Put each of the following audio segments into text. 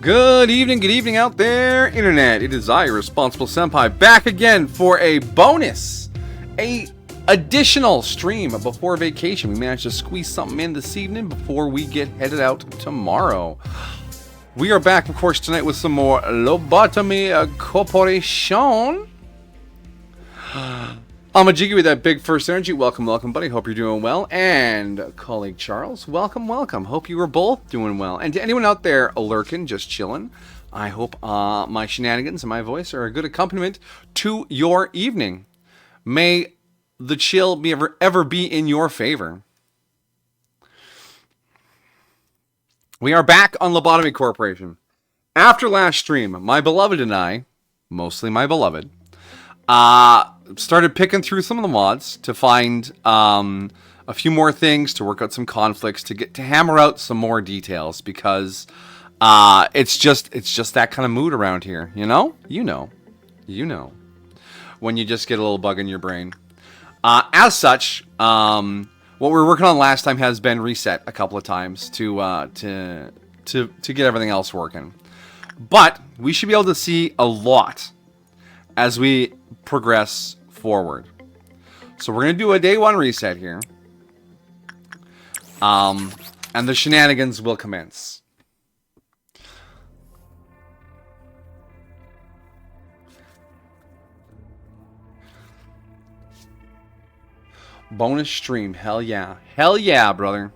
Good evening out there, Internet. It is I, Responsible Senpai, back again for a bonus, additional stream before vacation. We managed to squeeze something in this evening before we get headed out tomorrow. We are back, of course, tonight with some more Lobotomy Corporation. I'm a Jiggy with that big first energy. Welcome, buddy. Hope you're doing well. And colleague Charles, welcome. Hope you are both doing well. And to anyone out there lurking, just chilling, I hope my shenanigans and my voice are a good accompaniment to your evening. May the chill be ever be in your favor. We are back on Lobotomy Corporation. After last stream, my beloved and I, mostly my beloved, started picking through some of the mods to find a few more things, to work out some conflicts, to hammer out some more details, because it's just that kind of mood around here, you know, when you just get a little bug in your brain. As such, what we were working on last time has been reset a couple of times to get everything else working, but we should be able to see a lot as we progress forward. So we're going to do a day one reset here. And the shenanigans will commence. Bonus stream. Hell yeah. Hell yeah, brother.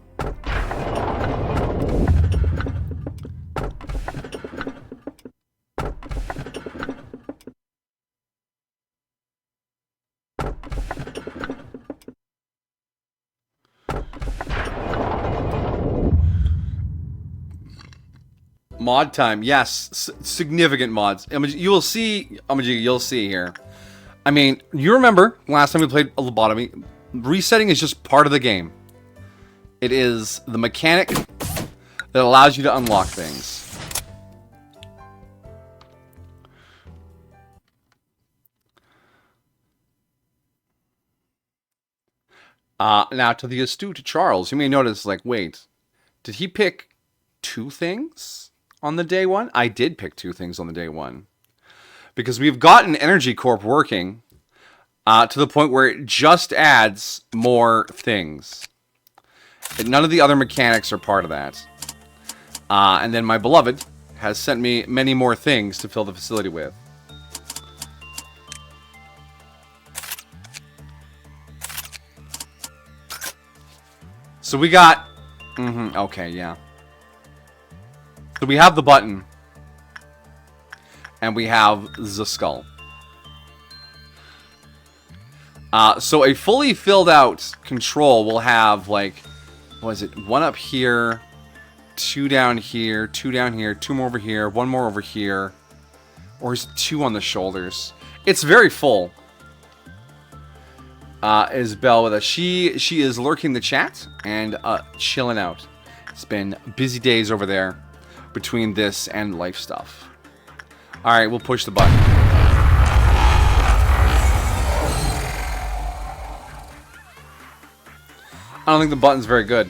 Mod time, yes, significant mods. You'll see here. I mean, you remember last time we played a Lobotomy, resetting is just part of the game. It is the mechanic that allows you to unlock things. Now, to the astute Charles, you may notice, like, wait, did he pick 2 things on the day one? I did pick 2 things on the day one, because we've gotten Energy Corp working to the point where it just adds more things. And none of the other mechanics are part of that. And then my beloved has sent me many more things to fill the facility with. So we got... okay, yeah. So we have the button. And we have the skull. So a fully filled out control will have, like, what is it? 1 up here, 2 down here, 2 down here, 2 more over here, 1 more over here. Or is it 2 on the shoulders? It's very full. Is Belle with us? She is lurking the chat and chilling out. It's been busy days over there between this and life stuff. Alright, we'll push the button. I don't think the button's very good.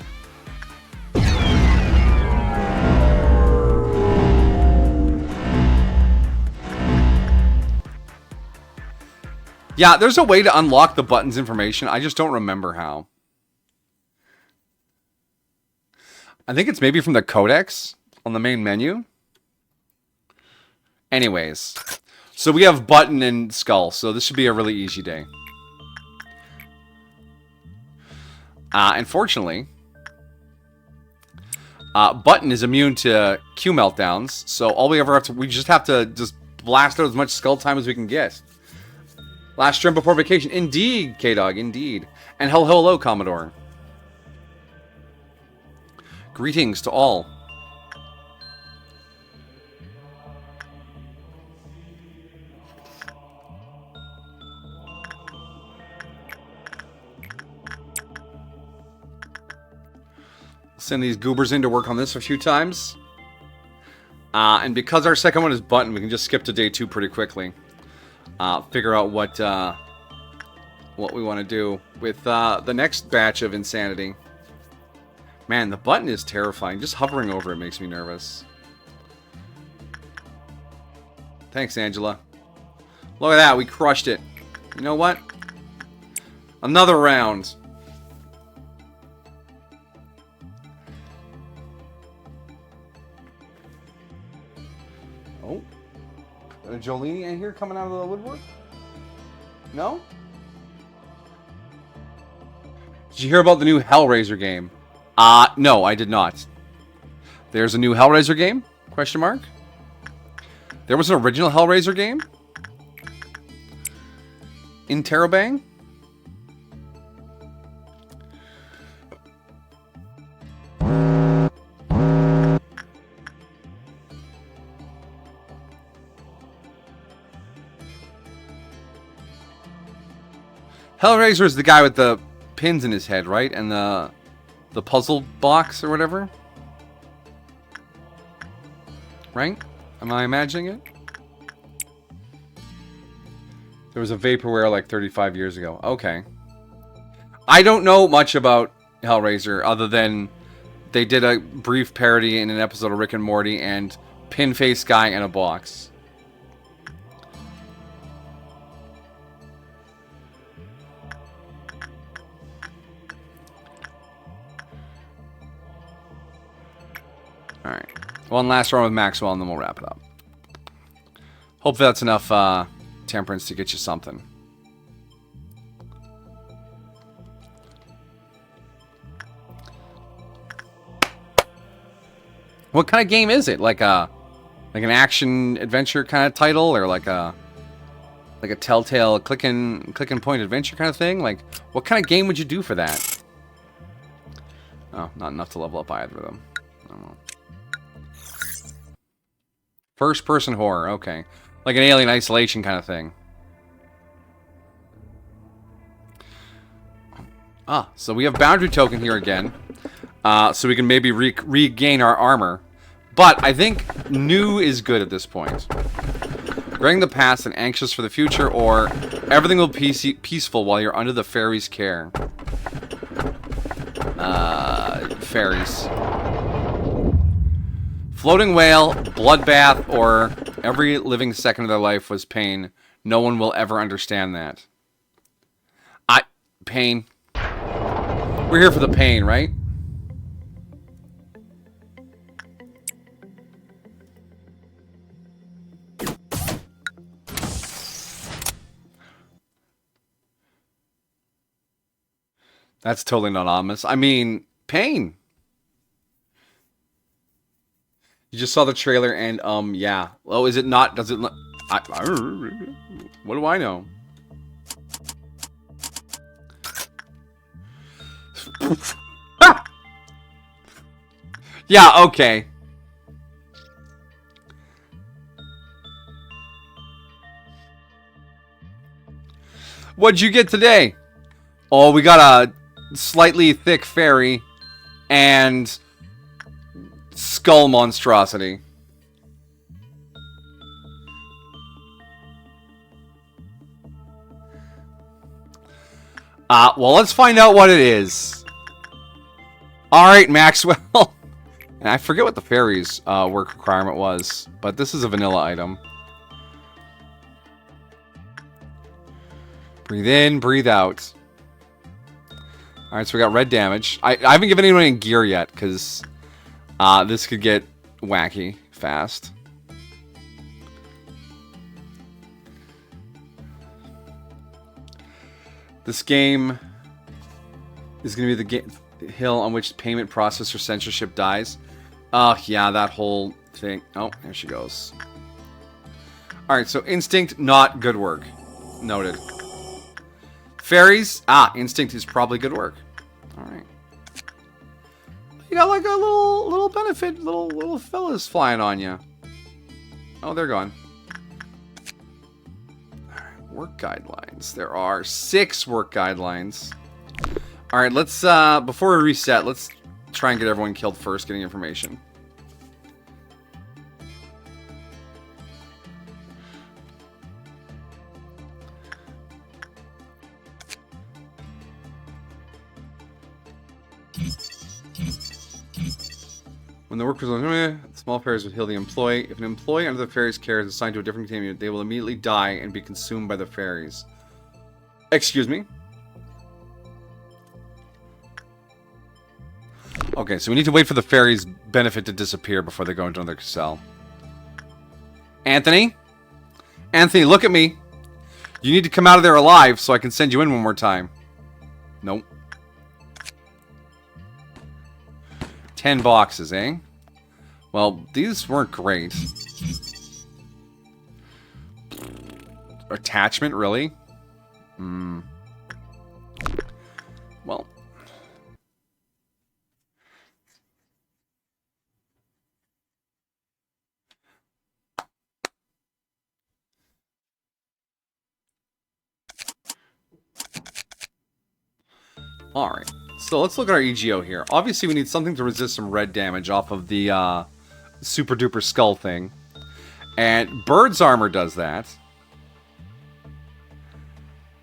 Yeah, there's a way to unlock the button's information. I just don't remember how. I think it's maybe from the codex on the main menu. Anyways, so we have button and skull, so this should be a really easy day. Unfortunately, button is immune to Q meltdowns, so all we just have to blast out as much skull time as we can get. Last stream before vacation. Indeed, K-Dog, indeed. And hello, Commodore. Greetings to all. Send these goobers in to work on this a few times. And because our second one is button, we can just skip to day 2 pretty quickly. Figure out what we want to do with the next batch of insanity. Man, the button is terrifying. Just hovering over it makes me nervous. Thanks, Angela. Look at that. We crushed it. You know what? Another round. Oh. Got a Jolene in here coming out of the woodwork? No? Did you hear about the new Hellraiser game? No, I did not. There's a new Hellraiser game? Question mark. There was an original Hellraiser game? In Terabang? Hellraiser is the guy with the pins in his head, right? And the puzzle box or whatever? Right? Am I imagining it? There was a vaporware like 35 years ago. Okay. I don't know much about Hellraiser other than they did a brief parody in an episode of Rick and Morty and pin face guy in a box. Alright. One last round with Maxwell and then we'll wrap it up. Hopefully that's enough temperance to get you something. What kind of game is it? Like an action adventure kind of title, or like a telltale click and point adventure kind of thing? Like, what kind of game would you do for that? Oh, not enough to level up either of them. I don't know. First person horror, okay. Like an Alien Isolation kind of thing. So we have Boundary Token here again. So we can maybe regain our armor. But I think new is good at this point. Regretting the past and anxious for the future, or everything will be peaceful while you're under the fairies' care. Fairies. Floating whale, bloodbath, or every living second of their life was pain. No one will ever understand that. Pain. We're here for the pain, right? That's totally not ominous. I mean, pain. You just saw the trailer and, yeah. Oh, is it not? Does it not? What do I know? Yeah, okay. What'd you get today? Oh, we got a slightly thick fairy and skull monstrosity. Well, let's find out what it is. Alright, Maxwell. And I forget what the fairy's work requirement was, but this is a vanilla item. Breathe in, breathe out. Alright, so we got red damage. I haven't given anyone any gear yet, because this could get wacky fast. This game is going to be the hill on which payment processor censorship dies. Oh, yeah, that whole thing. Oh, there she goes. Alright, so Instinct, not good work. Noted. Fairies, Instinct is probably good work. Alright. You got like a little benefit, little fellas flying on you. Oh, they're gone. Alright, work guidelines. There are 6 work guidelines. Alright, let's, before we reset, let's try and get everyone killed first, getting information. When the workers small ferries would heal the employee. If an employee under the ferry's care is assigned to a different containment unit, they will immediately die and be consumed by the ferries. Excuse me? Okay, so we need to wait for the ferry's benefit to disappear before they go into another cell. Anthony? Anthony, look at me. You need to come out of there alive so I can send you in one more time. Nope. 10 boxes, eh? Well, these weren't great. Attachment, really? Well. Alright. So let's look at our EGO here. Obviously, we need something to resist some red damage off of the super duper skull thing. And Bird's Armor does that.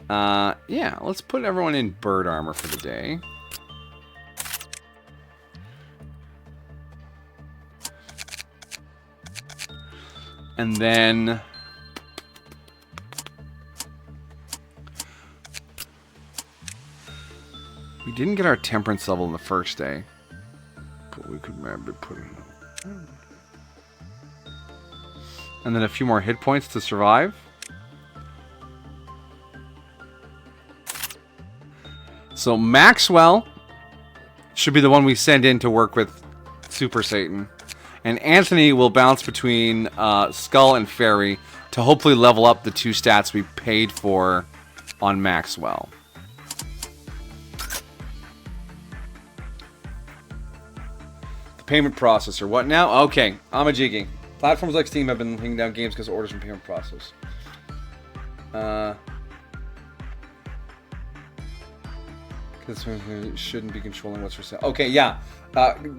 Yeah, let's put everyone in Bird Armor for the day. And then... we didn't get our temperance level in the first day. But we could maybe put it... and then a few more hit points to survive. So Maxwell should be the one we send in to work with Super Satan. And Anthony will bounce between Skull and Fairy to hopefully level up the 2 stats we paid for on Maxwell. The payment processor. What now? Okay, Amajiki. Platforms like Steam have been taking down games because of orders from payment processors. Because shouldn't be controlling what's for sale. Okay, yeah.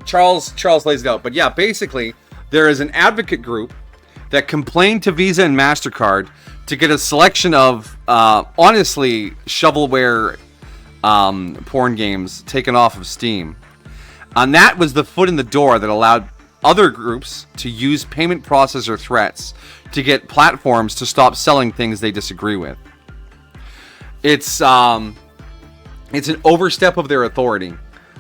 Charles lays it out. But yeah, basically, there is an advocate group that complained to Visa and MasterCard to get a selection of, honestly, shovelware porn games taken off of Steam. And that was the foot in the door that allowed other groups to use payment processor threats to get platforms to stop selling things they disagree with. It's an overstep of their authority.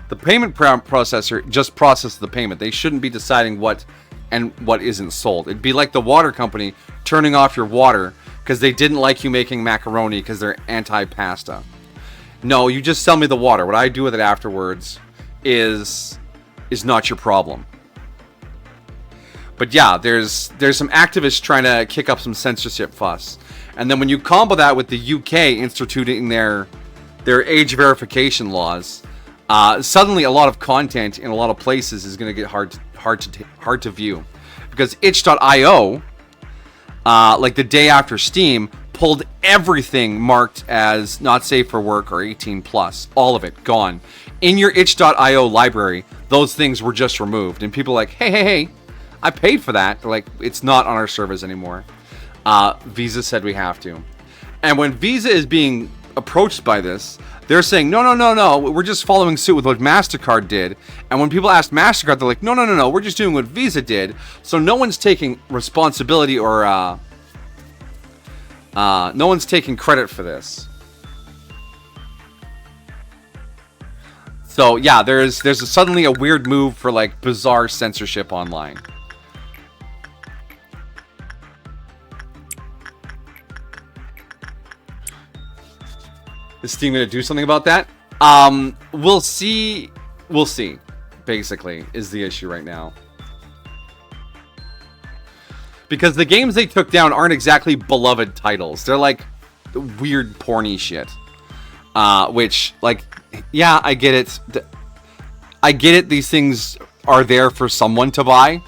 The payment processor just processes the payment. They shouldn't be deciding what and what isn't sold. It'd be like the water company turning off your water because they didn't like you making macaroni because they're anti-pasta. No, you just sell me the water. What I do with it afterwards is not your problem. But yeah, there's some activists trying to kick up some censorship fuss. And then when you combo that with the UK instituting their age verification laws, suddenly a lot of content in a lot of places is going to get hard to view, because itch.io, like the day after Steam, pulled everything marked as not safe for work or 18 plus, all of it gone. In your itch.io library, those things were just removed, and people are like, hey, I paid for that. They're like, it's not on our servers anymore. Visa said we have to, and when Visa is being approached by this, they're saying, no, we're just following suit with what MasterCard did. And when people ask MasterCard, they're like, no, we're just doing what Visa did. So no one's taking responsibility or no one's taking credit for this. So yeah, there's suddenly a weird move for like bizarre censorship online. Is Steam going to do something about that? We'll see. We'll see, basically, is the issue right now. Because the games they took down aren't exactly beloved titles. They're like weird porny shit. Which, like, yeah, I get it. I get it, these things are there for someone to buy.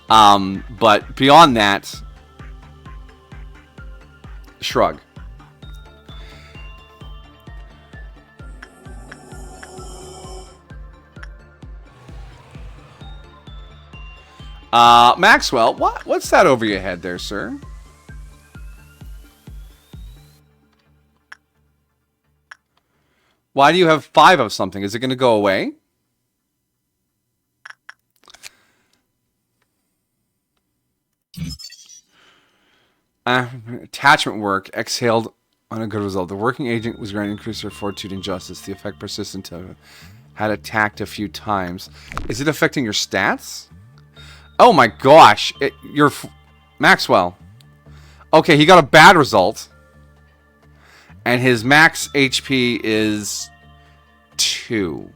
But beyond that, shrug. Maxwell, what's that over your head there, sir? Why do you have 5 of something? Is it going to go away? Attachment work exhaled on a good result. The working agent was granted increased their fortitude and justice. The effect persisted until had attacked a few times. Is it affecting your stats? Oh my gosh. Maxwell. Okay, he got a bad result. And his max HP is 2.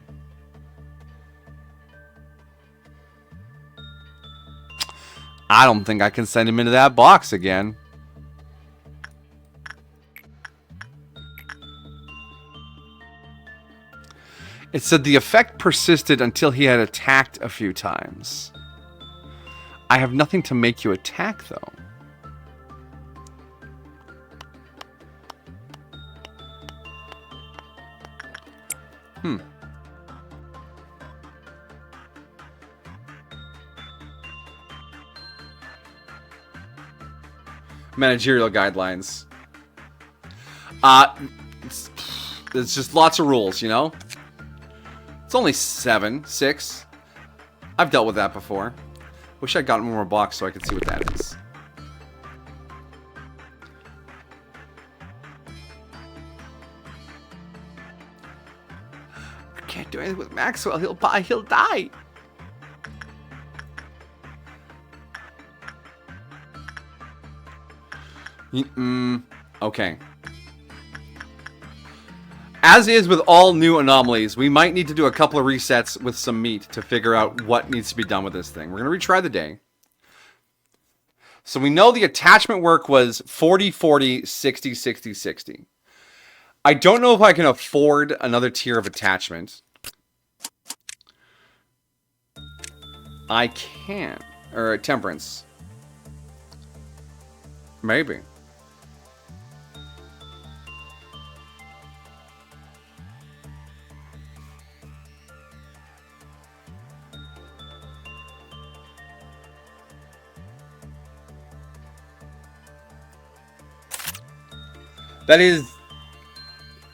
I don't think I can send him into that box again. It said the effect persisted until he had attacked a few times. I have nothing to make you attack, though. Managerial guidelines. It's just lots of rules, you know? It's only 6. I've dealt with that before. Wish I'd gotten one more box so I could see what that is. I can't do anything with Maxwell. He'll die. Okay. As is with all new anomalies, we might need to do a couple of resets with some meat to figure out what needs to be done with this thing. We're going to retry the day. So we know the attachment work was 40, 40, 60, 60, 60. I don't know if I can afford another tier of attachment. I can. Or temperance. Maybe. That is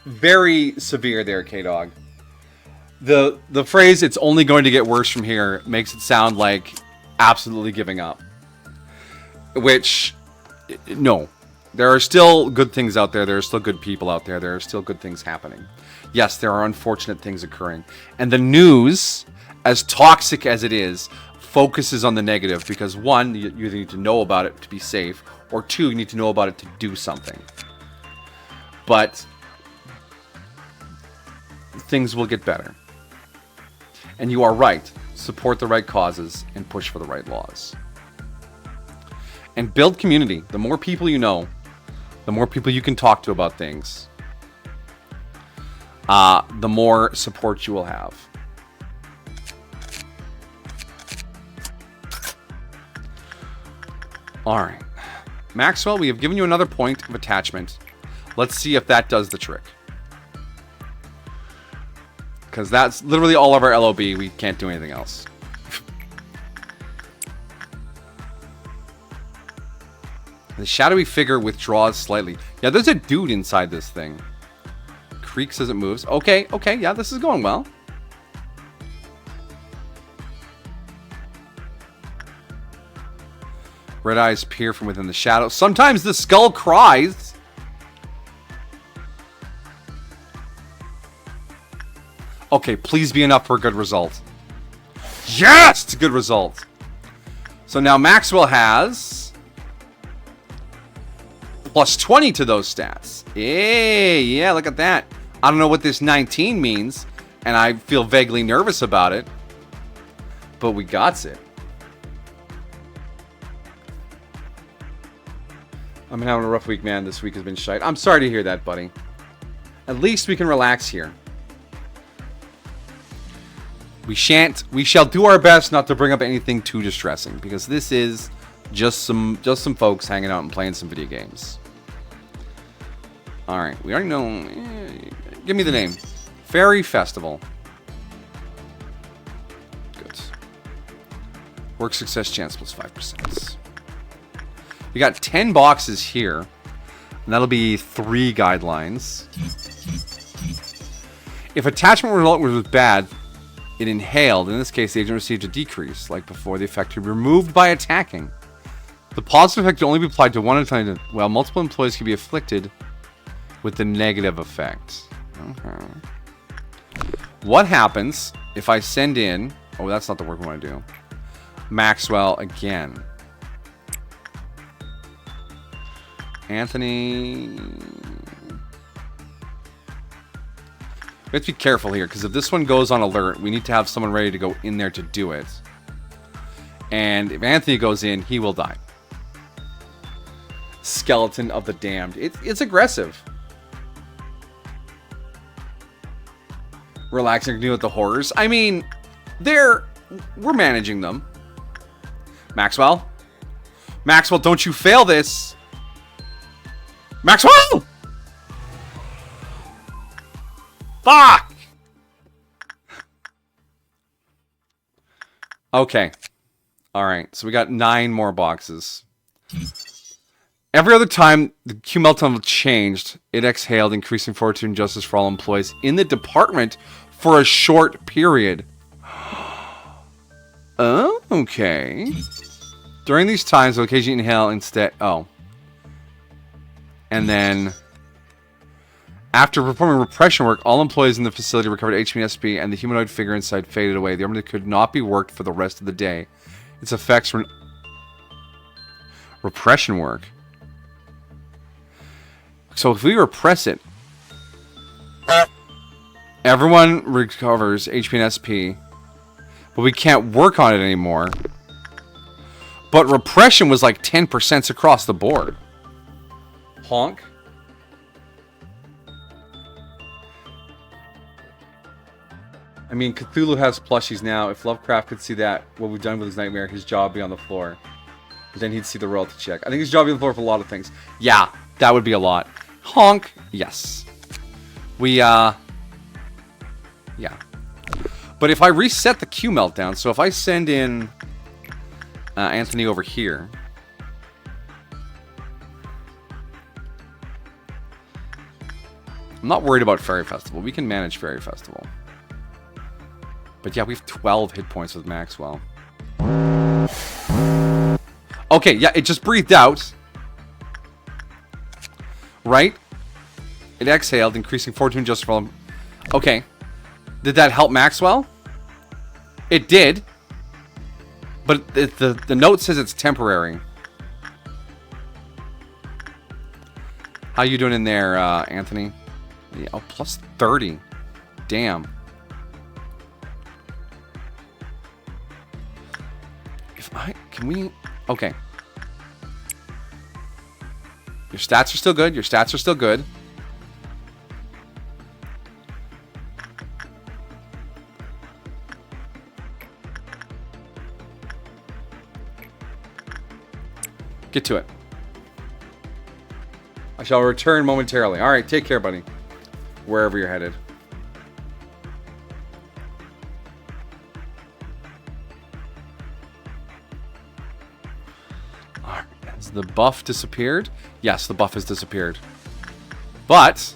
very severe there, K-Dog. The phrase, it's only going to get worse from here, makes it sound like absolutely giving up. Which, no. There are still good things out there. There are still good people out there. There are still good things happening. Yes, there are unfortunate things occurring. And the news, as toxic as it is, focuses on the negative. Because one, you either need to know about it to be safe, or two, you need to know about it to do something. But things will get better. And you are right. Support the right causes and push for the right laws. And build community. The more people you know, the more people you can talk to about things, the more support you will have. Alright. Maxwell, we have given you another point of attachment. Let's see if that does the trick. Because that's literally all of our LOB. We can't do anything else. The shadowy figure withdraws slightly. Yeah, there's a dude inside this thing. Creaks as it moves. Okay, yeah, this is going well. Red eyes peer from within the shadow. Sometimes the skull cries. Okay, please be enough for a good result. Yes! It's a good result. So now Maxwell has plus 20 to those stats. Hey, yeah, look at that. I don't know what this 19 means, and I feel vaguely nervous about it. But we got it. I'm having a rough week, man. This week has been shite. I'm sorry to hear that, buddy. At least we can relax here. We shall do our best not to bring up anything too distressing, because this is just some folks hanging out and playing some video games. All right, we already know. Give me the name. Fairy Festival. Good. Work success chance plus 5%. We got 10 boxes here, and that'll be 3 guidelines. If attachment result was bad, it inhaled. In this case, the agent received a decrease, like before the effect removed by attacking. The positive effect can only be applied to one at a time, while multiple employees can be afflicted with the negative effect. Okay. What happens if I send in... Oh, that's not the work we want to do. Maxwell again. Anthony... We have to be careful here, because if this one goes on alert, we need to have someone ready to go in there to do it. And if Anthony goes in, he will die. Skeleton of the Damned. It's aggressive. Relaxing to deal with the horrors. I mean, we're managing them. Maxwell? Maxwell, don't you fail this! Maxwell! Fuck! Okay. Alright, so we got 9 more boxes. Every other time the Q meltdown changed, it exhaled, increasing fortitude and justice for all employees in the department for a short period. Okay. During these times, they'll occasionally inhale instead... Oh. And then... After performing repression work, all employees in the facility recovered HP and the humanoid figure inside faded away. The armor could not be worked for the rest of the day. Its effects were... Repression work. So if we repress it, everyone recovers HP and SP, but we can't work on it anymore. But repression was like 10% across the board. Honk. I mean, Cthulhu has plushies now. If Lovecraft could see that, what we've done with his nightmare, his jaw would be on the floor. Then he'd see the royalty check. I think his jaw would be on the floor for a lot of things. Yeah, that would be a lot. Honk. Yes. Yeah. But if I reset the Q meltdown, so if I send in Anthony over here. I'm not worried about Fairy Festival. We can manage Fairy Festival. But yeah, we have 12 hit points with Maxwell. Okay, yeah, it just breathed out. Right? It exhaled, increasing fortune just for... Okay. Did that help Maxwell? It did. But the note says it's temporary. How you doing in there, Anthony? Yeah, oh, plus 30. Damn. Can we... Okay. Your stats are still good. Your stats are still good. Get to it. I shall return momentarily. Alright, take care, buddy. Wherever you're headed. Has the buff disappeared? Yes, the buff has disappeared. But...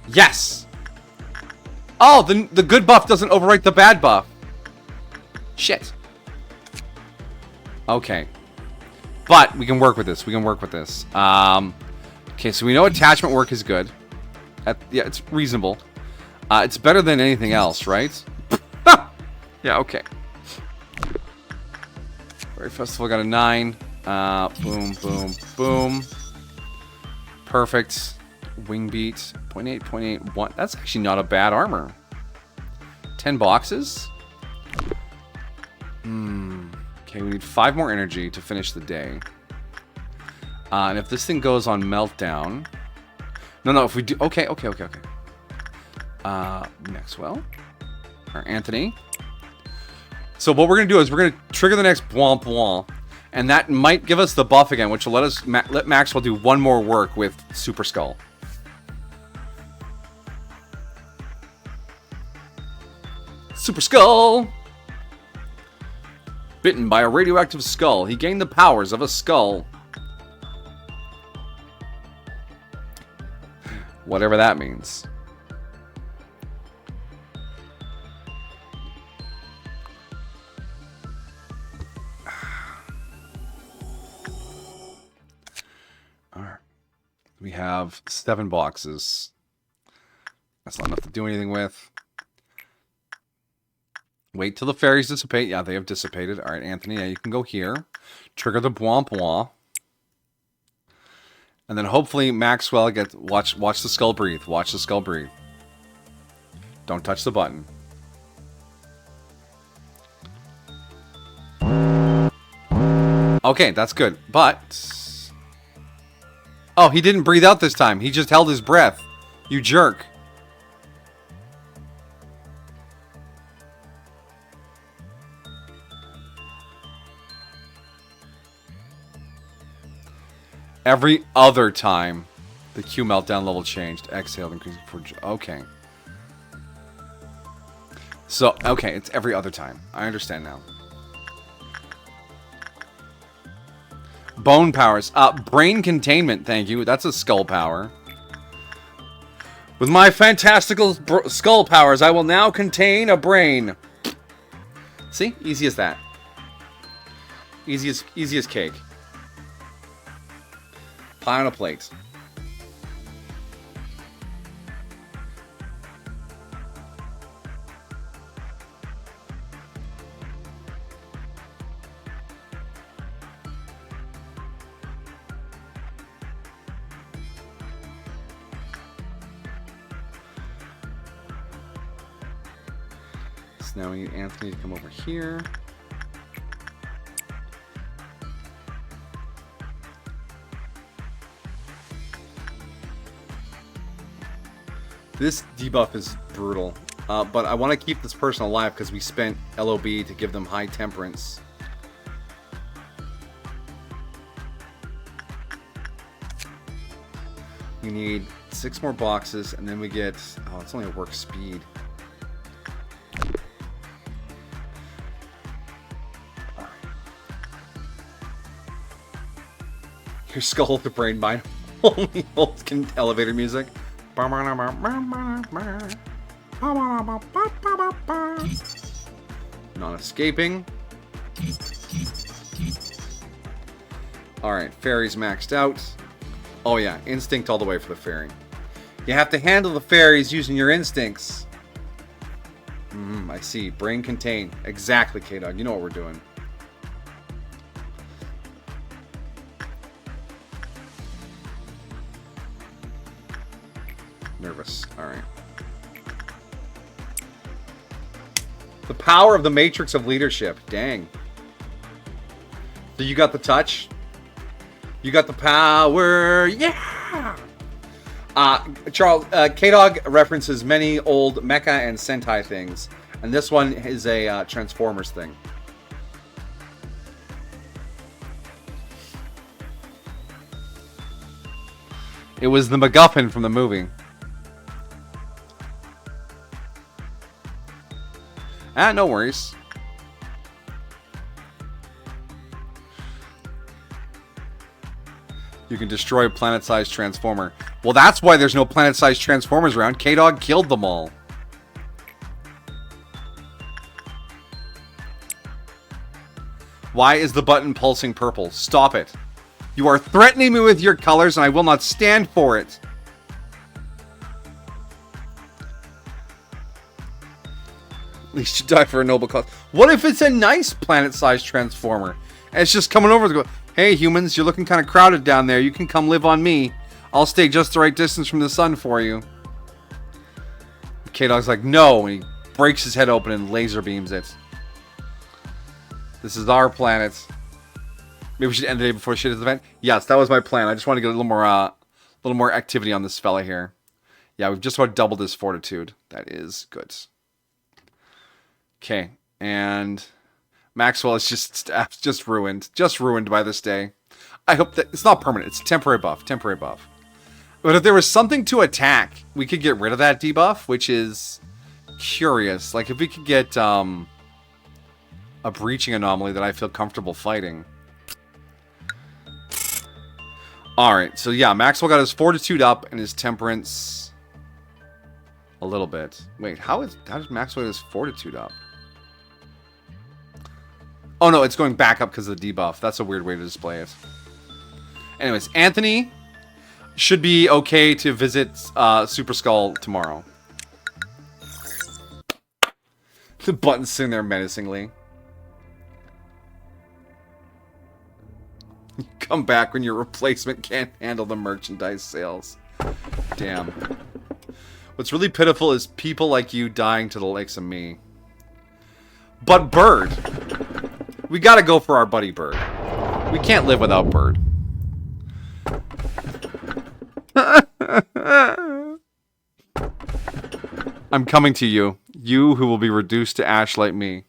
Yes! Oh, the good buff doesn't overwrite the bad buff. Shit. Okay. But we can work with this. We can work with this. Okay, so we know attachment work is good. Yeah, it's reasonable. It's better than anything else, right? Yeah, okay. Fairy Festival got a 9. Boom, boom, boom. Perfect. Wing beat. 0.8, 0.8, 1. That's actually not a bad armor. 10 boxes. Okay, we need 5 more energy to finish the day. And if this thing goes on meltdown... No, if we do... Okay. Maxwell. Or Anthony. So what we're going to do is we're going to trigger the next Bwomp Bwomp. And that might give us the buff again, which will let us let Maxwell do one more work with Super Skull. Super Skull! Bitten by a radioactive skull, he gained the powers of a skull. Whatever that means. We have 7 boxes. That's not enough to do anything with. Wait till the fairies dissipate. Yeah, they have dissipated. All right, Anthony, yeah, you can go here. Trigger the bwomp. And then hopefully Maxwell gets... Watch the skull breathe. Watch the skull breathe. Don't touch the button. Okay, that's good. But... Oh, he didn't breathe out this time. He just held his breath. You jerk. Every other time the Q meltdown level changed. Exhale, increasing for... Okay. So, okay, it's every other time. I understand now. Bone powers. Brain containment, thank you. That's a skull power. With my fantastical skull powers, I will now contain a brain. See? Easy as that. Easy as cake. Pie on a plate. So now we need Anthony to come over here. This debuff is brutal, but I want to keep this person alive because we spent LOB to give them high temperance. We need 6 more boxes, and then we get... Oh, it's only a work speed. Your skull to brain mine only holds elevator music. Non-escaping. Alright, fairies maxed out. Oh yeah, instinct all the way for the fairy. You have to handle the fairies using your instincts. I see. Brain contain. Exactly, K-Dog. You know what we're doing. Nervous. Alright. The power of the matrix of leadership. Dang. So you got the touch? You got the power. Yeah! Charles, K-Dog references many old mecha and Sentai things. And this one is a Transformers thing. It was the MacGuffin from the movie. No worries. You can destroy a planet-sized transformer. Well, that's why there's no planet-sized transformers around. K-Dog killed them all. Why is the button pulsing purple? Stop it. You are threatening me with your colors, and I will not stand for it. At least you die for a noble cause. What if it's a nice planet-sized transformer? And it's just coming over to go, hey, humans, you're looking kind of crowded down there. You can come live on me. I'll stay just the right distance from the sun for you. K-Dog's like, no. And he breaks his head open and laser beams it. This is our planet. Maybe we should end the day before shit hits the fan. Yes, that was my plan. I just want to get a little more activity on this fella here. Yeah, we've just about doubled his fortitude. That is good. Okay, and Maxwell is just ruined. Just ruined by this day. I hope that it's not permanent. It's a temporary buff. Temporary buff. But if there was something to attack, we could get rid of that debuff, which is curious. Like if we could get a breaching anomaly that I feel comfortable fighting. Alright, so yeah, Maxwell got his fortitude up and his temperance a little bit. Wait, how does Maxwell get his fortitude up? Oh no, it's going back up because of the debuff. That's a weird way to display it. Anyways, Anthony, should be okay to visit Super Skull tomorrow. The button's sitting there menacingly. Come back when your replacement can't handle the merchandise sales. Damn. What's really pitiful is people like you dying to the likes of me. But Bird. We gotta go for our buddy Bird. We can't live without Bird. I'm coming to you. You who will be reduced to ash like me.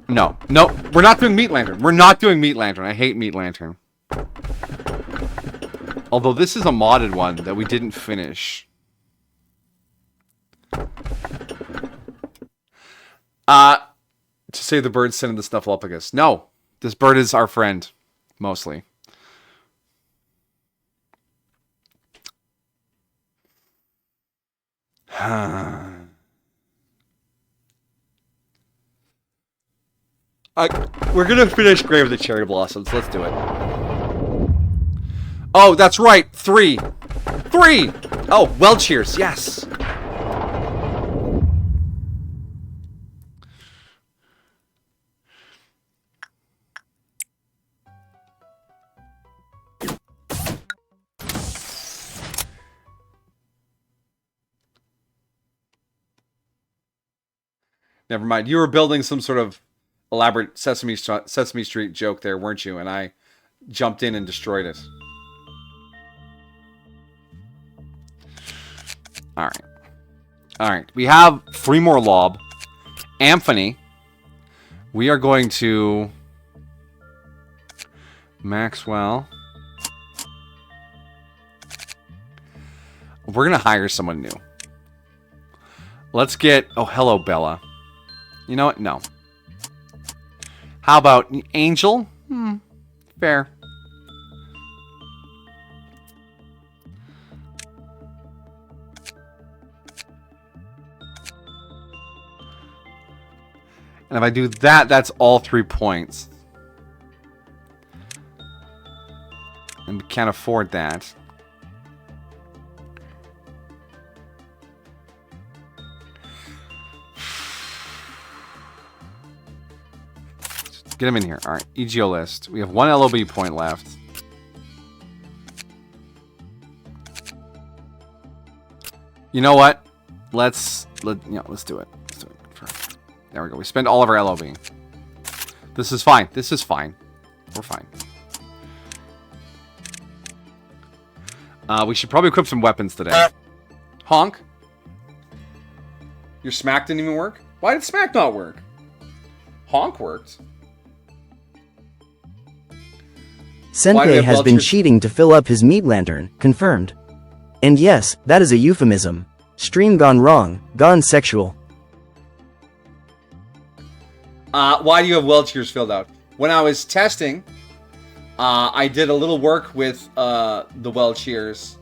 No. No. We're not doing Meat Lantern. We're not doing Meat Lantern. I hate Meat Lantern. Although this is a modded one that we didn't finish. To say the bird's sending the Snuffleupagus. No. This bird is our friend. Mostly. We're gonna finish Grave of the Cherry Blossoms. Let's do it. Oh, that's right. 3. 3! Oh, well, cheers. Yes. Never mind. You were building some sort of elaborate Sesame Street joke there, weren't you? And I jumped in and destroyed it. Alright. Alright. We have 3 more Lob. Anthony. We are going to... Maxwell. We're going to hire someone new. Let's get... Oh, hello, Bella. You know what? No. How about Angel? Fair. And if I do that, that's all 3 points. And we can't afford that. Get him in here. Alright, EGO list. We have 1 LOB point left. You know what? Let's do it. Let's do it. There we go. We spend all of our LOB. This is fine. This is fine. We're fine. We should probably equip some weapons today. Honk. Your smack didn't even work? Why did smack not work? Honk worked. Senpei has been cheating to fill up his meat lantern, confirmed. And yes, that is a euphemism. Stream gone wrong, gone sexual. Why do you have weld shears filled out? When I was testing, I did a little work with the weld shears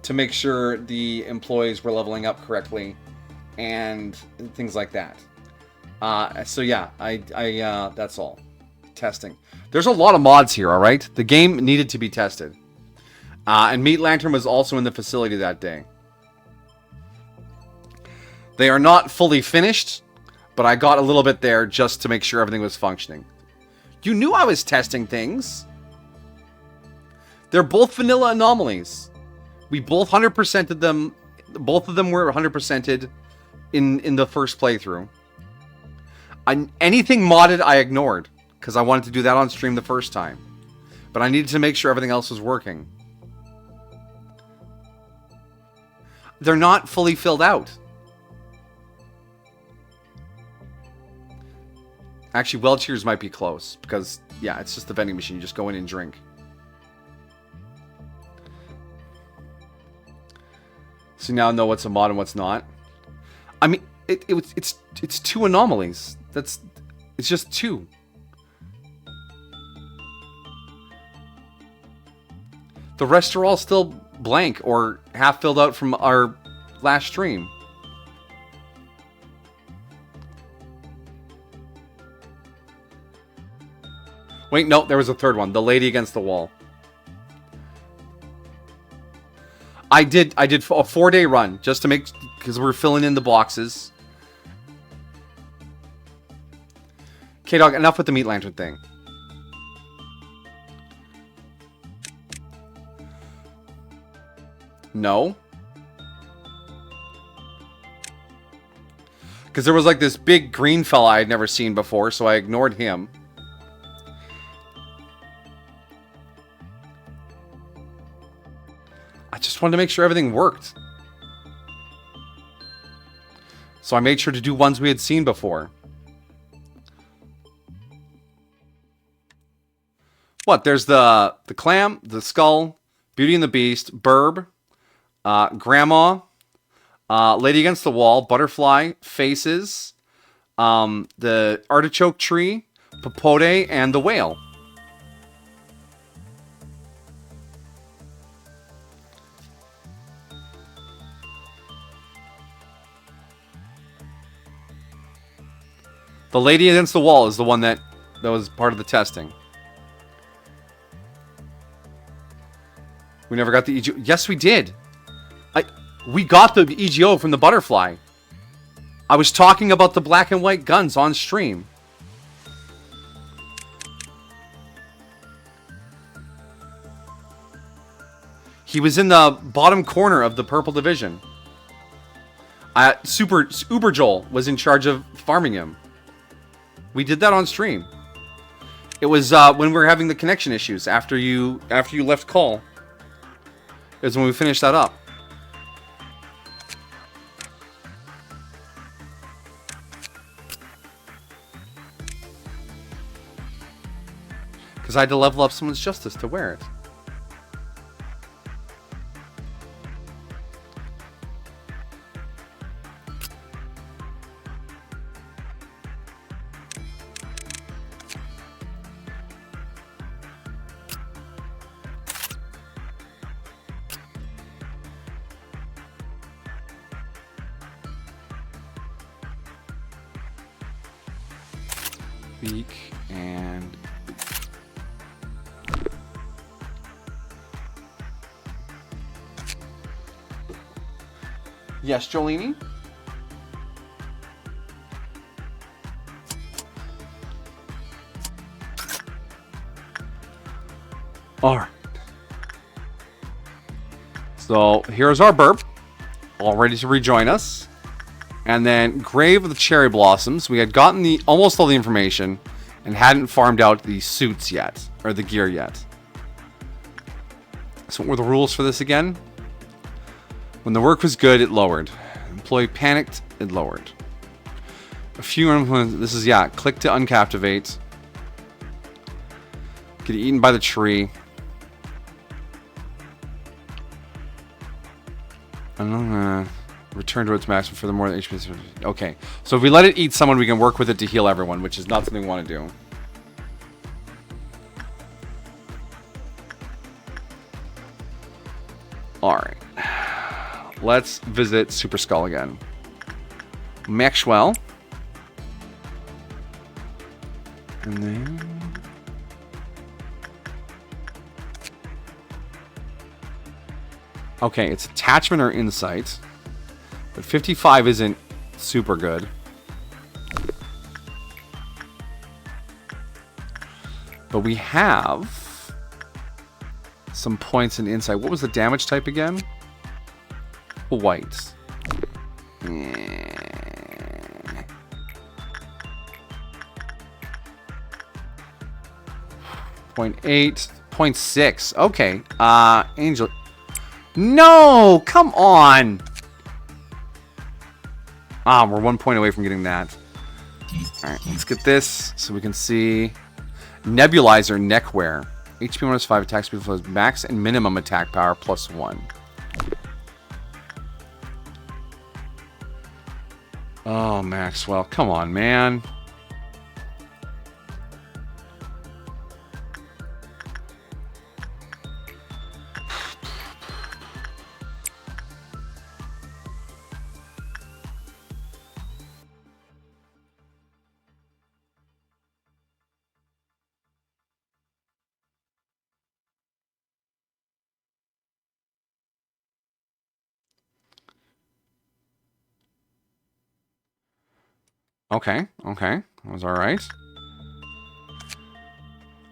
to make sure the employees were leveling up correctly and things like that. So yeah, I that's all. Testing. There's a lot of mods here, alright? The game needed to be tested. And Meat Lantern was also in the facility that day. They are not fully finished, but I got a little bit there just to make sure everything was functioning. You knew I was testing things. They're both vanilla anomalies. We both 100%ed them. Both of them were 100%ed in the first playthrough. Anything modded I ignored, because I wanted to do that on stream the first time. But I needed to make sure everything else was working. They're not fully filled out. Actually, weld shears might be close, because, yeah, it's just the vending machine. You just go in and drink. So now I know what's a mod and what's not. I mean, it's 2 anomalies. It's just 2. The rest are all still blank or half filled out from our last stream. Wait, no, there was a third one. The lady against the wall. I did a 4-day run just to make, because we're filling in the boxes. Okay, dog, enough with the meat lantern thing. No. Because there was like this big green fella I had never seen before, so I ignored him. I just wanted to make sure everything worked. So I made sure to do ones we had seen before. What? There's the clam, the skull, Beauty and the Beast, Burb, Grandma, Lady Against the Wall, Butterfly, Faces, the Artichoke Tree, Popote, and the Whale. The Lady Against the Wall is the one that was part of the testing. We never got the EGO. Yes, we did. We got the EGO from the butterfly. I was talking about the black and white guns on stream. He was in the bottom corner of the purple division. Uber Joel was in charge of farming him. We did that on stream. It was when we were having the connection issues after you left call. It was when we finished that up. Because I had to level up someone's justice to wear it. Beak and yes, Jolini. All right. So here's our burp, all ready to rejoin us. And then Grave of the Cherry Blossoms. We had gotten almost all the information and hadn't farmed out the suits yet, or the gear yet. So what were the rules for this again? When the work was good, it lowered. Employee panicked, it lowered. A few, this is, yeah, click to uncaptivate. Get eaten by the tree. Return to its maximum for the more than HP. Okay, so if we let it eat someone, we can work with it to heal everyone, which is not something we want to do. Alright. Let's visit Super Skull again. Maxwell. And then... okay, it's attachment or insight. But 55 isn't super good. But we have some points in insight. What was the damage type again? White. 0.8, 0.6. Okay. Angel. No! Come on! We're 1 point away from getting that. Alright, let's get this so we can see. Nebulizer neckwear. HP minus 5 attack speed plus max and minimum attack power plus 1. Oh, Maxwell. Come on, man. Okay, okay. That was alright.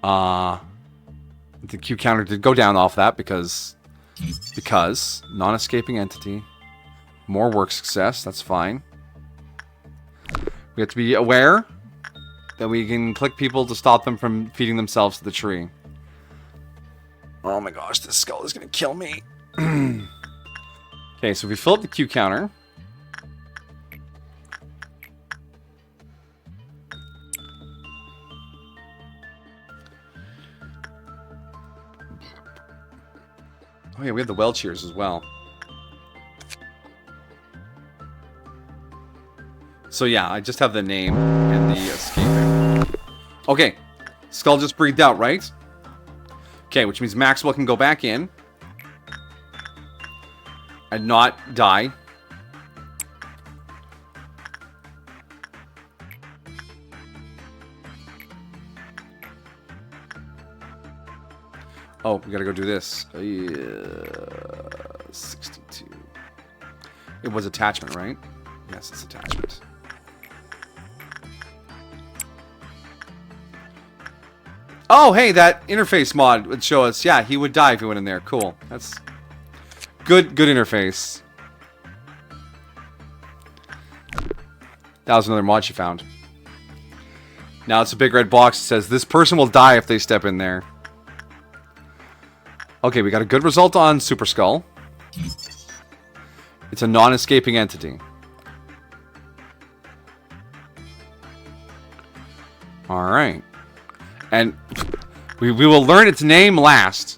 The Q counter did go down off that because non-escaping entity. More work success, that's fine. We have to be aware that we can click people to stop them from feeding themselves to the tree. Oh my gosh, this skull is gonna kill me. Okay, so we fill up the Q counter. Oh yeah, we have the well cheers as well. So yeah, I just have the name and the escaping. Okay, skull just breathed out, right? Okay, which means Maxwell can go back in and not die. Oh, we gotta go do this. 62. It was attachment, right? Yes, it's attachment. Oh, hey, that interface mod would show us. Yeah, he would die if he went in there. Cool. That's good interface. That was another mod she found. Now it's a big red box that says, this person will die if they step in there. Okay, we got a good result on Super Skull. It's a non-escaping entity. Alright. And we will learn its name last.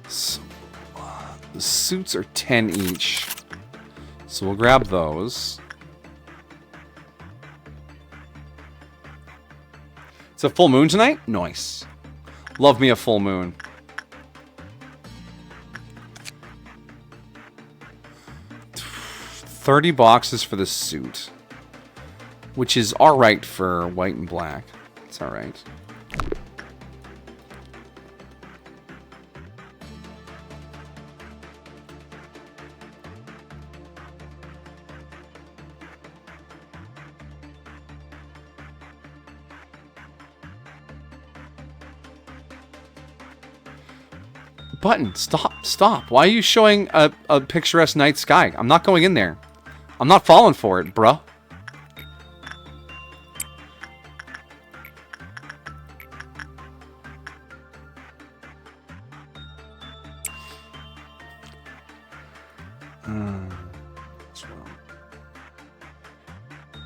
So, the suits are 10 each. So we'll grab those. It's a full moon tonight? Nice. Love me a full moon. $30 for the suit. Which is alright for white and black. It's alright. Button, stop. Why are you showing a picturesque night sky? I'm not going in there. I'm not falling for it, bruh.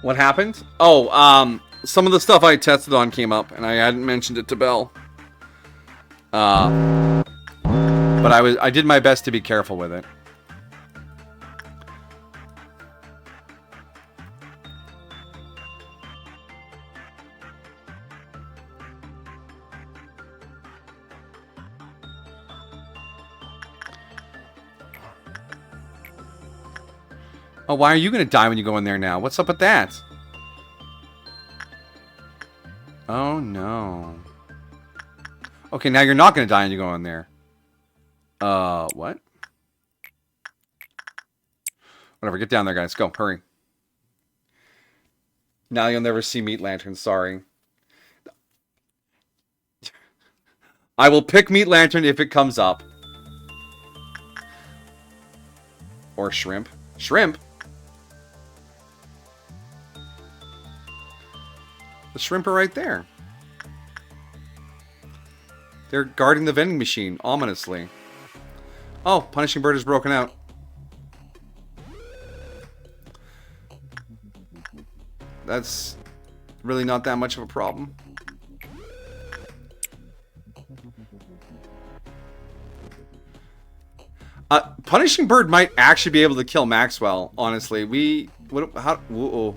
What happened? Oh, some of the stuff I tested on came up, and I hadn't mentioned it to Belle. But I did my best to be careful with it. Oh, why are you going to die when you go in there now? What's up with that? Oh, no. Okay, now you're not going to die when you go in there. What? Whatever, get down there, guys. Go, hurry. Now you'll never see Meat Lantern, sorry. I will pick Meat Lantern if it comes up. Or Shrimp. Shrimp? The shrimp are right there. They're guarding the vending machine, ominously. Oh, Punishing Bird is broken out. That's really not that much of a problem. Punishing Bird might actually be able to kill Maxwell, honestly. Whoa.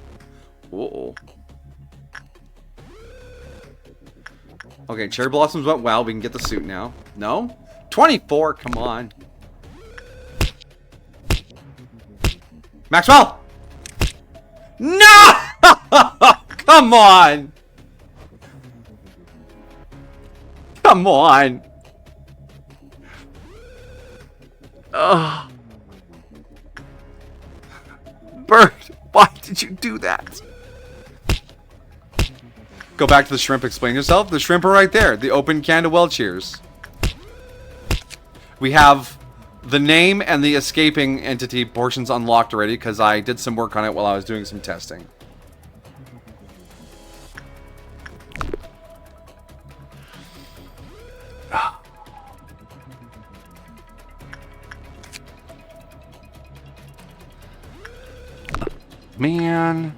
Okay, Cherry Blossoms went well. We can get the suit now. No? 24, come on. Maxwell! No! Come on! Come on! Ugh. Bird, why did you do that? Go back to the shrimp, explain yourself. The shrimp are right there. The open can to well cheers. We have the name and the escaping entity portions unlocked already because I did some work on it while I was doing some testing. Man.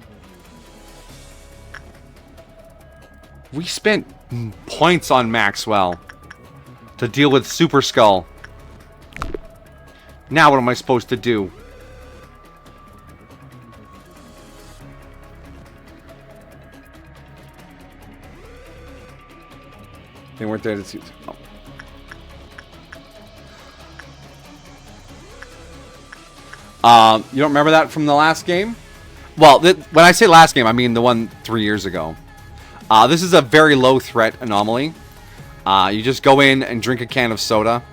We spent points on Maxwell to deal with Super Skull. Now what am I supposed to do? They weren't there to see. Oh. You don't remember that from the last game? Well, when I say last game, I mean the one 3 years ago. This is a very low threat anomaly. You just go in and drink a can of soda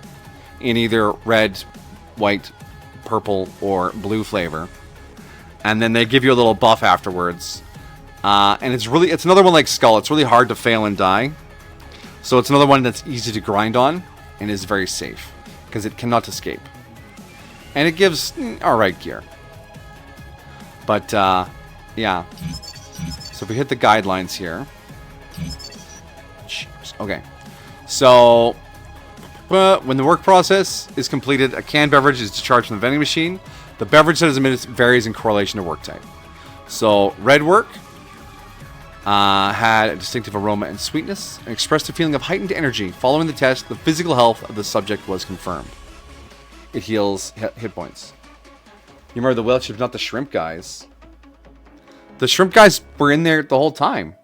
in either red, white, purple, or blue flavor. And then they give you a little buff afterwards. And it's another one like Skull. It's really hard to fail and die. So it's another one that's easy to grind on and is very safe because it cannot escape. And it gives alright gear. But, yeah. So if we hit the guidelines here. Okay. So, when the work process is completed, a canned beverage is discharged from the vending machine. The beverage that is emitted varies in correlation to work type. So, red work had a distinctive aroma and sweetness and expressed a feeling of heightened energy. Following the test, the physical health of the subject was confirmed. It heals hit points. You remember the whale ships, not the shrimp guys. The shrimp guys were in there the whole time.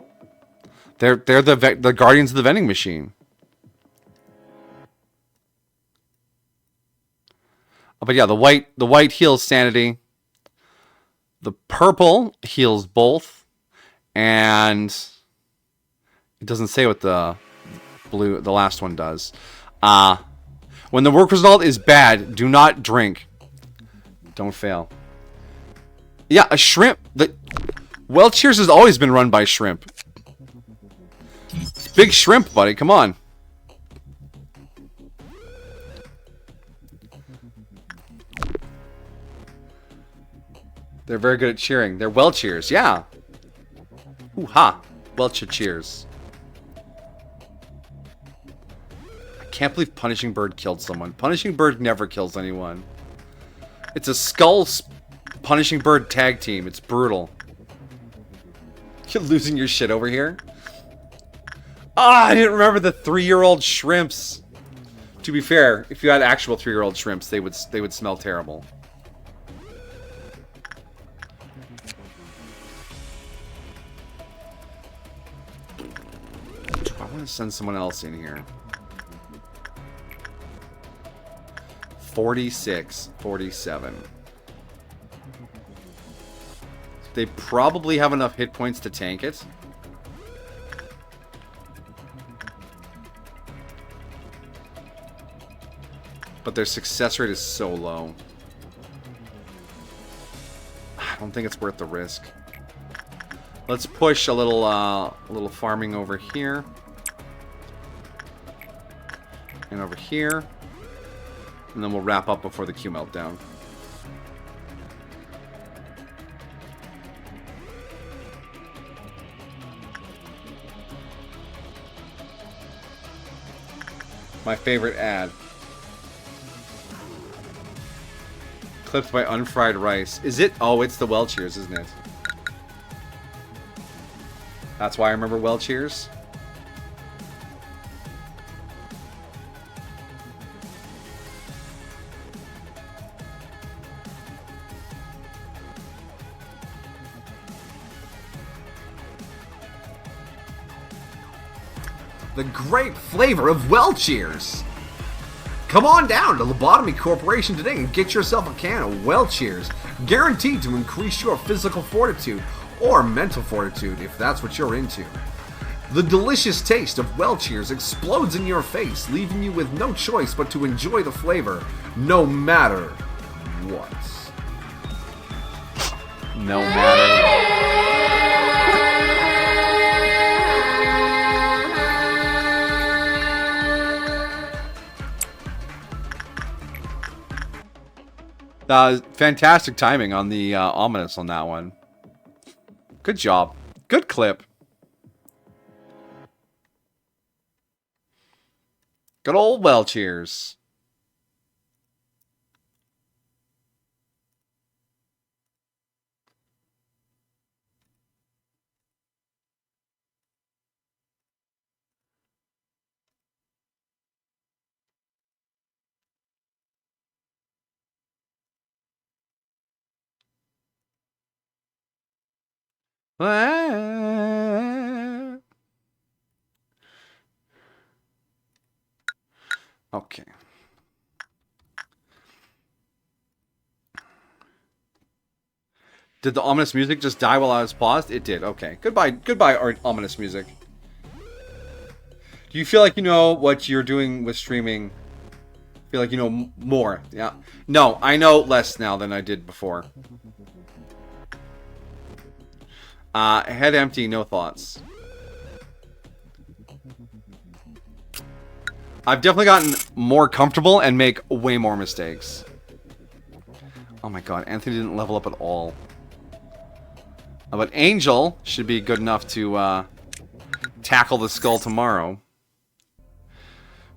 They're the guardians of the vending machine. But yeah, the white heals sanity. The purple heals both, and it doesn't say what the last one does. When the work result is bad, do not drink. Don't fail. Yeah, a shrimp. Well, Cheers has always been run by shrimp. Big shrimp, buddy. Come on. They're very good at cheering. They're well cheers. Yeah. Ooh ha. Welch cheers. I can't believe Punishing Bird killed someone. Punishing Bird never kills anyone. It's a Skull Punishing Bird tag team. It's brutal. You're losing your shit over here. Ah, I didn't remember the 3-year-old shrimps. To be fair, if you had actual 3-year-old shrimps, they would smell terrible. I want to send someone else in here. 46, 47. They probably have enough hit points to tank it. But their success rate is so low. I don't think it's worth the risk. Let's push a little farming over here. And over here. And then we'll wrap up before the Q meltdown. My favorite ad. Clipped by unfried rice. Is it? Oh, it's the Well Cheers, isn't it? That's why I remember Well Cheers. The great flavor of Well Cheers. Come on down to Lobotomy Corporation today and get yourself a can of Well Cheers, guaranteed to increase your physical fortitude or mental fortitude if that's what you're into. The delicious taste of Well Cheers explodes in your face, leaving you with no choice but to enjoy the flavor, no matter what. No matter. Fantastic timing on the ominous on that one. Good job. Good clip. Good old Well Cheers. Okay. Did the ominous music just die while I was paused? It did. Okay. Goodbye, ominous music. Do you feel like you know what you're doing with streaming? Feel like you know more? Yeah. No, I know less now than I did before. Head empty, no thoughts. I've definitely gotten more comfortable and make way more mistakes. Oh my god, Anthony didn't level up at all. But Angel should be good enough to tackle the skull tomorrow.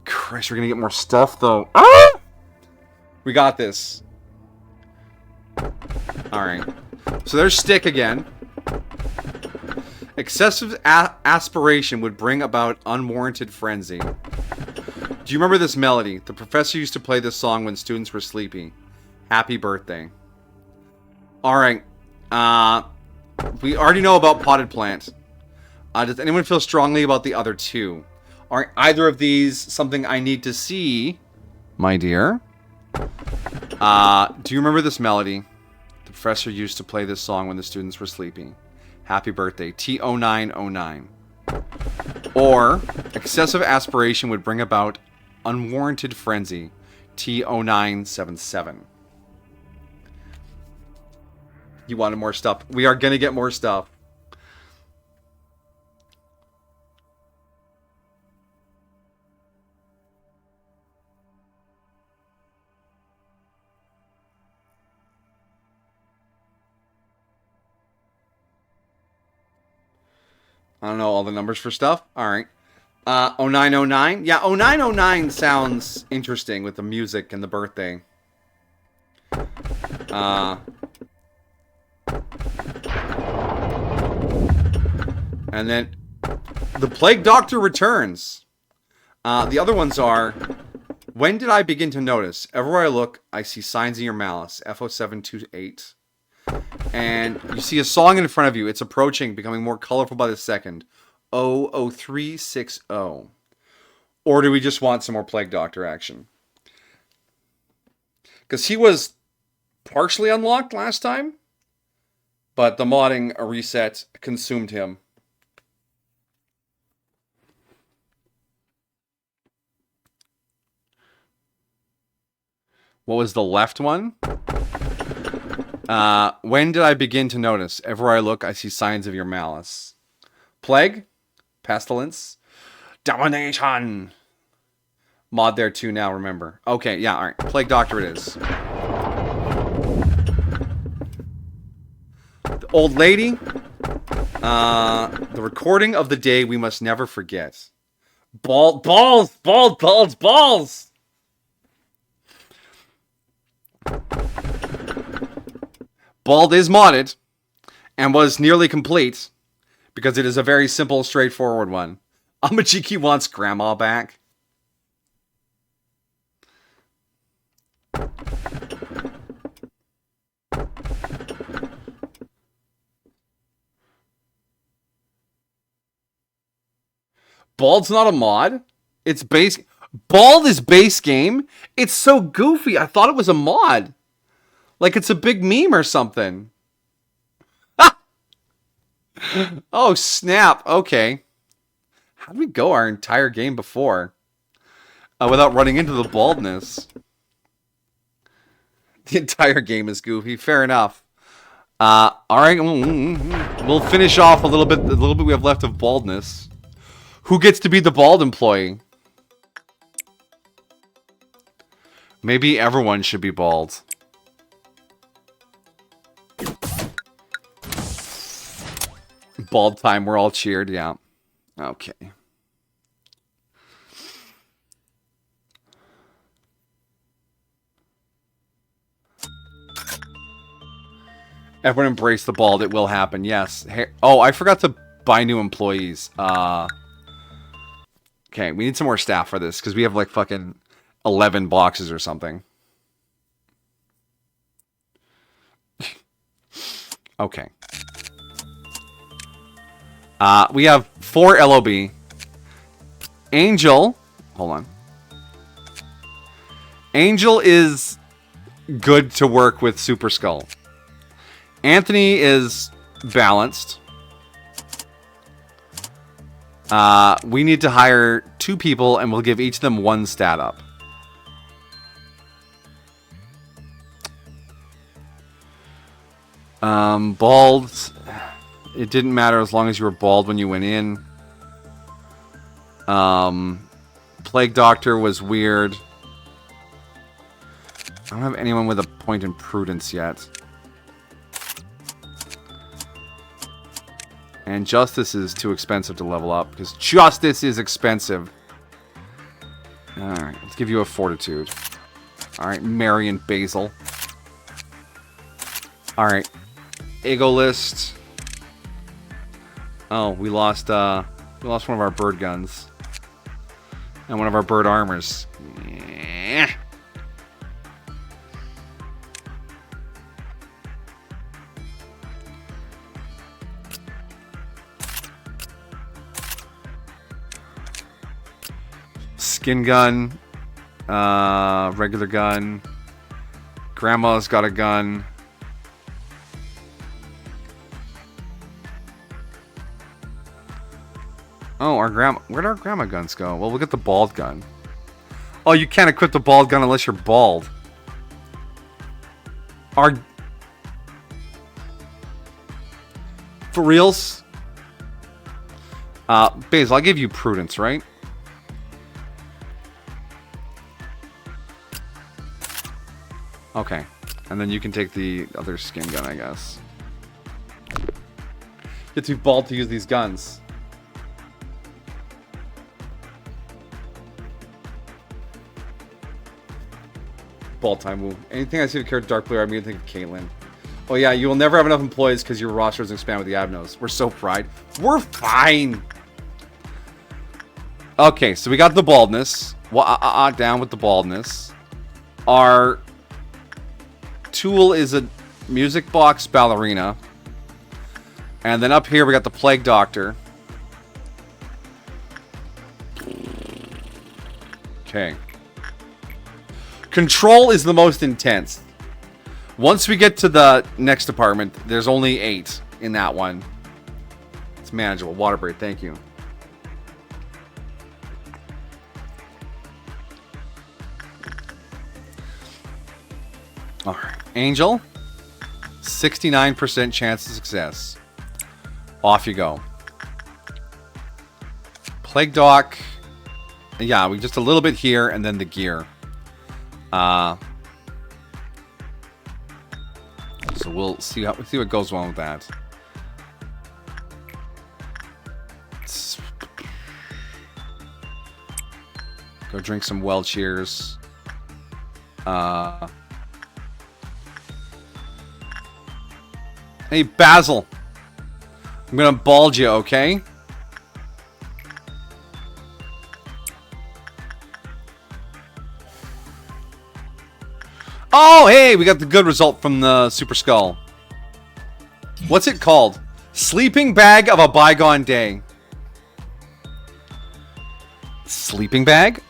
Christ, we're gonna get more stuff though. Ah! We got this. Alright. So there's Stick again. Excessive aspiration would bring about unwarranted frenzy. Do you remember this melody? The professor used to play this song when students were sleepy. Happy birthday. Alright. We already know about Potted Plant. Does anyone feel strongly about the other two? Are either of these something I need to see, my dear? Do you remember this melody? The professor used to play this song when the students were sleeping. Happy birthday. T0909. Or, excessive aspiration would bring about unwarranted frenzy. T0977. You wanted more stuff. We are gonna get more stuff. I don't know all the numbers for stuff. Alright. 0909? Yeah, 0909 sounds interesting with the music and the birthday. And then the Plague Doctor returns. The other ones are, when did I begin to notice? Everywhere I look, I see signs of your malice. FO728. And you see a song in front of you. It's approaching, becoming more colorful by the second. 00360. Or do we just want some more Plague Doctor action? Because he was partially unlocked last time, but the modding reset consumed him. What was the left one? When did I begin to notice? Everywhere I look, I see signs of your malice. Plague? Pestilence? Domination! Mod there too now, remember. Okay, yeah, alright. Plague Doctor it is. The old lady. The recording of the day we must never forget. Balls! Bald is modded and was nearly complete because it is a very simple, straightforward one. Amajiki wants grandma back. Bald's not a mod. It's basic. Bald is base game? It's so goofy. I thought it was a mod. Like it's a big meme or something. Oh, snap. Okay. How did we go our entire game before? Without running into the baldness. The entire game is goofy. Fair enough. All right. We'll finish off a little bit we have left of baldness. Who gets to be the bald employee? Maybe everyone should be bald. Bald time. We're all cheered. Yeah. Okay. Everyone embrace the bald. It will happen. Yes. Oh, I forgot to buy new employees. Okay, we need some more staff for this because we have like fucking 11 boxes or something. Okay. We have 4 LOB. Angel. Hold on. Angel is good to work with Super Skull. Anthony is balanced. We need to hire 2 people, and we'll give each of them 1 stat up. Bald. It didn't matter as long as you were bald when you went in. Plague Doctor was weird. I don't have anyone with a point in prudence yet. And Justice is too expensive to level up, because Justice is expensive. Alright, let's give you a Fortitude. Alright, Marion Basil. Alright, Ego List. Oh, we lost one of our bird guns. And one of our bird armors. Yeah. Skin gun, regular gun. Grandma's got a gun. Oh, where'd our grandma guns go? Well, we'll get the bald gun. Oh, you can't equip the bald gun unless you're bald. For reals? Basil, I'll give you prudence, right? Okay. And then you can take the other skin gun, I guess. Get too bald to use these guns. Bald time move. Anything I see the character dark blue, I immediately think of Caitlyn. Oh yeah, you will never have enough employees because your roster doesn't expand with the Abnos. We're so fried. We're fine. Okay, so we got the baldness. Down with the baldness. Our tool is a music box ballerina. And then up here we got the Plague Doctor. Okay. Control is the most intense. Once we get to the next department, there's only 8 in that one. It's manageable. Water break, thank you. Alright. Angel. 69% chance of success. Off you go. Plague Doc. Yeah, we just a little bit here and then the gear. So we'll see what goes wrong with that. Go drink some well cheers. Hey Basil, I'm gonna bald you, okay? Oh, hey, we got the good result from the Super Skull. What's it called? Sleeping Bag of a Bygone Day. Sleeping Bag?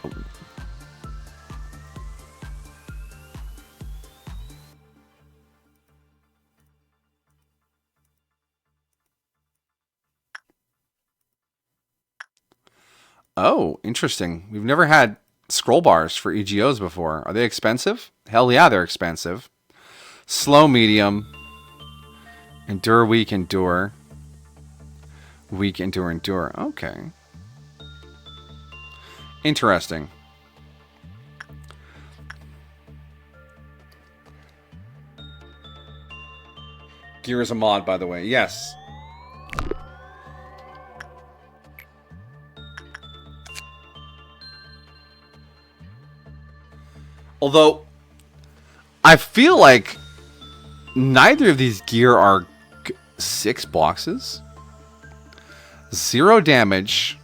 Oh, interesting. We've never had scroll bars for EGOs before. Are they expensive? Hell yeah, they're expensive. Slow, medium. Endure, weak, endure. Weak, endure, endure. Okay. Interesting. Gear is a mod, by the way. Yes. Although, I feel like neither of these gear are 6 boxes. 0 damage.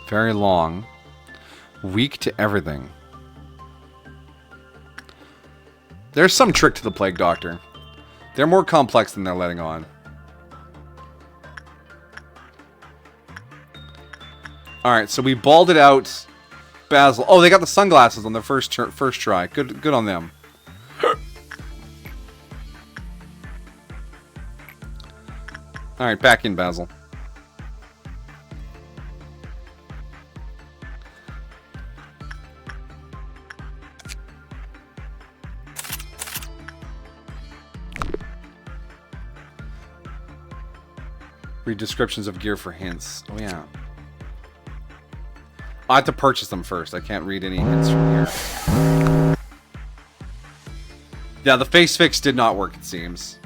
Very long. Weak to everything. There's some trick to the Plague Doctor. They're more complex than they're letting on. Alright, so we balled it out. Basil. Oh, they got the sunglasses on their first try. Good on them. Alright, back in, Basil. Read descriptions of gear for hints. Oh, yeah. I have to purchase them first. I can't read any hints from here. Yeah, the face fix did not work, it seems.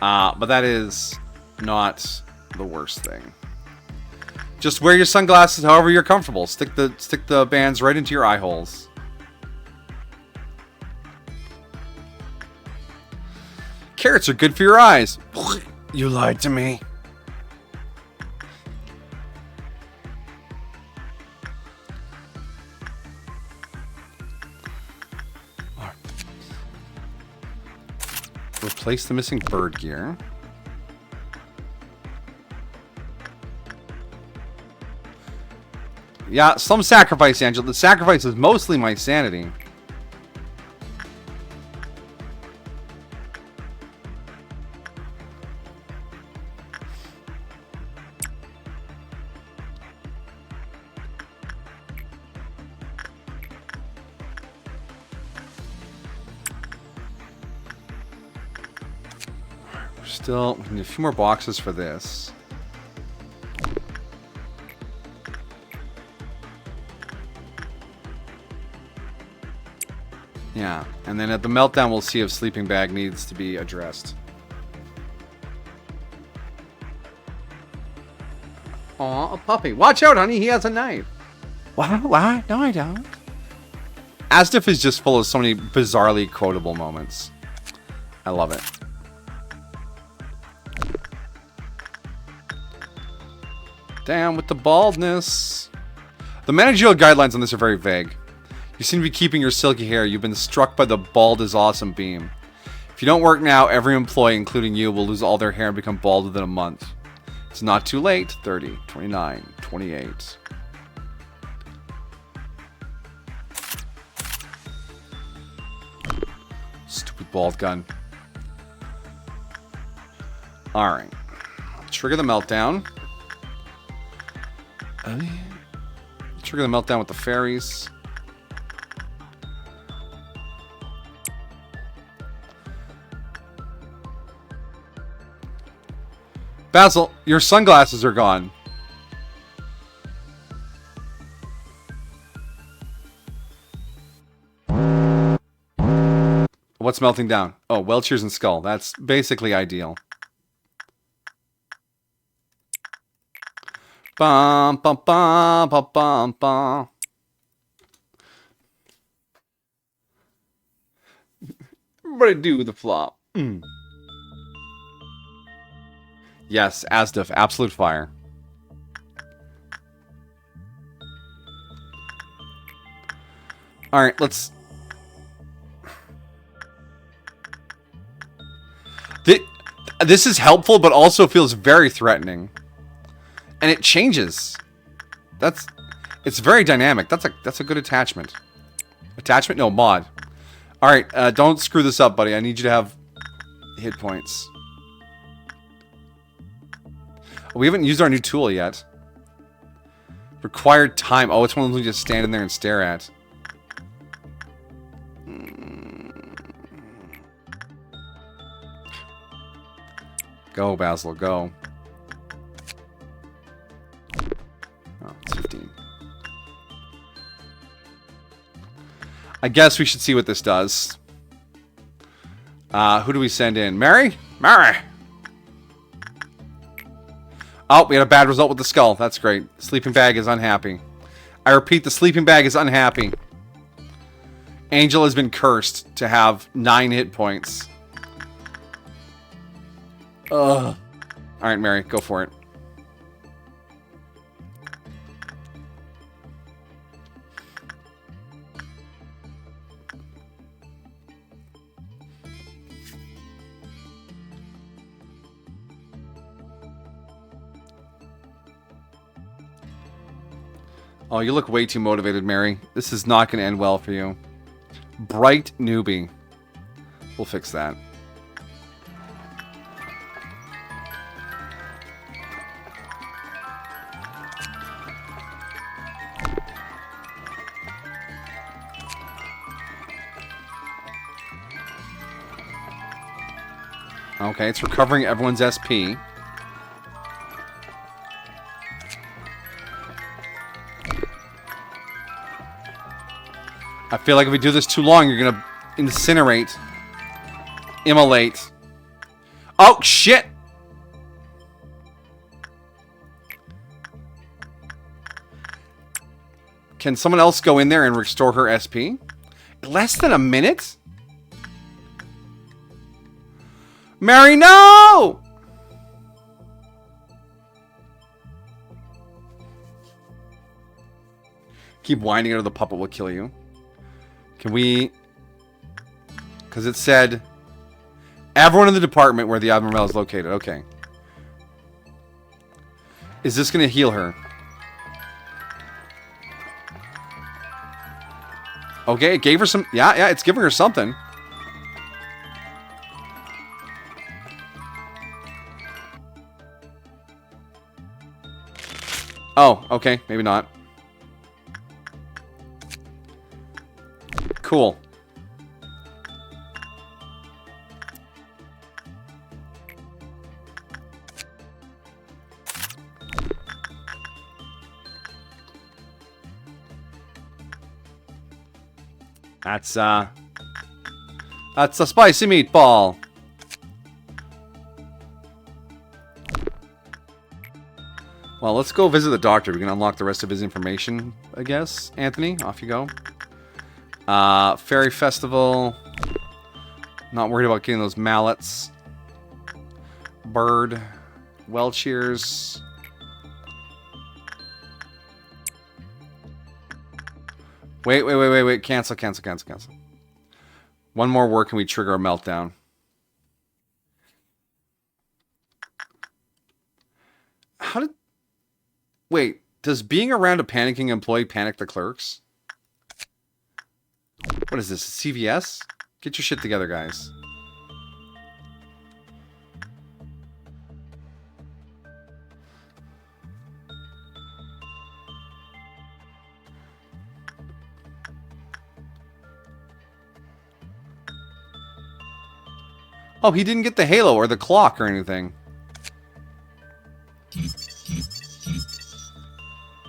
But that is not the worst thing. Just wear your sunglasses however you're comfortable. Stick the bands right into your eye holes. Carrots are good for your eyes. You lied to me. Replace the missing bird gear. Yeah, some sacrifice, Angela. The sacrifice is mostly my sanity. Still, we need a few more boxes for this. Yeah, and then at the meltdown, we'll see if sleeping bag needs to be addressed. Aw, a puppy. Watch out, honey. He has a knife. What? No, I don't. Asdif is just full of so many bizarrely quotable moments. I love it. Down with the baldness. The managerial guidelines on this are very vague. You seem to be keeping your silky hair. You've been struck by the bald is awesome beam. If you don't work now, every employee, including you, will lose all their hair and become bald within a month. It's not too late. 30, 29, 28. Stupid bald gun. Alright. Trigger the meltdown. Trigger the meltdown with the fairies. Basil, your sunglasses are gone. What's melting down? Oh, Welchers and Skull. That's basically ideal. Bum, bum, bum, bum, bum, bum. Everybody do the flop. Yes, Asdif, absolute fire. Alright, let's... This is helpful, but also feels very threatening. And it changes. It's very dynamic. That's a good attachment. Attachment? No, mod. Alright, don't screw this up, buddy. I need you to have hit points. We haven't used our new tool yet. Required time. Oh, it's one of those you just stand in there and stare at. Go, Basil, go. Oh, it's 15. I guess we should see what this does. Who do we send in? Mary? Mary! Oh, we had a bad result with the skull. That's great. Sleeping bag is unhappy. I repeat, the sleeping bag is unhappy. Angel has been cursed to have 9 hit points. Ugh. Alright, Mary, go for it. Oh, you look way too motivated, Mary. This is not going to end well for you. Bright newbie. We'll fix that. Okay, it's recovering everyone's SP. I feel like if we do this too long, you're gonna incinerate. Immolate. Oh, shit! Can someone else go in there and restore her SP? Less than a minute? Mary, no! Keep whining or the puppet will kill you. Can we... Because it said... Everyone in the department where the Admiral is located. Okay. Is this going to heal her? Okay, it gave her some... Yeah, it's giving her something. Oh, okay. Maybe not. Cool. That's a spicy meatball. Well, let's go visit the doctor. We can unlock the rest of his information, I guess. Anthony, off you go. Fairy Festival. Not worried about getting those mallets. Bird. Well cheers. Wait. Cancel. One more work and we trigger a meltdown. How did... Wait, does being around a panicking employee panic the clerks? What is this, CVS? Get your shit together, guys. Oh, he didn't get the halo or the clock or anything.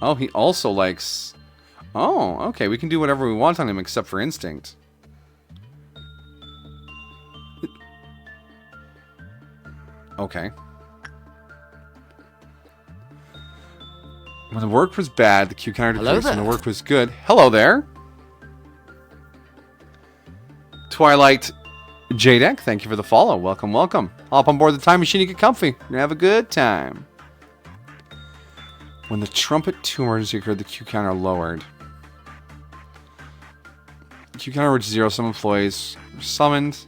Oh, he also likes... Oh, okay. We can do whatever we want on him except for instinct. Okay. When the work was bad, the Q counter decreased. When the work was good... Hello there! Twilight Jadek, thank you for the follow. Welcome, welcome. Hop on board the time machine and get comfy. And have a good time. When the trumpet 2 emergency occurred, the Q counter lowered. The Q counter reached 0. Some employees were summoned.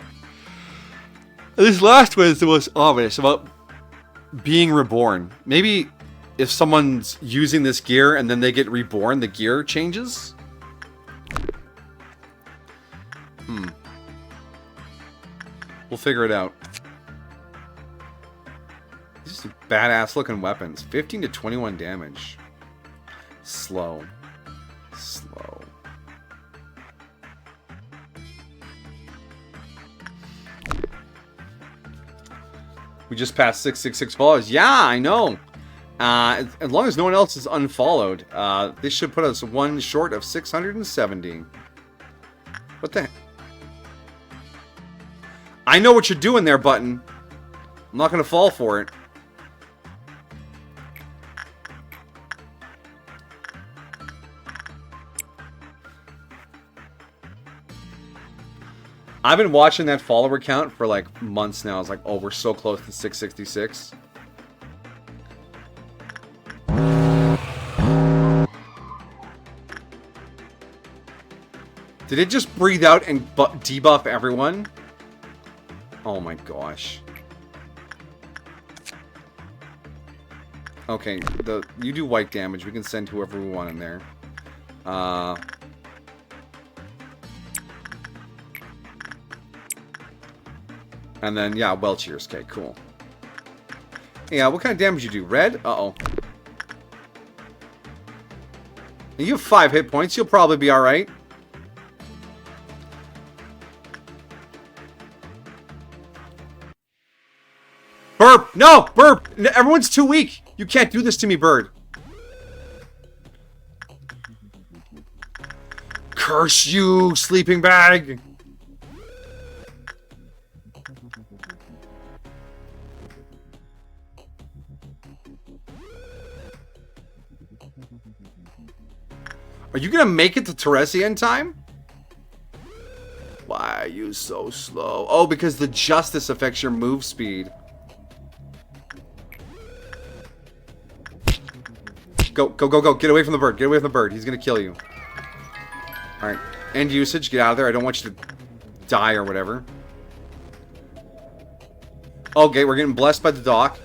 This last one is the most obvious about being reborn. Maybe if someone's using this gear and then they get reborn, the gear changes? We'll figure it out. These are badass looking weapons. 15 to 21 damage. slow. Slow. We just passed 666 followers. Yeah, I know. As long as no one else is unfollowed, this should put us one short of 670. What the heck? I know what you're doing there, button. I'm not going to fall for it. I've been watching that follower count for like months now. It's like, oh, we're so close to 666. Did it just breathe out and debuff everyone? Oh my gosh. Okay, you do white damage. We can send whoever we want in there. And then, yeah, well cheers. Okay, cool. Yeah, what kind of damage you do? Red? Uh-oh. You have 5 hit points. You'll probably be alright. Burp! No! Burp! Everyone's too weak! You can't do this to me, bird. Curse you, sleeping bag! Are you gonna make it to Teresi in time? Why are you so slow? Oh, because the justice affects your move speed. Go, go, go, go. Get away from the bird. Get away from the bird. He's gonna kill you. Alright. End usage. Get out of there. I don't want you to die or whatever. Okay, we're getting blessed by the dock.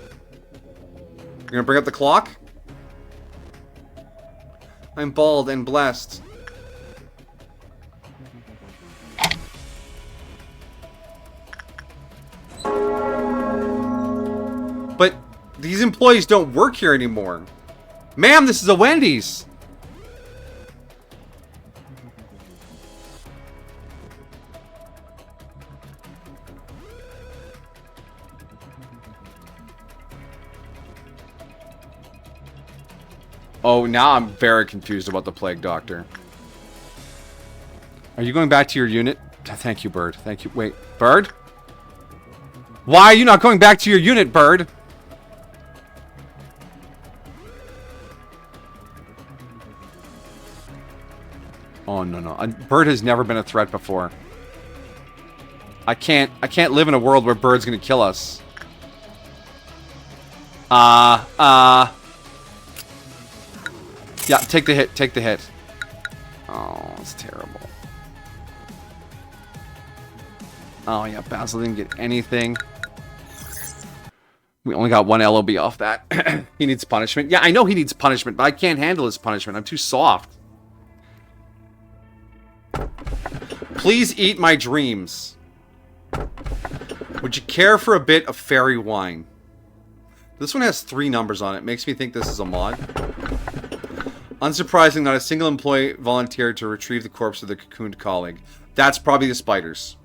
You're gonna bring up the clock? I'm bald and blessed. But these employees don't work here anymore. Ma'am, this is a Wendy's. Oh, now I'm very confused about the Plague Doctor. Are you going back to your unit? Thank you, Bird. Thank you. Wait, Bird? Why are you not going back to your unit, Bird? Oh, no, no. Bird has never been a threat before. I can't live in a world where Bird's gonna kill us. Yeah, take the hit, take the hit. Oh, it's terrible. Oh, yeah, Basil didn't get anything. We only got 1 LOB off that. He needs punishment. Yeah, I know he needs punishment, but I can't handle his punishment. I'm too soft. Please eat my dreams. Would you care for a bit of fairy wine? This one has 3 numbers on it. Makes me think this is a mod. Unsurprising, not a single employee volunteered to retrieve the corpse of the cocooned colleague. That's probably the spiders.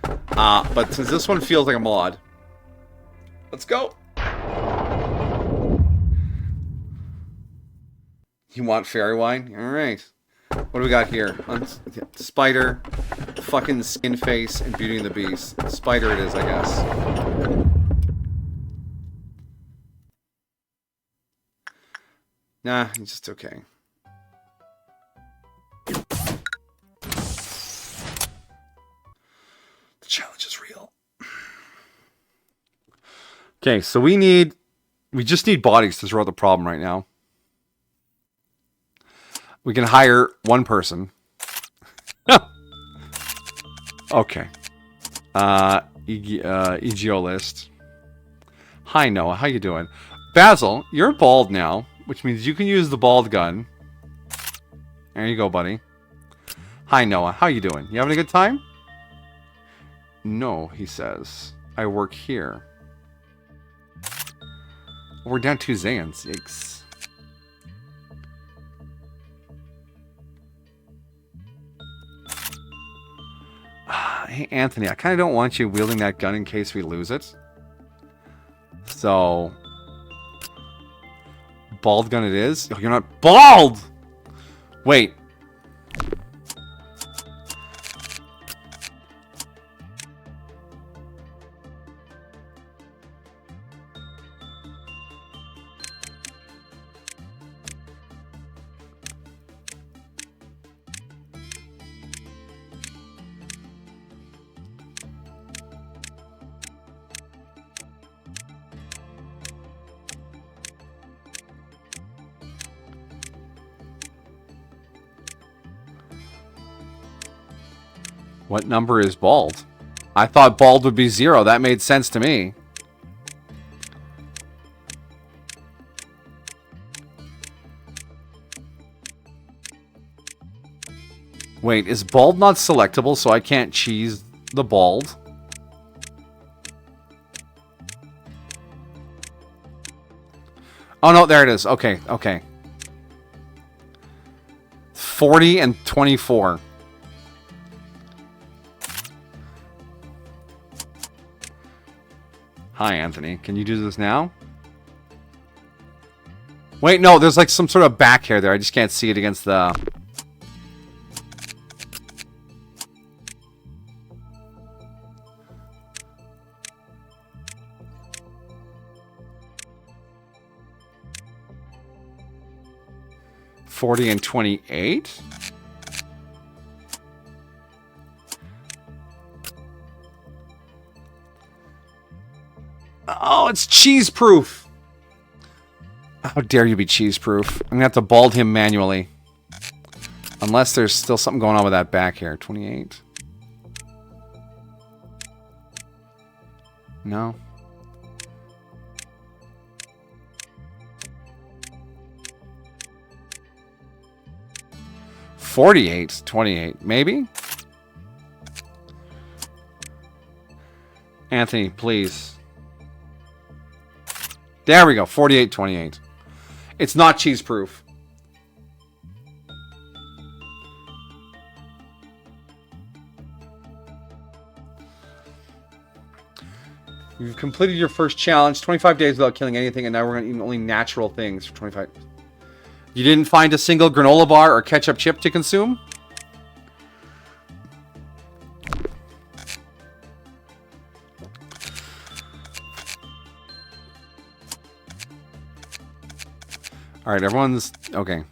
But since this one feels like a mod, let's go. You want fairy wine? Alright. What do we got here? Spider, fucking skin face, and Beauty and the Beast. Spider it is, I guess. Nah, it's just okay. The challenge is real. Okay, so we just need bodies to throw out the problem right now. We can hire 1 person. Okay. EGO list. Hi, Noah. How you doing? Basil, you're bald now, which means you can use the bald gun. There you go, buddy. Hi, Noah. How you doing? You having a good time? No, he says. I work here. We're down 2 Zans. Yikes. Hey, Anthony, I kind of don't want you wielding that gun in case we lose it. So... Bald gun it is? Oh, you're not bald! Wait. What number is bald? I thought bald would be 0. That made sense to me. Wait, is bald not selectable so I can't cheese the bald? Oh no, there it is. Okay, okay. 40 and 24. Hi, Anthony. Can you do this now? Wait, no, there's like some sort of back hair there. I just can't see it against the... $40 and $28? Oh, it's cheese-proof! How dare you be cheese-proof? I'm gonna have to bald him manually. Unless there's still something going on with that back hair. 28? No. $48, $28, maybe? Anthony, please. There we go, $48, $28. It's not cheese-proof. You've completed your first challenge, 25 days without killing anything, and now we're going to eat only natural things for 25. You didn't find a single granola bar or ketchup chip to consume? Alright, everyone's... Okay.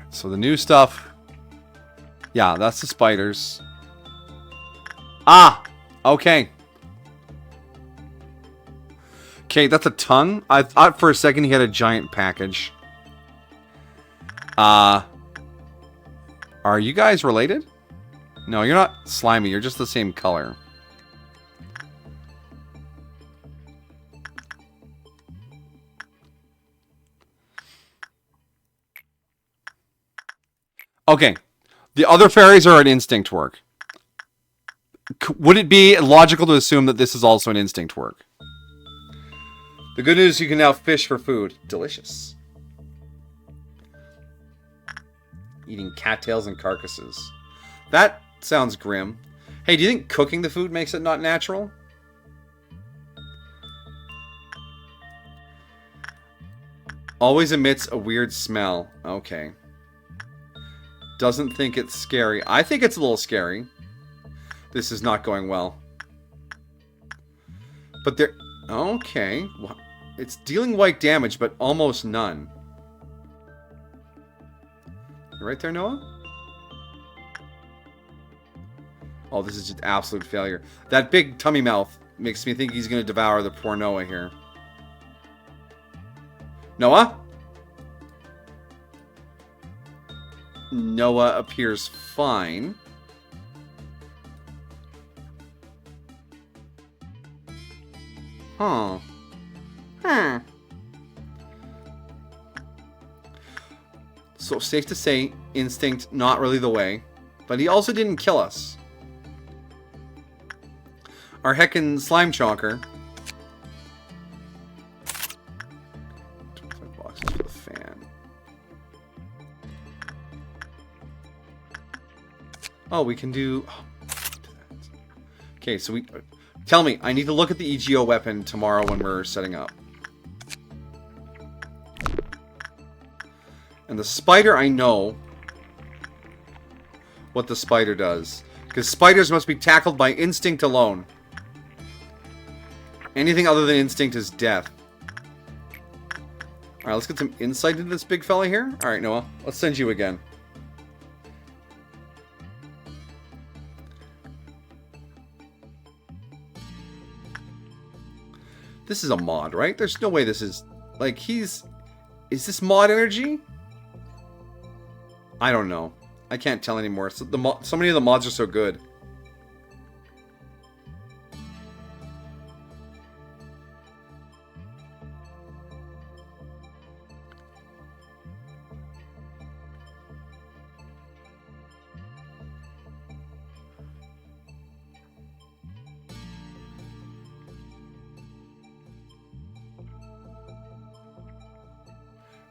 So the new stuff... Yeah, that's the spiders. Ah! Okay. Okay, that's a tongue. I thought for a second he had a giant package. Are you guys related? No, you're not slimy. You're just the same color. Okay. The other fairies are an instinct work. Would it be logical to assume that this is also an instinct work? The good news is you can now fish for food. Delicious. Eating cattails and carcasses. That sounds grim. Hey, do you think cooking the food makes it not natural? Always emits a weird smell. Okay. Doesn't think it's scary. I think it's a little scary. This is not going well. But there... Okay. It's dealing white damage, but almost none. You right there, Noah? Oh, this is just absolute failure. That big tummy mouth makes me think he's going to devour the poor Noah here. Noah? Noah appears fine. Huh. So, safe to say, instinct, not really the way. But he also didn't kill us. Our heckin' slime chonker. 25 boxes for the fan. Oh, we can do... Oh, okay, so we... Tell me, I need to look at the EGO weapon tomorrow when we're setting up. And the spider, I know what the spider does. Because spiders must be tackled by instinct alone. Anything other than instinct is death. Alright, let's get some insight into this big fella here. Alright, Noah, let's send you again. This is a mod, right? There's no way this is... Like, he's... Is this mod energy? I don't know. I can't tell anymore. So, so many of the mods are so good.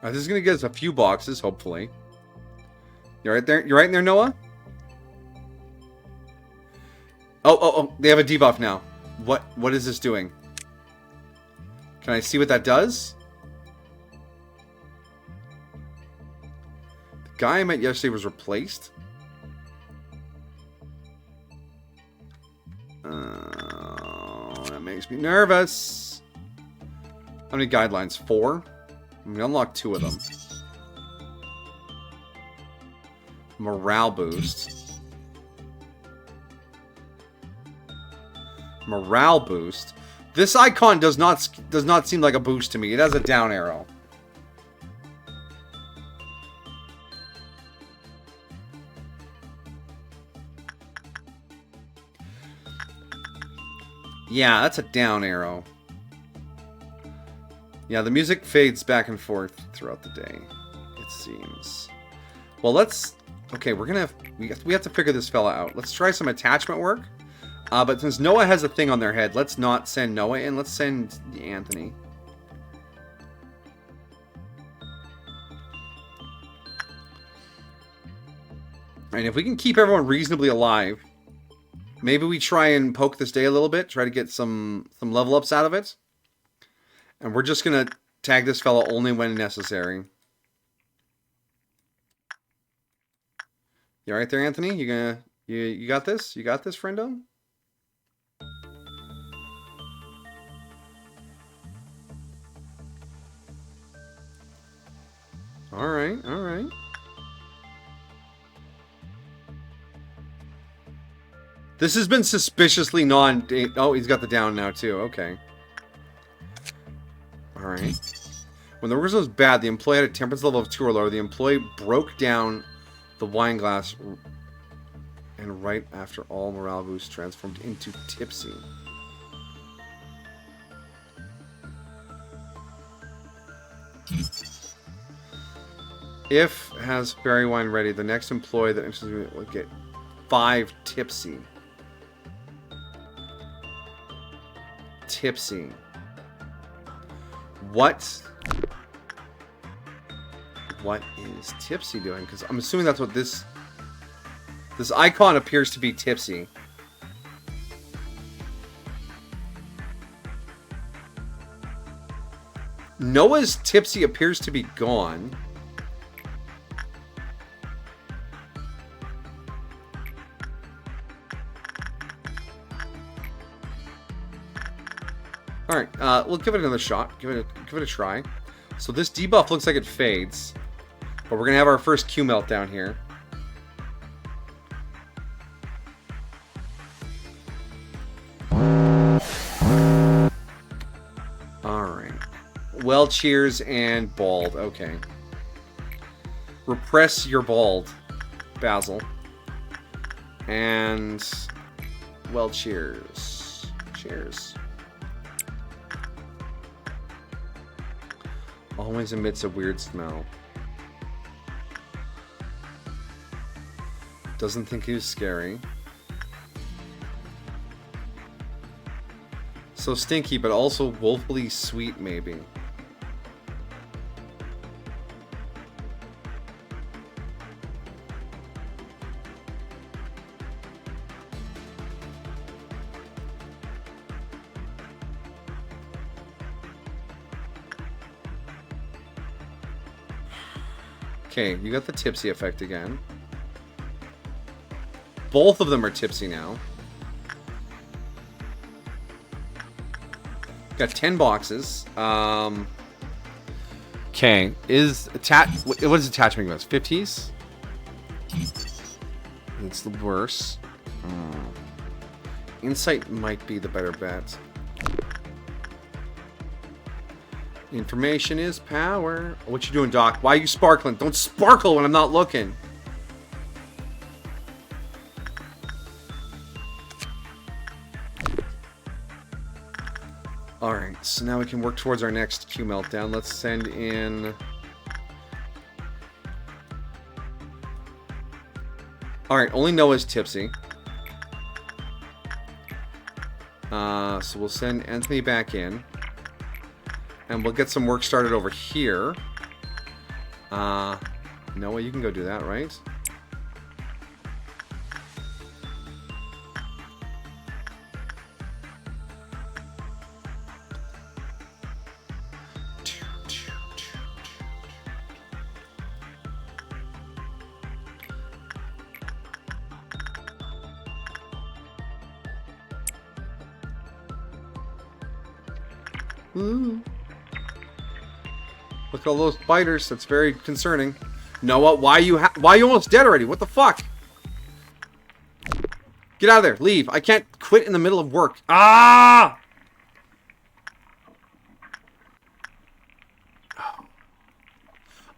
This is going to get us a few boxes, hopefully. You right there? You right in there, Noah? Oh, they have a debuff now. What is this doing? Can I see what that does? The guy I met yesterday was replaced. That makes me nervous. How many guidelines? 4? We unlocked 2 of them. Morale boost. Morale boost. This icon does not seem like a boost to me. It has a down arrow. Yeah, that's a down arrow. Yeah, the music fades back and forth throughout the day, it seems. Well, let's... Okay, we're gonna have... We have to figure this fella out. Let's try some attachment work. But since Noah has a thing on their head, let's not send Noah in. Let's send Anthony. And if we can keep everyone reasonably alive, maybe we try and poke this day a little bit. Try to get some level ups out of it. And we're just going to tag this fella only when necessary. You alright there, Anthony? You got this? You got this, friendo? Alright, alright. This has been suspiciously non... Oh, he's got the down now, too. Okay. Alright. When the workers was bad, the employee had a temperance level of 2 or lower. The employee broke down the wine glass, and right after all morale boosts transformed into tipsy. If has berry wine ready, the next employee that enters the will get 5 tipsy. Tipsy. What is tipsy doing? Because I'm assuming that's what this icon appears to be tipsy. Noah's tipsy appears to be gone. Alright, we'll give it another shot. Give it a try. So this debuff looks like it fades. But we're going to have our first Q meltdown here. Alright. Well, cheers and bald. Okay. Repress your bald, Basil. And... Well, cheers. Cheers. Always emits a weird smell. Doesn't think he was scary. So stinky, but also woefully sweet, maybe. Okay, you got the tipsy effect again. Both of them are tipsy now. Got 10 boxes. Okay, what is attachment glass? 50s? It's the worst. Insight might be the better bet. Information is power. What you doing, Doc? Why are you sparkling? Don't sparkle when I'm not looking. Alright, so now we can work towards our next Q meltdown. Let's send in... Alright, only Noah's tipsy. So we'll send Anthony back in. And we'll get some work started over here. Noah, you can go do that, right? Ooh. Look at all those spiders. That's very concerning. Noah, why are you almost dead already? What the fuck? Get out of there. Leave. I can't quit in the middle of work. Ah!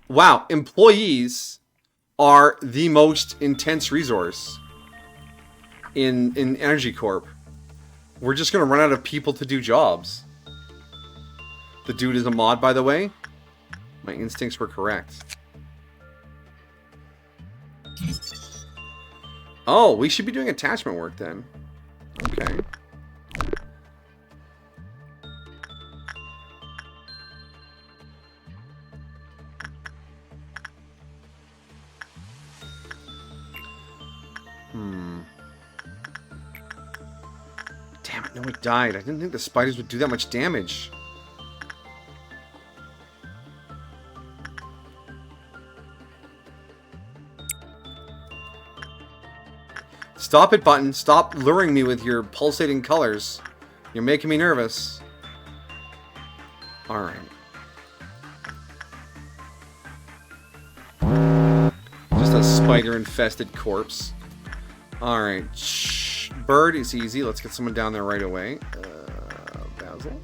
Wow. Employees are the most intense resource in Energy Corp. We're just going to run out of people to do jobs. The dude is a mod, by the way. My instincts were correct. Oh, we should be doing attachment work then. Okay. Damn it, no, it died. I didn't think the spiders would do that much damage. Stop it, button. Stop luring me with your pulsating colors. You're making me nervous. Alright. Just a spider-infested corpse. Alright. Bird is easy. Let's get someone down there right away. Basil.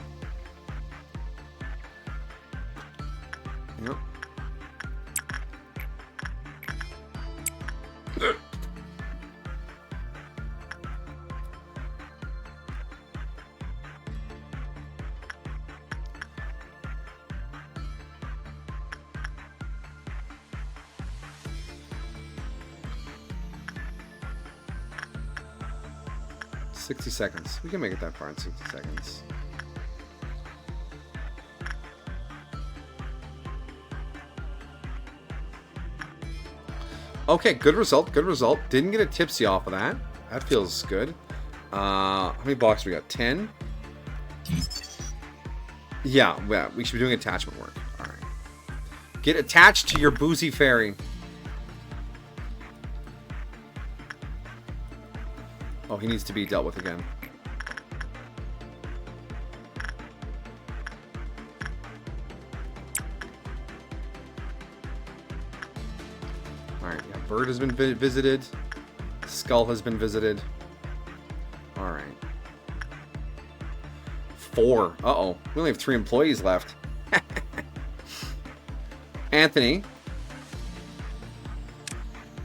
Yep. 60 seconds. We can make it that far in 60 seconds. Okay, good result, good result. Didn't get a tipsy off of that. That feels good. How many boxes we got? 10? Yeah, we should be doing attachment work. Alright. Get attached to your boozy fairy. Oh, he needs to be dealt with again. Alright, yeah, bird has been visited. Skull has been visited. Alright. 4. Uh-oh. We only have 3 employees left. Anthony.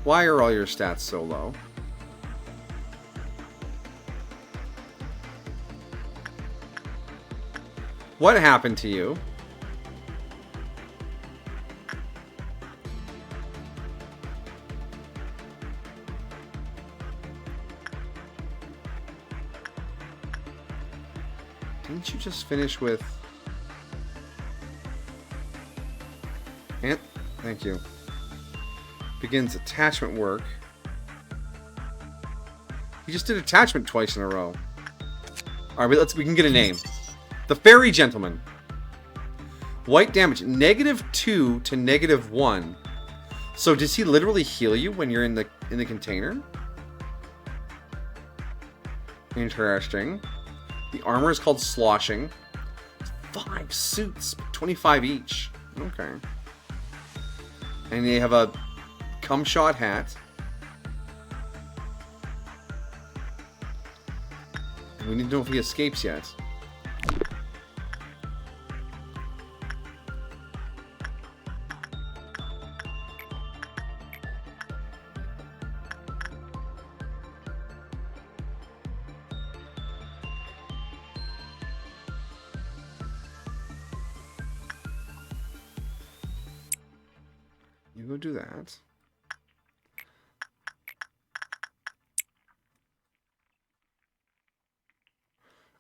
Why are all your stats so low? What happened to you? Didn't you just finish with... Thank you. Begins attachment work. He just did attachment twice in a row. Alright, we can get a name. The Fairy Gentleman. White damage. -2 to -1. So does he literally heal you when you're in the container? Interesting. The armor is called sloshing. 5 suits, 25 each. Okay. And they have a cum shot hat. We need to know if he escapes yet. You go do that.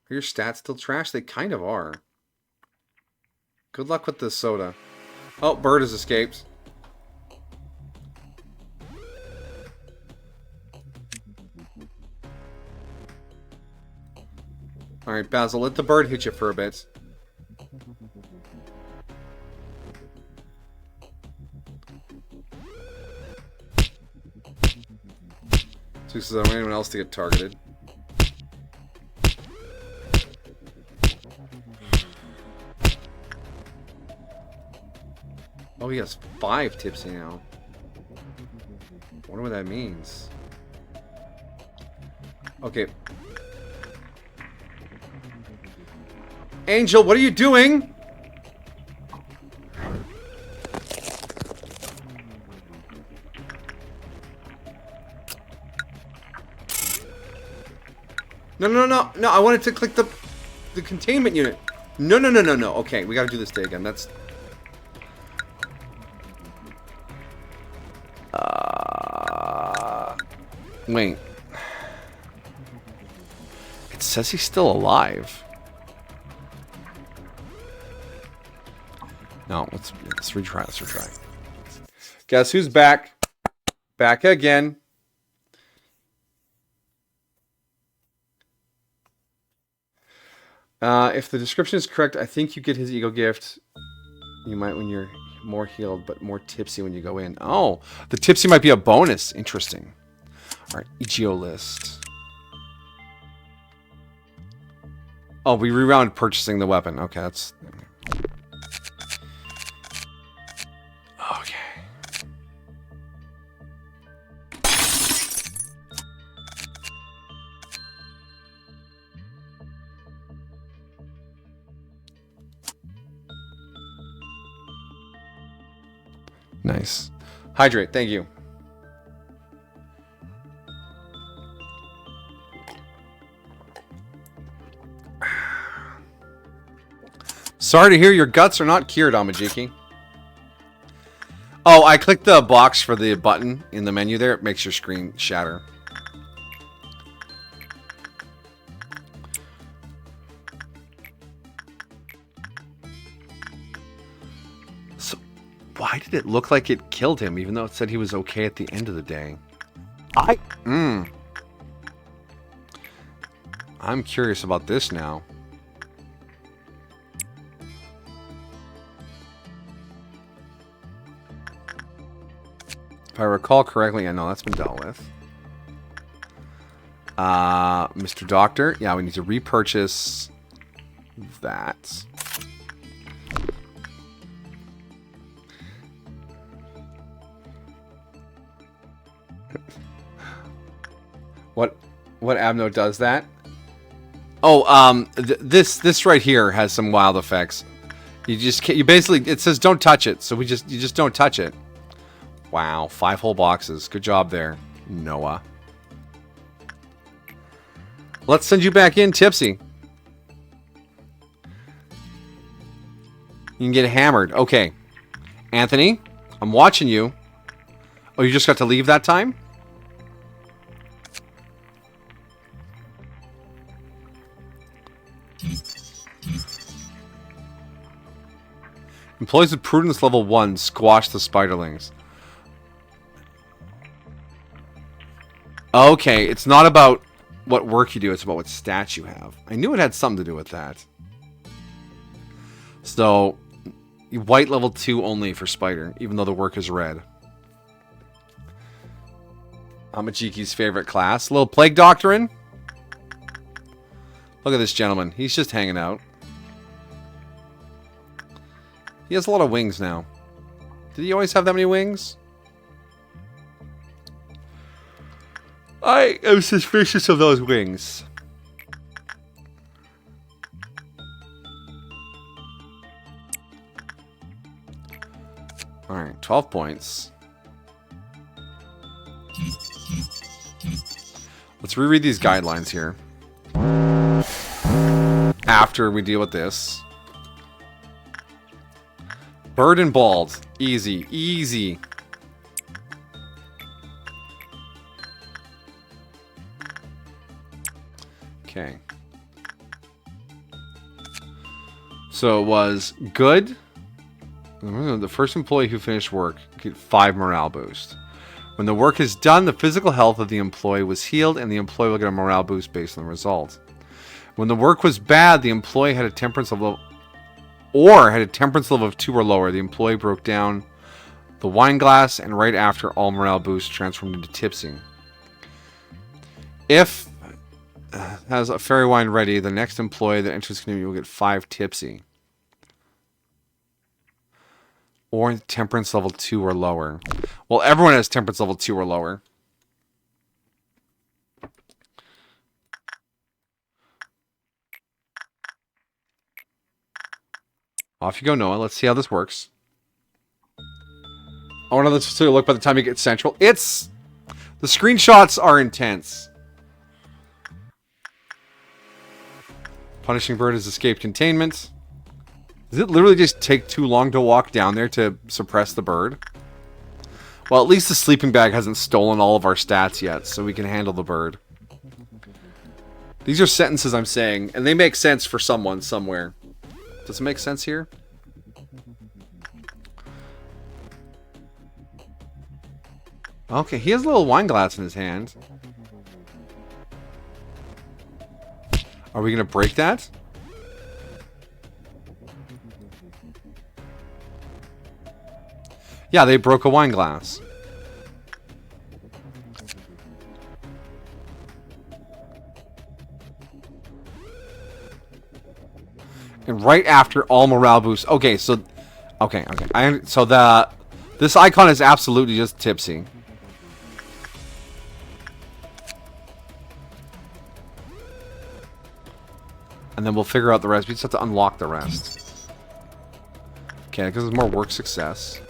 Are your stats still trash? They kind of are. Good luck with this soda. Oh, Bird has escaped. Alright, Basil, let the bird hit you for a bit. Because I don't want anyone else to get targeted. Oh, he has 5 tipsy now. I wonder what that means. Okay. Angel, what are you doing? No. I wanted to click the containment unit. No. Okay, we gotta do this day again. That's... Wait. It says he's still alive. No, let's retry. Let's retry. Guess who's back? Back again. If the description is correct, I think you get his ego gift. You might when you're more healed, but more tipsy when you go in. Oh, the tipsy might be a bonus. Interesting. All right, EGO list. Oh, we rewound purchasing the weapon. Okay, that's... Okay. Nice. Hydrate, thank you. Sorry to hear your guts are not cured, Amajiki. Oh, I clicked the box for the button in the menu there. It makes your screen shatter. So, why did it look like it killed him, even though it said he was okay at the end of the day? I'm curious about this now. If I recall correctly, I know that's been dealt with. Mr. Doctor, yeah, we need to repurchase that. What Abno does that? Oh, this right here has some wild effects. You basically, it says don't touch it, so you just don't touch it. Wow, 5 whole boxes. Good job there, Noah. Let's send you back in, tipsy. You can get hammered. Okay. Anthony, I'm watching you. Oh, you just got to leave that time? Employees with prudence level 1 squash the spiderlings. Okay, it's not about what work you do, it's about what stats you have. I knew it had something to do with that. So, white level 2 only for spider, even though the work is red. Hamajiki's favorite class. A little plague doctrine. Look at this gentleman. He's just hanging out. He has a lot of wings now. Did he always have that many wings? I am suspicious of those wings. Alright, 12 points. Let's reread these guidelines here. After we deal with this. Bird and bald. Easy. Easy. Okay. So it was good. The first employee who finished work get 5 morale boost. When the work is done, the physical health of the employee was healed, and the employee will get a morale boost based on the result. When the work was bad, the employee had a temperance level of 2 or lower. The employee broke down the wine glass, and right after, all morale boosts transformed into tipsy. If has a fairy wine ready, the next employee that enters the community will get 5 tipsy. Or temperance level 2 or lower. Well, everyone has temperance level 2 or lower. Off you go, Noah. Let's see how this works. I want to take a look by the time you get central. The screenshots are intense. Punishing bird has escaped containment. Does it literally just take too long to walk down there to suppress the bird? Well, at least the sleeping bag hasn't stolen all of our stats yet, so we can handle the bird. These are sentences I'm saying, and they make sense for someone somewhere. Does it make sense here? Okay, he has a little wine glass in his hand. Are we going to break that? Yeah, they broke a wine glass. And right after all morale boosts. Okay, so this icon is absolutely just tipsy. And then we'll figure out the rest. We just have to unlock the rest. Okay, because there's more work success.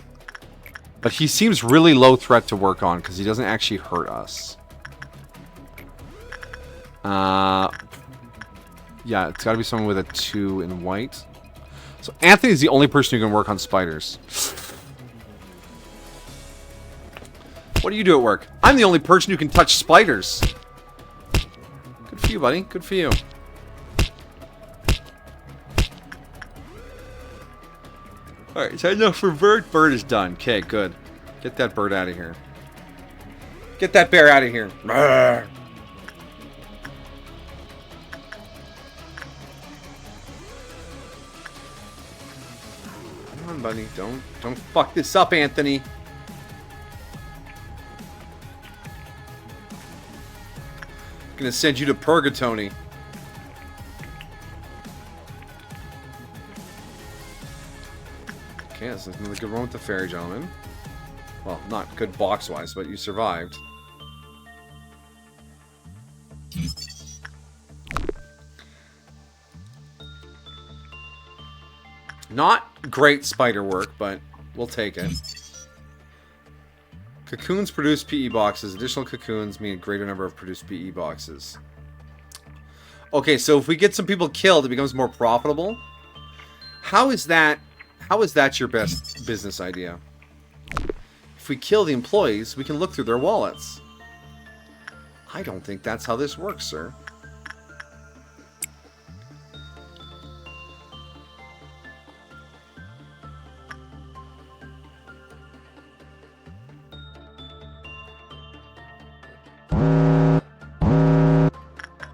But he seems really low threat to work on because he doesn't actually hurt us. Yeah, it's got to be someone with a 2 in white. So Anthony's the only person who can work on spiders. What do you do at work? I'm the only person who can touch spiders. Good for you, buddy. Good for you. Alright, so enough for bird. Bird is done. Okay, good. Get that bird out of here. Get that bear out of here. Rawr. Come on, buddy. Don't fuck this up, Anthony. I'm gonna send you to Purgatory. Okay, this is another good one with the fairy gentleman. Well, not good box-wise, but you survived. Not great spider work, but we'll take it. Cocoons produce PE boxes. Additional cocoons mean a greater number of produced PE boxes. Okay, so if we get some people killed, it becomes more profitable. How is that your best business idea? If we kill the employees, we can look through their wallets. I don't think that's how this works, sir.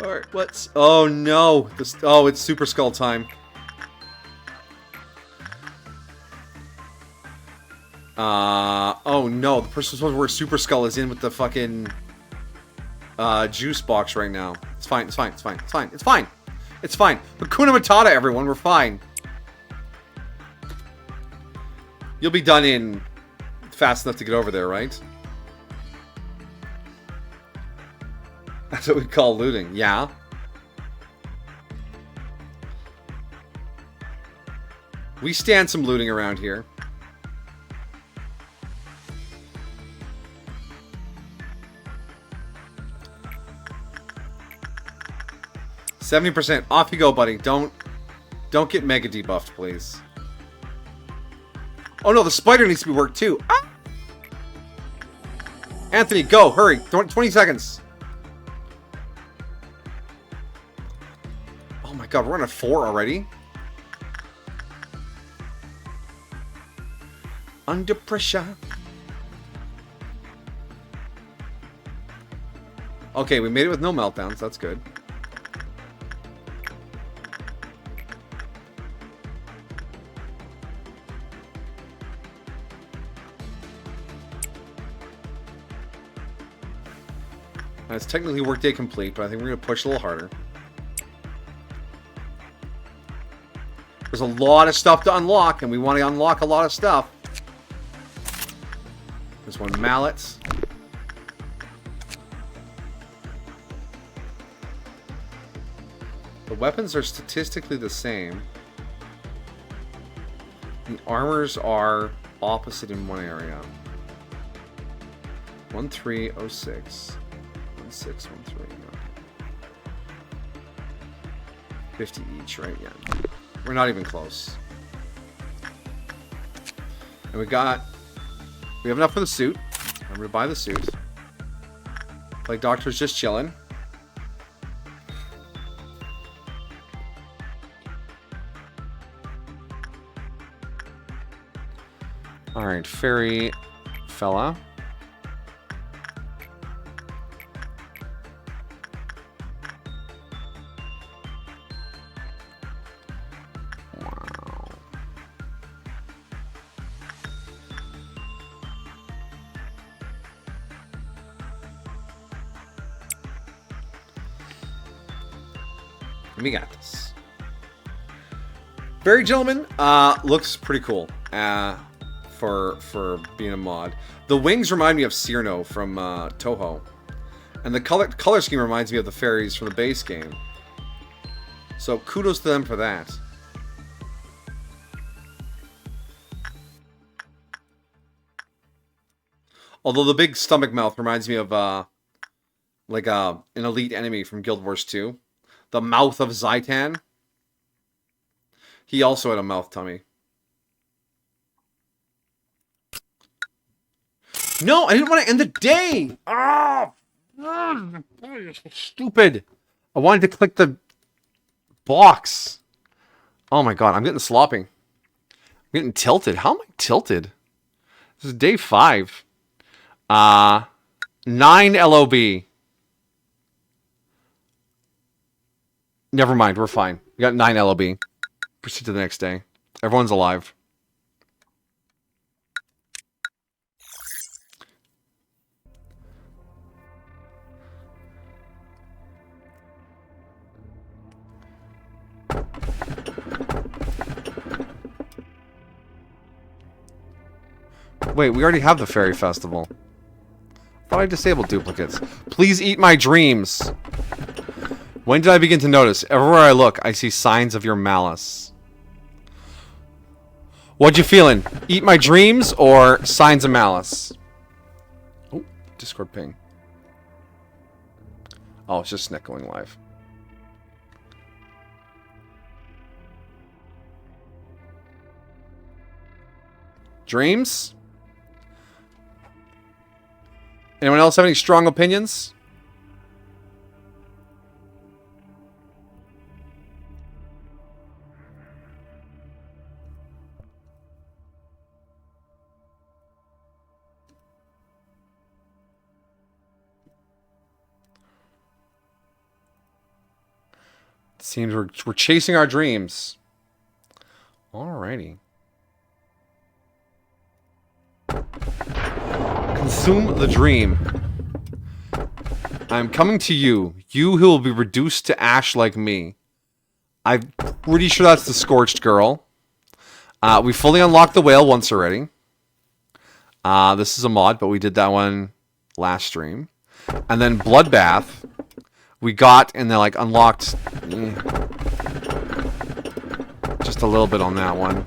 Alright, let's... Oh no! It's Super Skull time. Oh no, the person supposed to wear Super Skull is in with the fucking juice box right now. It's fine. It's fine. It's fine. It's fine. It's fine. It's fine. Hakuna Matata, everyone. We're fine. You'll be done in fast enough to get over there, right? That's what we call looting. Yeah. We stand some looting around here. %. Off you go, buddy. Don't get mega debuffed, please. Oh no, the spider needs to be worked too. Ah! Anthony, go, hurry. 20 seconds. Oh my god, we're on a 4 already. Under pressure. Okay, we made it with no meltdowns. That's good. It's technically workday complete, but I think we're going to push a little harder. There's a lot of stuff to unlock, and we want to unlock a lot of stuff. There's one mallet. The weapons are statistically the same. The armors are opposite in one area. 1306. 1613. 50 each, right? Yeah. We're not even close. And we have enough for the suit. I'm gonna buy the suit. Like Doctor's just chilling. Alright, fairy fella. We got this. Fairy Gentleman looks pretty cool for being a mod. The wings remind me of Cyrano from Toho. And the color scheme reminds me of the fairies from the base game. So kudos to them for that. Although the big stomach mouth reminds me of like an elite enemy from Guild Wars 2. The mouth of Zaitan. He also had a mouth tummy. No, I didn't want to end the day. Ah, you're so stupid. I wanted to click the box. Oh my god, I'm getting sloppy. I'm getting tilted. How am I tilted? This is day 5. 9 LOB. Never mind, we're fine. We got 9 LOB. Proceed to the next day. Everyone's alive. Wait, we already have the Fairy Festival. I thought I disabled duplicates. Please eat my dreams. When did I begin to notice? Everywhere I look, I see signs of your malice. What you feeling? Eat my dreams or signs of malice? Oh, Discord ping. Oh, it's just Snickling live. Dreams? Anyone else have any strong opinions? It seems we're chasing our dreams. Alrighty. Consume the dream. I'm coming to you. You who will be reduced to ash like me. I'm pretty sure that's the Scorched Girl. We fully unlocked the whale once already. This is a mod, but we did that one last stream. And then Bloodbath, we got and then like unlocked just a little bit on that one.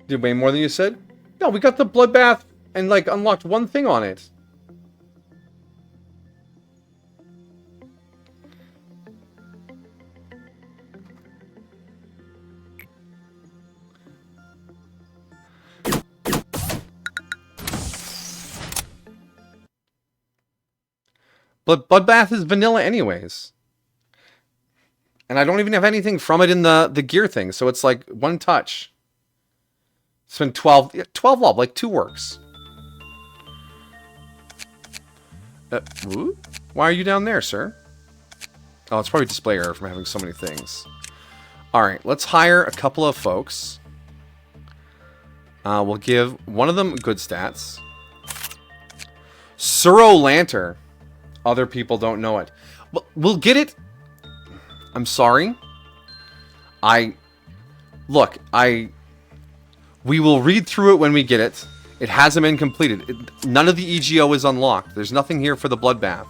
Did way more than you said? No, we got the Bloodbath and like unlocked one thing on it. But Bloodbath is vanilla anyways. And I don't even have anything from it in the gear thing, so it's like one touch. Spend 12 lob, like 2 works. Why are you down there, sir? Oh, it's probably display error from having so many things. Alright, let's hire a couple of folks. We'll give one of them good stats. Suro Lanter. Other people don't know it. We'll get it. I'm sorry. We will read through it when we get it. It hasn't been completed. None of the EGO is unlocked. There's nothing here for the Bloodbath.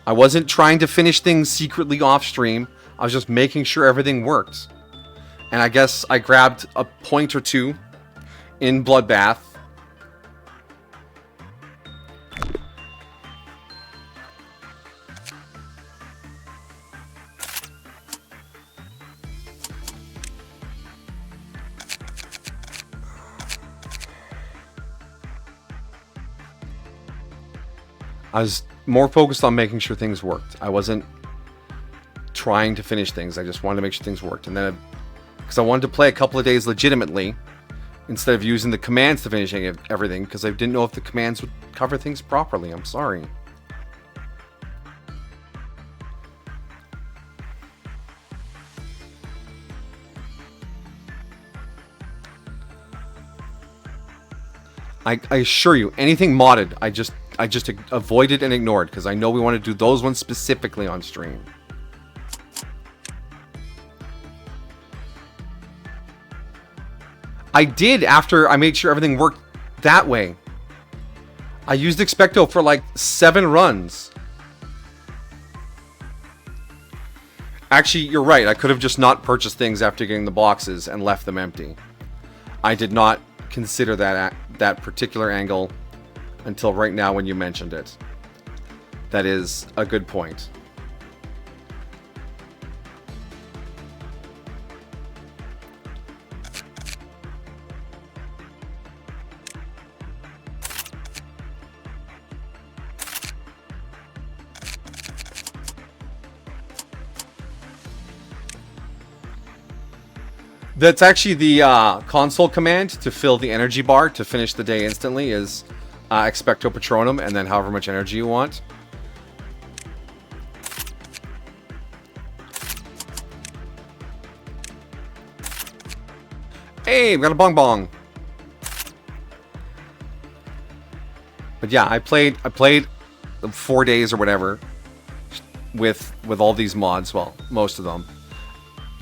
I wasn't trying to finish things secretly off stream. I was just making sure everything worked. And I guess I grabbed a point or two in Bloodbath. I was more focused on making sure things worked. I wasn't trying to finish things. I just wanted to make sure things worked. And then, because I wanted to play a couple of days legitimately, instead of using the commands to finish everything, because I didn't know if the commands would cover things properly. I'm sorry. I assure you, anything modded, I just avoided and ignored, because I know we want to do those ones specifically on stream. I did after I made sure everything worked that way. I used Expecto for like 7 runs. Actually, you're right. I could have just not purchased things after getting the boxes and left them empty. I did not consider that particular angle until right now when you mentioned it. That is a good point. That's actually the console command to fill the energy bar to finish the day instantly is Expecto Patronum and then however much energy you want. Hey, we got a bong bong. But yeah, I played 4 days or whatever with all these mods. Well, most of them.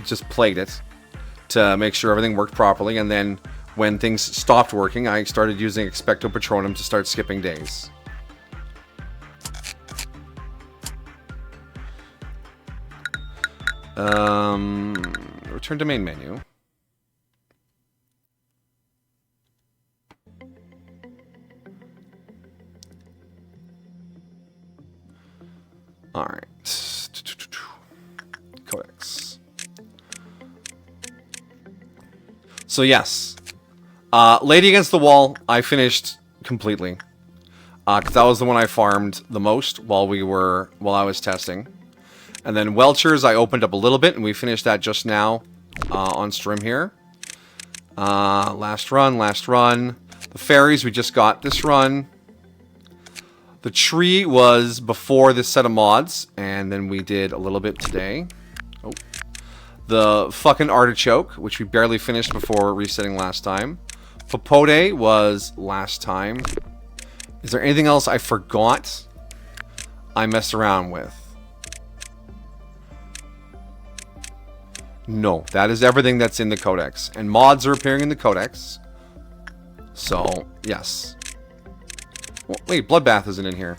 Just played it to make sure everything worked properly, and then when things stopped working, I started using Expecto Patronum to start skipping days. Return to main menu. All right. Codex. So yes, Lady Against the Wall, I finished completely, because that was the one I farmed the most while I was testing. And then Welchers, I opened up a little bit, and we finished that just now on stream here. Last run. The fairies, we just got this run. The tree was before this set of mods, and then we did a little bit today. Oh. The fucking artichoke, which we barely finished before resetting last time. Popote was last time. Is there anything else I forgot I messed around with? No, that is everything that's in the codex. And mods are appearing in the codex. So, yes. Well, wait, Bloodbath isn't in here.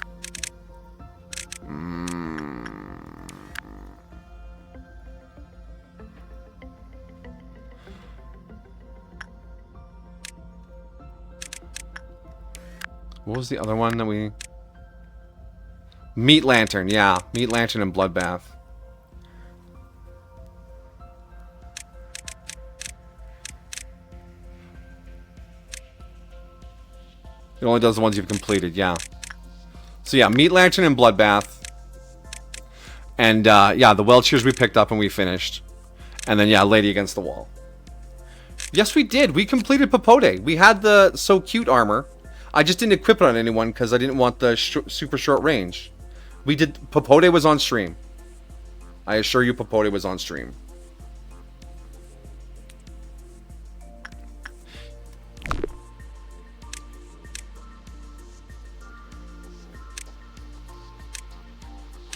What was the other one that we... Meat Lantern, yeah. Meat Lantern and Bloodbath. It only does the ones you've completed, yeah. So yeah, Meat Lantern and Bloodbath. And yeah, the Well Cheers we picked up and we finished. And then yeah, Lady Against the Wall. Yes, we did. We completed Popote. We had the So Cute armor. I just didn't equip it on anyone because I didn't want the super short range. We did... Popote was on stream. I assure you Popote was on stream.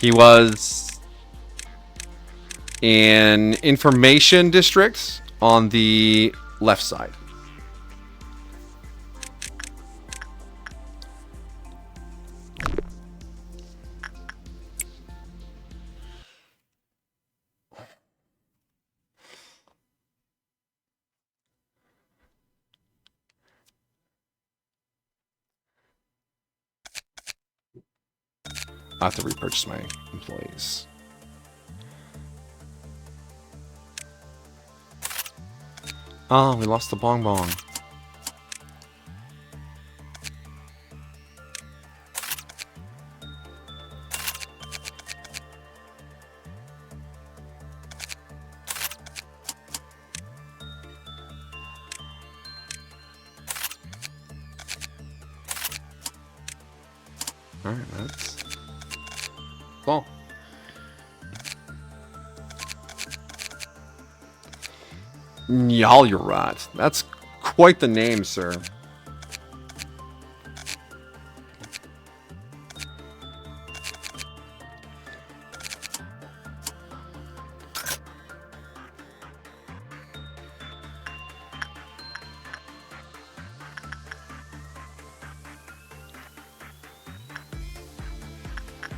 He was in Information District on the left side. I have to repurchase my employees. Oh, we lost the bong bong. All right, that's cool. Yal'Urat. That's quite the name, sir.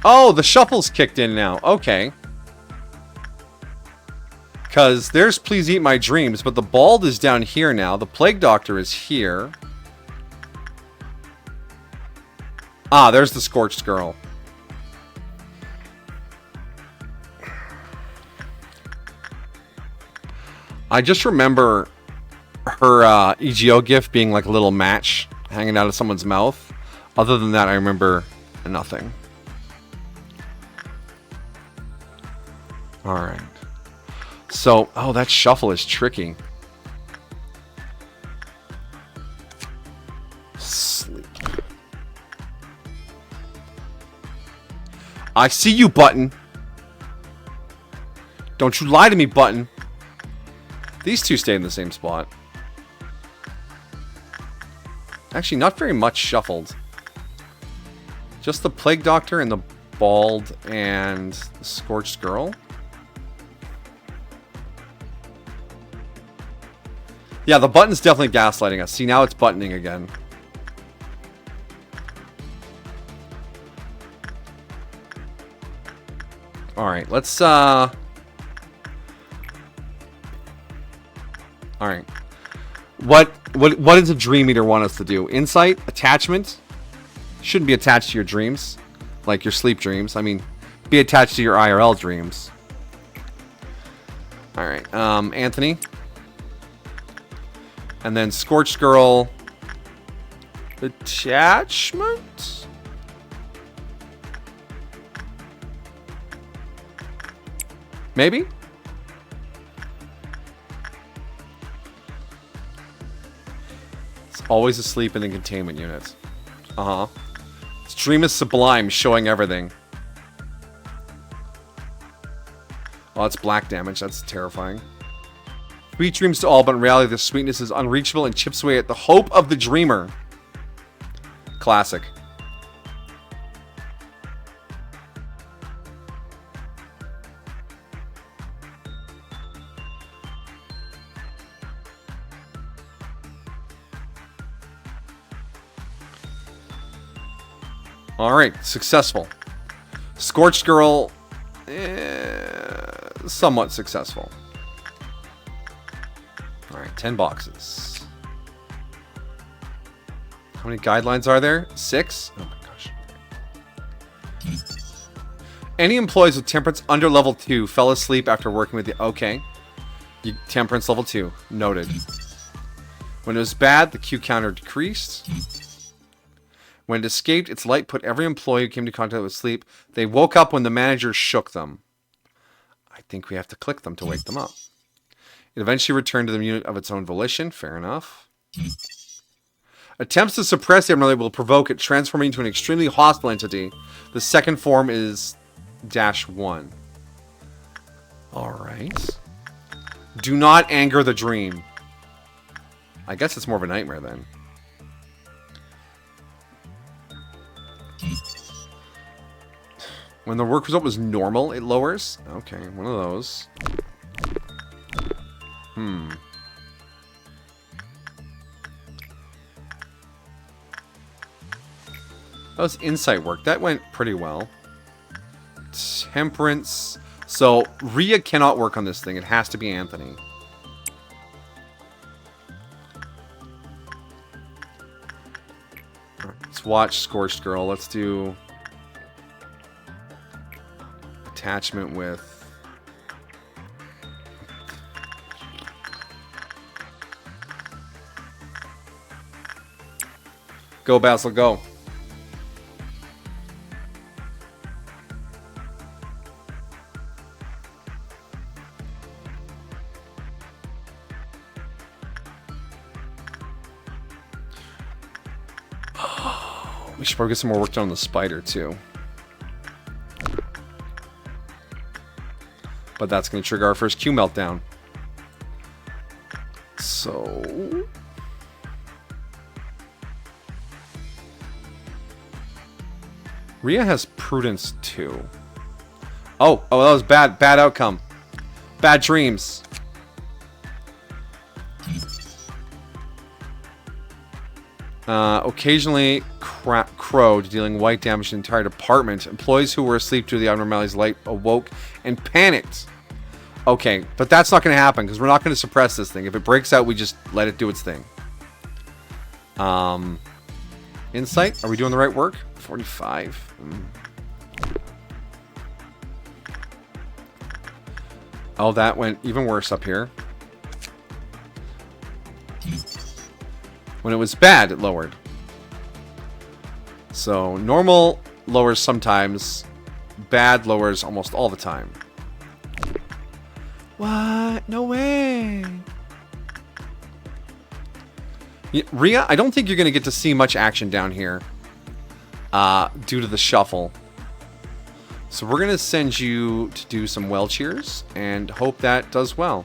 Oh, the shuffle's kicked in now. Okay. Because there's Please Eat My Dreams, but the Bald is down here now. The Plague Doctor is here. Ah, there's the Scorched Girl. I just remember her EGO gift being like a little match hanging out of someone's mouth. Other than that, I remember nothing. Alright. So, oh, that shuffle is tricky. Sleep. I see you, Button. Don't you lie to me, Button. These two stay in the same spot. Actually, not very much shuffled. Just the Plague Doctor and the Bald and the Scorched Girl. Yeah, the button's definitely gaslighting us. See, now it's buttoning again. Alright, let's, Alright. What does a Dream Eater want us to do? Insight? Attachment? Shouldn't be attached to your dreams. Like your sleep dreams. I mean, be attached to your IRL dreams. Alright, Anthony. And then Scorched Girl. Attachment? Maybe? It's always asleep in the containment unit. Uh-huh. Stream is sublime, showing everything. Oh, that's black damage. That's terrifying. Sweet dreams to all, but in reality, the sweetness is unreachable and chips away at the hope of the dreamer. Classic. Alright, successful. Scorched Girl, somewhat successful. Alright, 10 boxes. How many guidelines are there? 6? Oh my gosh. Any employees with temperance under level 2 fell asleep after working with the... Okay. Temperance level 2. Noted. When it was bad, the Q counter decreased. When it escaped, its light put every employee who came to contact with sleep. They woke up when the manager shook them. I think we have to click them to wake them up. It eventually returned to the unit of its own volition. Fair enough. Attempts to suppress the abnormality will provoke it, transforming into an extremely hostile entity. The second form is -1. Alright. Do not anger the dream. I guess it's more of a nightmare then. When the work result was normal, it lowers. Okay, one of those. That was insight work. That went pretty well. Temperance. So, Rhea cannot work on this thing. It has to be Anthony. Let's watch Scorched Girl. Let's do... attachment with... Go, Basil, go. We should probably get some more work done on the spider, too. But that's going to trigger our first Q meltdown. So... Rhea has prudence, too. Oh, that was bad. Bad outcome. Bad dreams. Occasionally crowed, dealing white damage to the entire department. Employees who were asleep due to the abnormality's light awoke and panicked. Okay, but that's not going to happen because we're not going to suppress this thing. If it breaks out, we just let it do its thing. Insight? Are we doing the right work? 45. Oh, that went even worse up here. When it was bad, it lowered. So, normal lowers sometimes. Bad lowers almost all the time. What? No way. Yeah, Rhea, I don't think you're going to get to see much action down here. Due to the shuffle. So we're going to send you to do some well cheers. And hope that does well.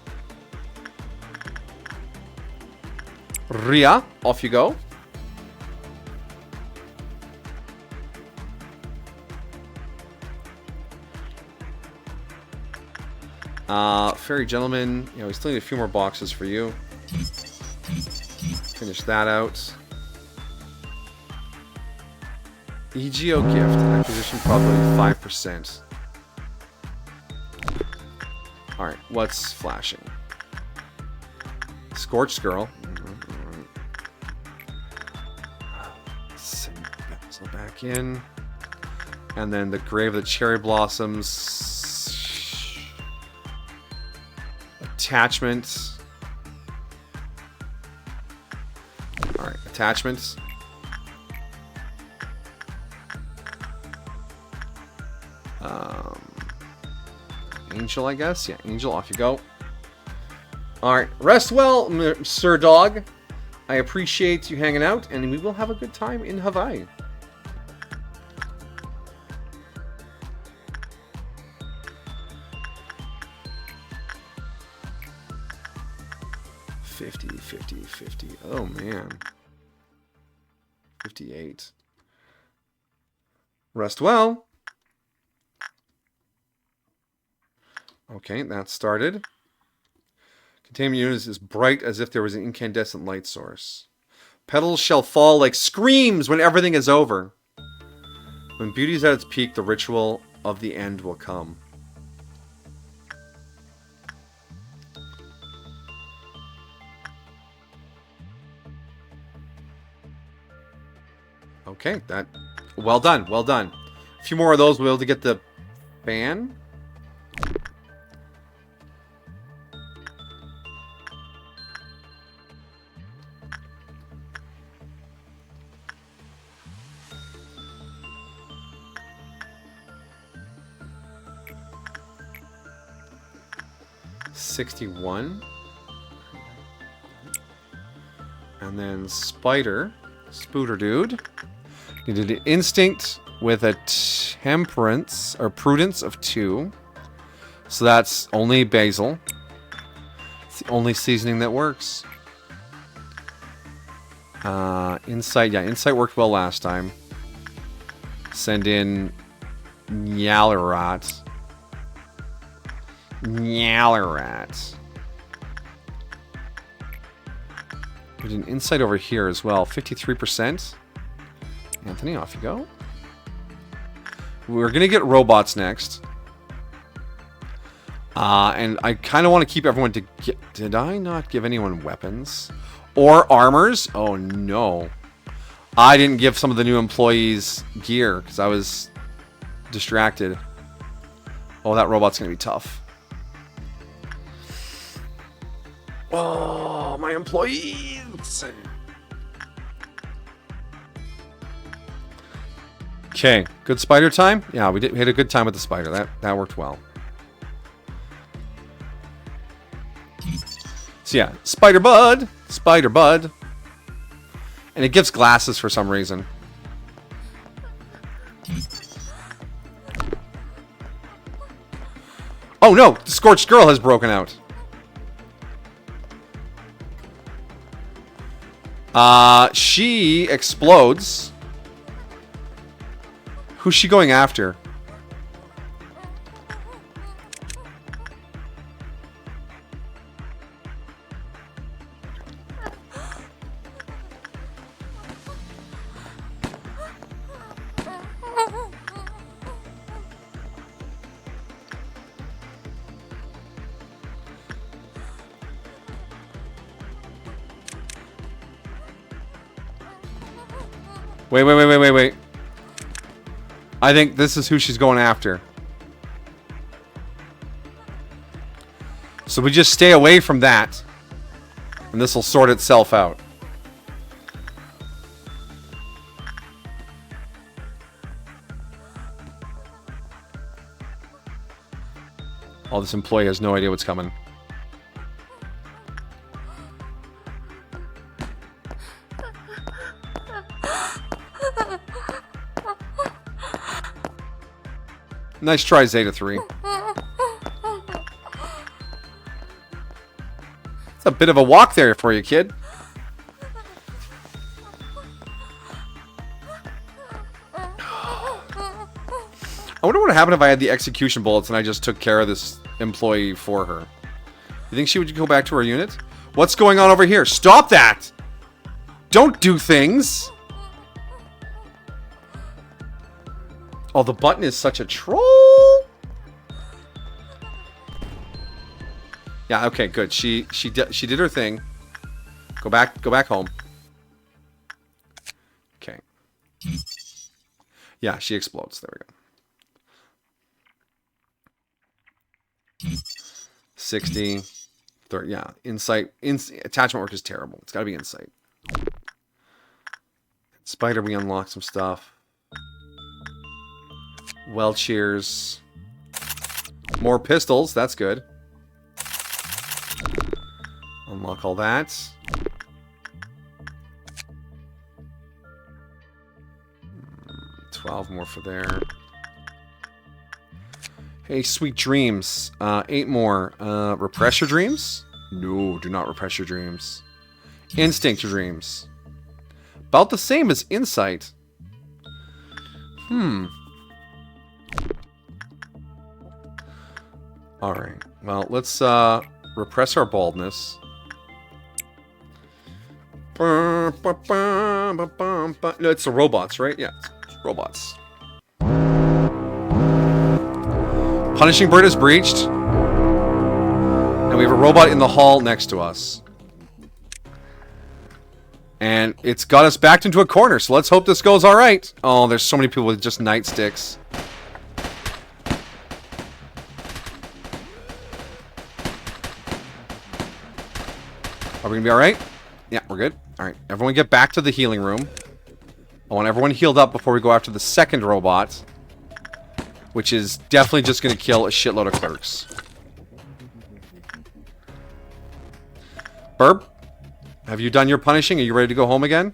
Rhea, off you go. Fairy Gentleman, we still need a few more boxes for you. Finish that out. EGO gift, acquisition probability 5%. Alright, what's flashing? Scorched Girl. Send Basil back in. And then the Grave of the Cherry Blossoms. Attachment. Alright, attachments. Angel, I guess? Yeah, Angel, off you go. Alright, rest well, Sir Dog. I appreciate you hanging out, and we will have a good time in Hawaii. 50, 50, 50. Oh, man. 58. Rest well. Okay, that started. Containment unit is as bright as if there was an incandescent light source. Petals shall fall like screams when everything is over. When beauty is at its peak, the ritual of the end will come. Okay, that... Well done, well done. A few more of those, we'll be able to get the fan. $61. And then Spider. Spooter dude. Needed an instinct with a temperance or prudence of 2. So that's only basil. It's the only seasoning that works. Insight, yeah, insight worked well last time. Send in Nyalarat. Nyalarat. We did an insight over here as well. 53%. Anthony, off you go. We're going to get robots next. And I kind of want to keep everyone to get... Did I not give anyone weapons? Or armors? Oh, no. I didn't give some of the new employees gear because I was distracted. Oh, that robot's going to be tough. Oh, my employees! Okay, good spider time? Yeah, we had a good time with the spider. That worked well. So yeah, Spider Bud. Spider Bud. And it gives glasses for some reason. Oh no! The Scorched Girl has broken out. She explodes. Who's she going after? Wait. I think this is who she's going after. So we just stay away from that. And this will sort itself out. Oh, this employee has no idea what's coming. Nice try, Zeta 3. It's a bit of a walk there for you, kid. I wonder what would happen if I had the execution bullets and I just took care of this employee for her. You think she would go back to her unit? What's going on over here? Stop that! Don't do things! Oh, the button is such a troll. Yeah, okay, good. She did her thing. Go back home. Okay. Yeah, she explodes. There we go. 60. 30, yeah, insight. Attachment work is terrible. It's got to be insight. Spider, we unlock some stuff. Well, cheers. More pistols. That's good. Unlock all that. Mm, 12 more for there. Hey, sweet dreams. 8 more. Repress your dreams? No, do not repress your dreams. Instinct dreams. About the same as insight. Alright. Well, let's repress our baldness. No, it's the robots, right? Yeah, it's robots. Punishing bird is breached. And we have a robot in the hall next to us. And it's got us backed into a corner, so let's hope this goes alright. Oh, there's so many people with just nightsticks. Are we gonna be alright? Yeah, we're good. Alright, everyone get back to the healing room. I want everyone healed up before we go after the second robot. Which is definitely just gonna kill a shitload of clerks. Burb? Have you done your punishing? Are you ready to go home again?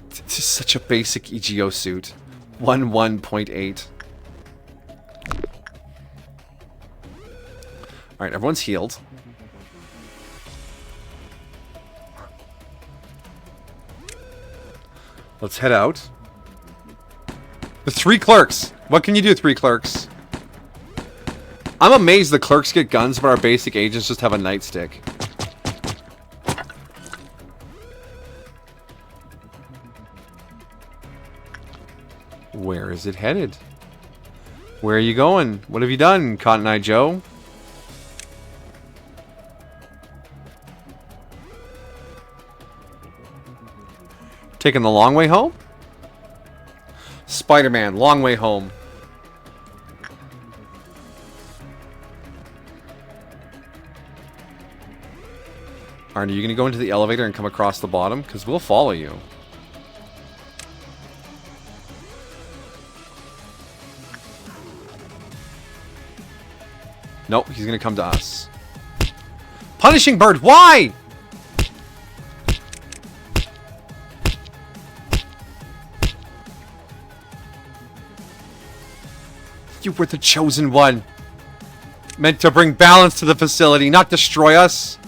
This is such a basic EGO suit. 1.8. Alright, everyone's healed. Let's head out. The 3 clerks! What can you do, 3 clerks? I'm amazed the clerks get guns, but our basic agents just have a nightstick. Where is it headed? Where are you going? What have you done, Cotton Eye Joe? Taking the long way home? Spider-Man, long way home. Are you going to go into the elevator and come across the bottom? Because we'll follow you. Nope, he's going to come to us. Punishing bird, why? You were the chosen one. Meant to bring balance to the facility, not destroy us.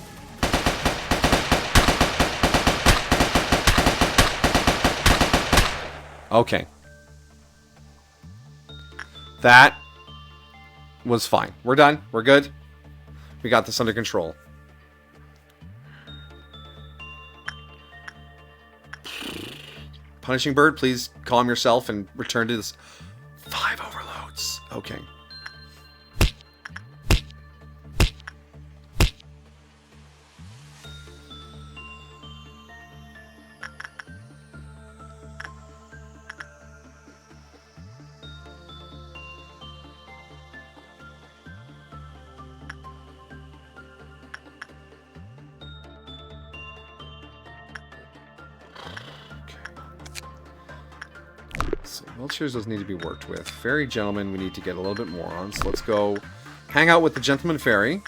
Okay. That was fine. We're done. We're good. We got this under control. Punishing bird, please calm yourself and return to this. 5 overloads. Okay. So wheelchairs does need to be worked with. Fairy gentleman we need to get a little bit more on. So let's go hang out with the gentleman fairy.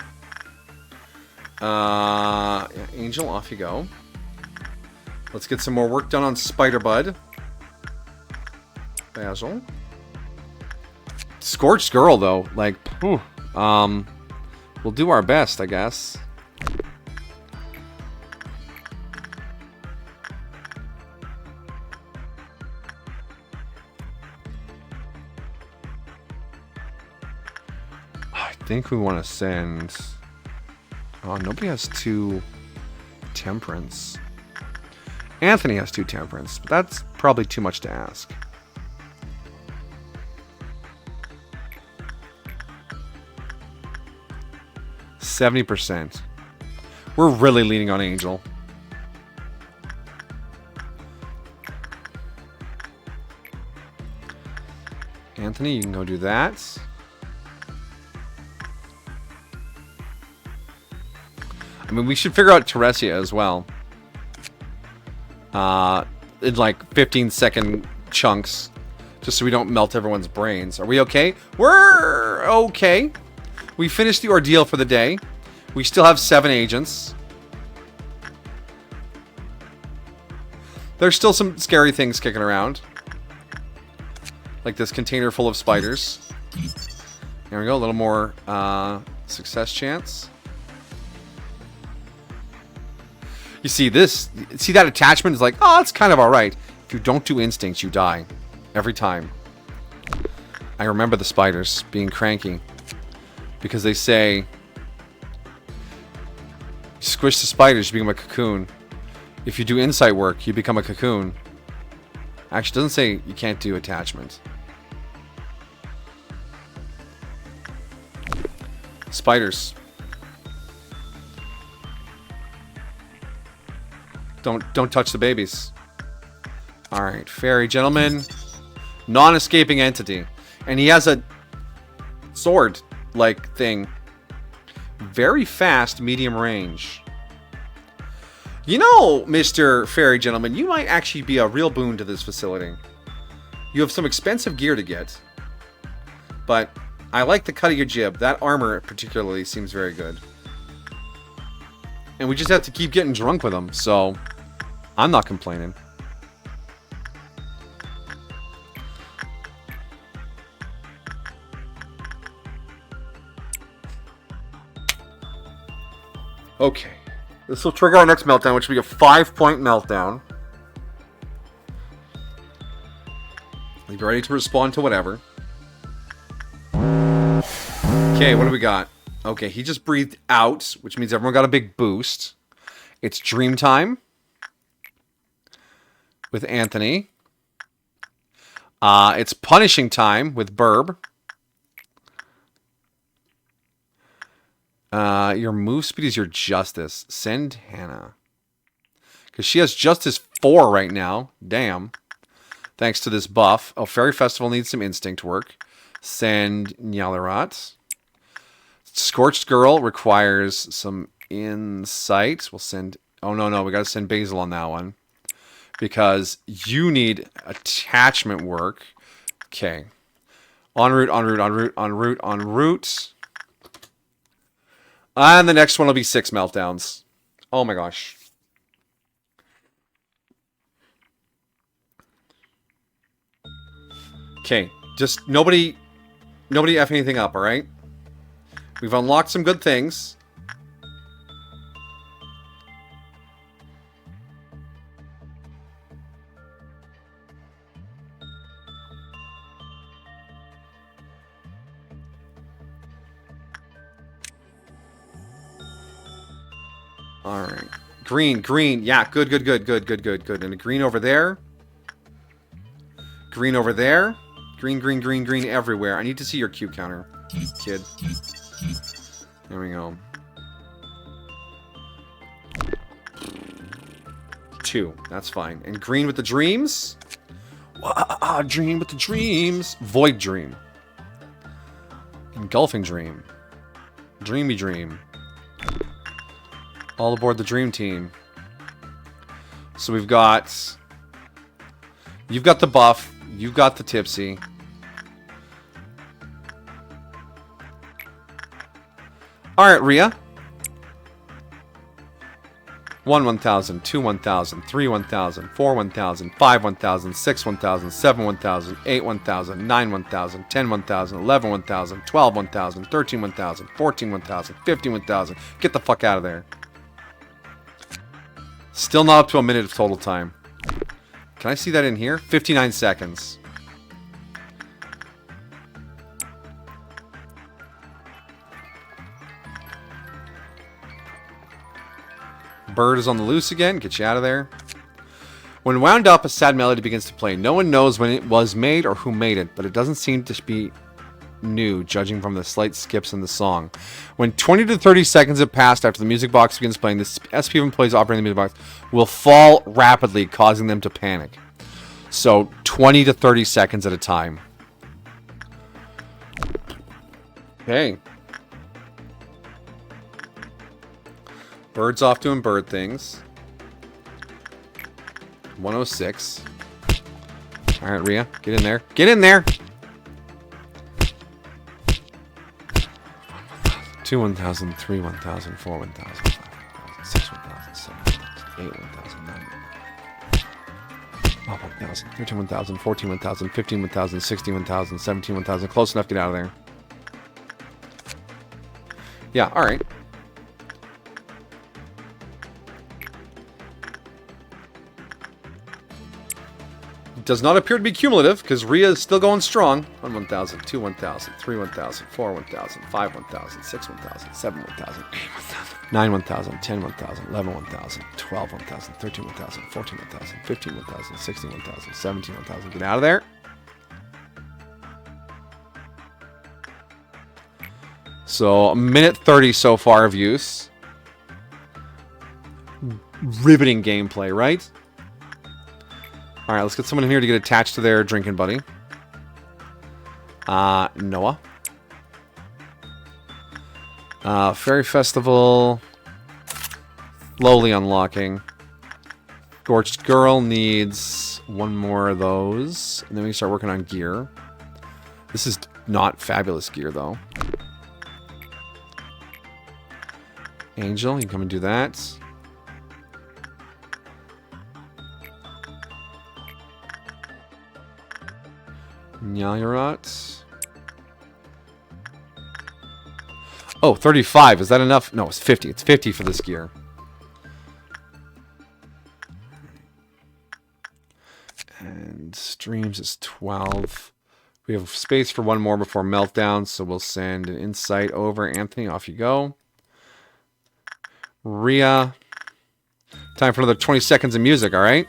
Yeah, Angel, off you go. Let's get some more work done on Spider-Bud. Basil. Scorched Girl, though. Like, whew, we'll do our best, I guess. I think we want to send... Oh, nobody has 2 temperance. Anthony has 2 temperance, but that's probably too much to ask. %. We're really leaning on Angel. Anthony, you can go do that. I mean, we should figure out Teresia as well. In like 15-second chunks. Just so we don't melt everyone's brains. Are we okay? We're okay. We finished the ordeal for the day. We still have 7 agents. There's still some scary things kicking around. Like this container full of spiders. There we go. A little more success chance. You see this? See that attachment is like, oh, it's kind of all right. If you don't do instincts, you die. Every time. I remember the spiders being cranky. Because they say, you squish the spiders, you become a cocoon. If you do insight work, you become a cocoon. Actually, it doesn't say you can't do attachment. Spiders. Don't touch the babies. Alright, fairy gentleman. Non-escaping entity. And he has a sword-like thing. Very fast, medium range. You know, Mr. Fairy Gentleman, you might actually be a real boon to this facility. You have some expensive gear to get. But I like the cut of your jib. That armor particularly seems very good. And we just have to keep getting drunk with them, so I'm not complaining. Okay. This will trigger our next meltdown, which will be a 5-point meltdown. Be ready to respond to whatever. Okay, what do we got? Okay, he just breathed out, which means everyone got a big boost. It's dream time with Anthony. It's punishing time with Burb. Your move speed is your justice. Send Hannah. Because she has justice 4 right now. Damn. Thanks to this buff. Oh, Fairy Festival needs some instinct work. Send Nyalarat. Scorched Girl requires some insight. We'll send... Oh, no. We got to send Basil on that one. Because you need attachment work. Okay. En route. And the next one will be 6 meltdowns. Oh my gosh. Okay, just nobody F anything up, alright? We've unlocked some good things. Alright. Green. Yeah, good. And a green over there. Green over there. Green everywhere. I need to see your Q counter, kid. There we go. 2. That's fine. And green with the dreams. Dream with the dreams. Void dream. Engulfing dream. Dreamy dream. All aboard the dream team. So we've got... You've got the buff. You've got the tipsy. Alright, Rhea. 1 1000, 2 1000, 3 1000, 4 1000, 5 1000, 6 1000, 7 1000, 8 1000, 9 1000, 10 1000, 11 1000, 12 1000, 13 1000, 14 1000, 15 1000. Get the fuck out of there. Still not up to a minute of total time. Can I see that in here? 59 seconds. Bird is on the loose again. Get you out of there. When wound up, a sad melody begins to play. No one knows when it was made or who made it, but it doesn't seem to be new, judging from the slight skips in the song. When 20 to 30 seconds have passed after the music box begins playing, the SP of employees operating the music box will fall rapidly, causing them to panic. So, 20 to 30 seconds at a time. Okay. Bird's off doing bird things. 106. Alright, Rhea. Get in there. Get in there! 2 1000, 3 1000, 4 1000, 5 1000, 6 1000, 7 1000, 8 1000, 9 12 1000, 13 1000, 14 1000, 15 1000, 16 1000, 17 1000. Close enough, get out of there. Yeah, all right. Does not appear to be cumulative, because Rhea is still going strong. 1, 1,000, 2, 1,000, 3, 1,000, 4, 1,000, 5, 1,000, 6, 1,000, 7, 1,000, 8, 1,000, 9, 1,000, 10, 1,000, 11, 1,000, 12, 1,000, 13, 1,000, 14, 1,000, 15, 1,000, 16, 1,000, 17, 1,000. Get out of there. So, a minute 30 so far of use. Riveting gameplay, right? All right, let's get someone in here to get attached to their drinking buddy. Noah. Fairy Festival. Slowly unlocking. Scorched Girl needs one more of those. And then we can start working on gear. This is not fabulous gear, though. Angel, you can come and do that. Nyalyarot. Oh, 35. Is that enough? No, it's 50. It's 50 for this gear. And streams is 12. We have space for one more before meltdown, so we'll send an insight over. Anthony, off you go. Rhea. Time for another 20 seconds of music, all right?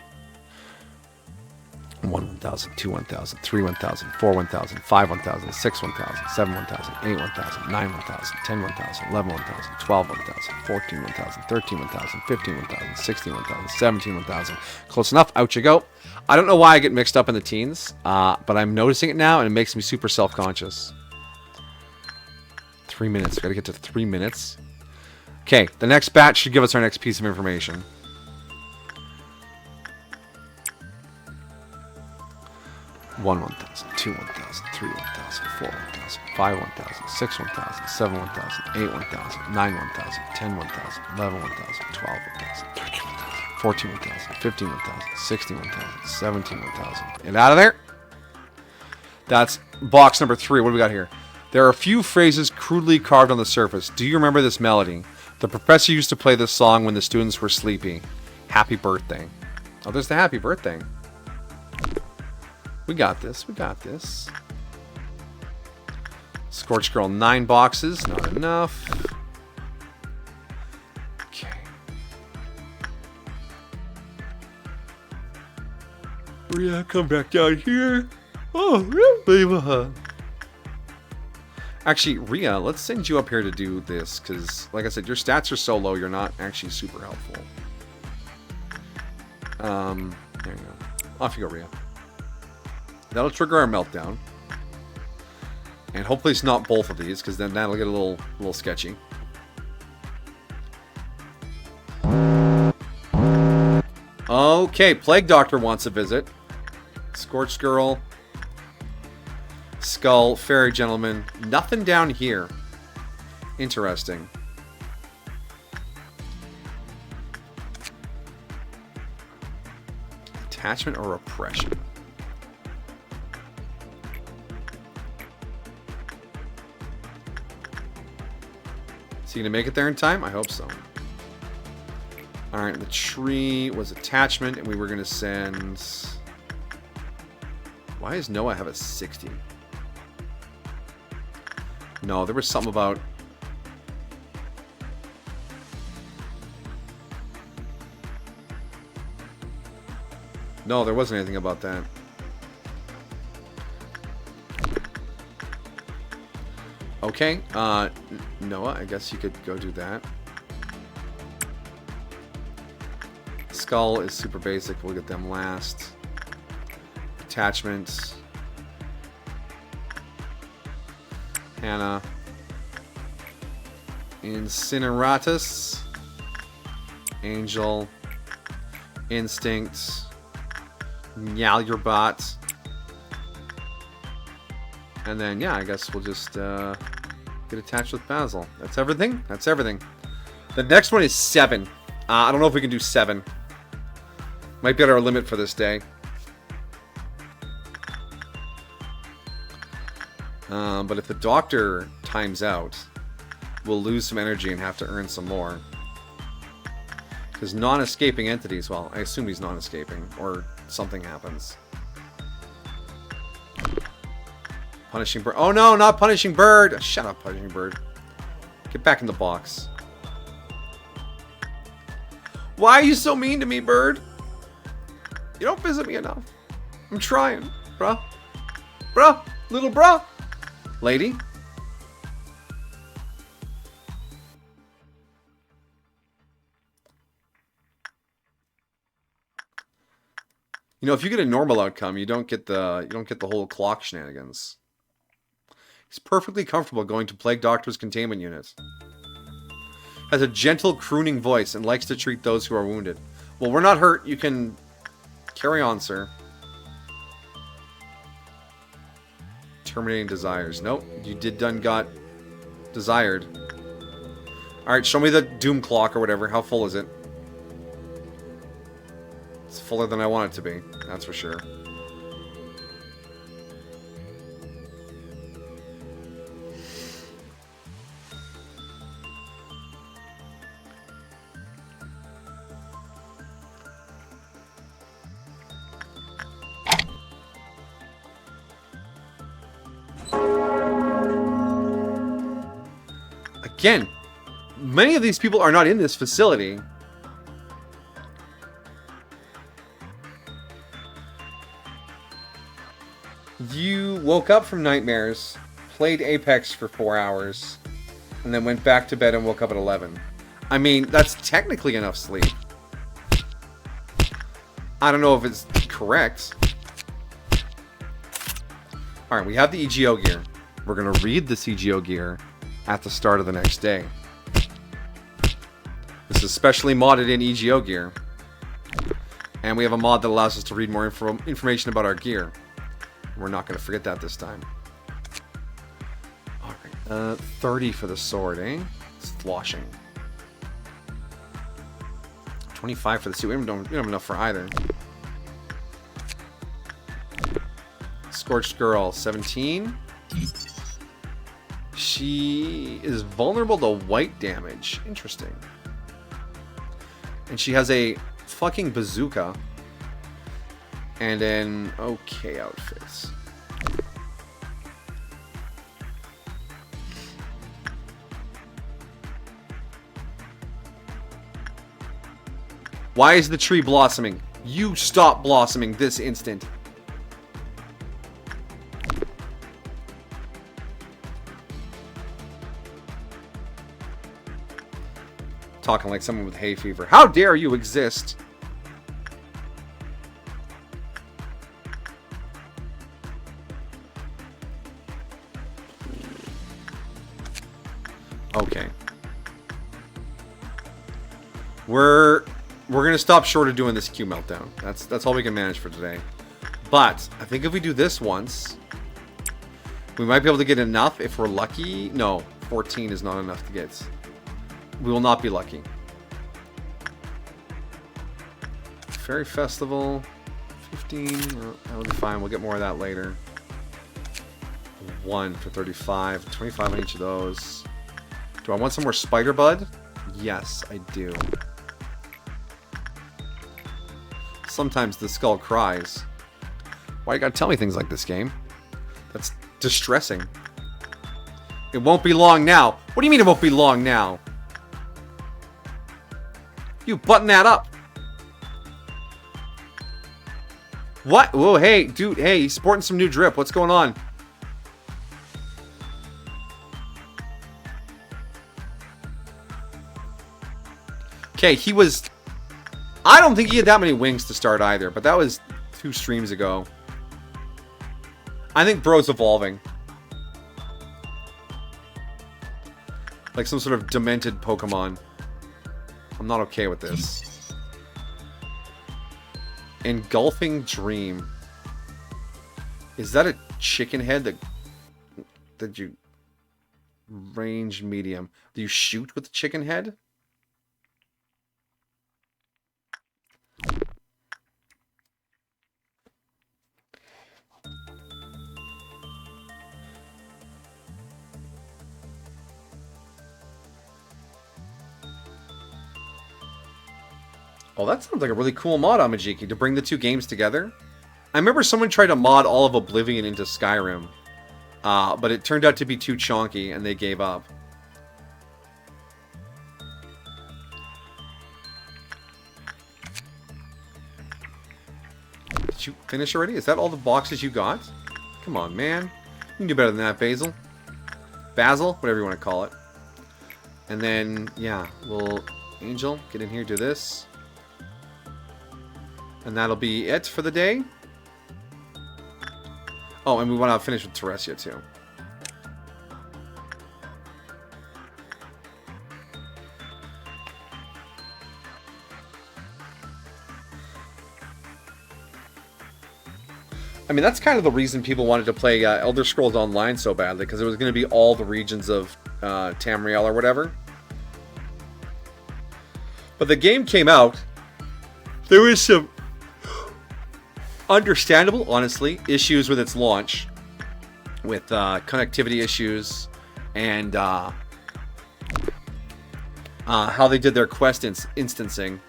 1, 1,000, 2, 1,000, 3, 1,000, 4, 1,000, 5, 1,000, 6, 1,000, 7, 1,000, 8, 1,000, 9, 1,000, 10, 1,000, 11, 1,000, 12, 1,000, 14, 1,000, 13, 1,000, 15, 1,000, 16, 1,000, 17, 1,000. Close enough. Out you go. I don't know why I get mixed up in the teens, but I'm noticing it now, and it makes me super self-conscious. 3 minutes. Got to get to 3 minutes. Okay, the next batch should give us our next piece of information. One 1,000, 2 1,000, 3 1,000, 4 1,000, 5 1,000, 6 1,000, 7 1,000, 8 1,000, 9 1,000, 10 1,000, 11 1,000, 12 1,000, 13 1,000, 14 1,000, 15 1,000, 16 1,000, 17 1,000. Get out of there. That's box number 3. What do we got here? There are a few phrases crudely carved on the surface. Do you remember this melody? The professor used to play this song when the students were sleepy. Happy birthday. Oh, there's the happy birthday. We got this. We got this. Scorched Girl, 9 boxes. Not enough. Okay. Rhea, come back down here. Oh, Rhea. Actually, Rhea, let's send you up here to do this. Because, like I said, your stats are so low, you're not actually super helpful. There you go. Off you go, Rhea. That'll trigger our meltdown. And hopefully it's not both of these, because then that'll get a little sketchy. Okay, Plague Doctor wants a visit. Scorched Girl. Skull. Fairy Gentleman. Nothing down here. Interesting. Attachment or repression? Is he gonna make it there in time? I hope so. Alright, the tree was attachment, and we were gonna send... Why does Noah have a 60? No, there was something about... No, there wasn't anything about that. Okay, Noah, I guess you could go do that. Skull is super basic. We'll get them last. Attachments. Hannah. Incineratus. Angel. Instinct. Nyalyarbot. And then, yeah, I guess we'll just get attached with Basil. That's everything? That's everything. The next one is 7. I don't know if we can do 7. Might be at our limit for this day. But if the doctor times out, we'll lose some energy and have to earn some more. Because non-escaping entities, well, I assume he's non-escaping, or something happens. Punishing bird. Oh no, not punishing bird! Shut up, punishing bird. Get back in the box. Why are you so mean to me, bird? You don't visit me enough. I'm trying, bruh. Bruh! Little bruh! Lady? You know, if you get a normal outcome, you don't get the whole clock shenanigans. He's perfectly comfortable going to Plague Doctor's containment unit. Has a gentle, crooning voice and likes to treat those who are wounded. Well, we're not hurt. You can carry on, sir. Terminating desires. Nope. You did done got desired. Alright, show me the doom clock or whatever. How full is it? It's fuller than I want it to be. That's for sure. Again, many of these people are not in this facility. You woke up from nightmares, played Apex for 4 hours, and then went back to bed and woke up at 11. I mean, that's technically enough sleep. I don't know if it's correct. Alright, we have the EGO gear. We're going to read this EGO gear at the start of the next day. This is specially modded in EGO gear. And we have a mod that allows us to read more information about our gear. We're not going to forget that this time. Alright, 30 for the sword, eh? It's floshing. 25 for the suit. We don't have enough for either. Scorched Girl, 17. She is vulnerable to white damage. Interesting. And she has a fucking bazooka. And an okay outfit. Why is the tree blossoming? You stop blossoming this instant. Talking like someone with hay fever. How dare you exist? Okay. We're gonna stop short of doing this Q meltdown. That's all we can manage for today. But I think if we do this once, we might be able to get enough if we're lucky. No, 14 is not enough to get. We will not be lucky. Fairy Festival, 15. That'll be fine. We'll get more of that later. 1 for 35. 25 on each of those. Do I want some more Spider Bud? Yes, I do. Sometimes the skull cries. Why you gotta tell me things like this, game? That's distressing. It won't be long now. What do you mean it won't be long now? You button that up. What? Whoa, hey, dude, hey, he's sporting some new drip. What's going on? Okay, he was... I don't think he had that many wings to start either, but that was 2 streams ago. I think bro's evolving. Like some sort of demented Pokemon. I'm not okay with this. Engulfing Dream. Is that a chicken head that you... Range medium. Do you shoot with the chicken head? Oh, that sounds like a really cool mod, Amajiki, to bring the two games together. I remember someone tried to mod all of Oblivion into Skyrim, but it turned out to be too chonky, and they gave up. Did you finish already? Is that all the boxes you got? Come on, man. You can do better than that, Basil. Basil, whatever you want to call it. And then, yeah, we'll... Angel, get in here, do this. And that'll be it for the day. Oh, and we want to finish with Teresia, too. I mean, that's kind of the reason people wanted to play Elder Scrolls Online so badly, because it was going to be all the regions of Tamriel or whatever. But the game came out. There was some understandable, honestly, issues with its launch. With connectivity issues and how they did their quest instancing.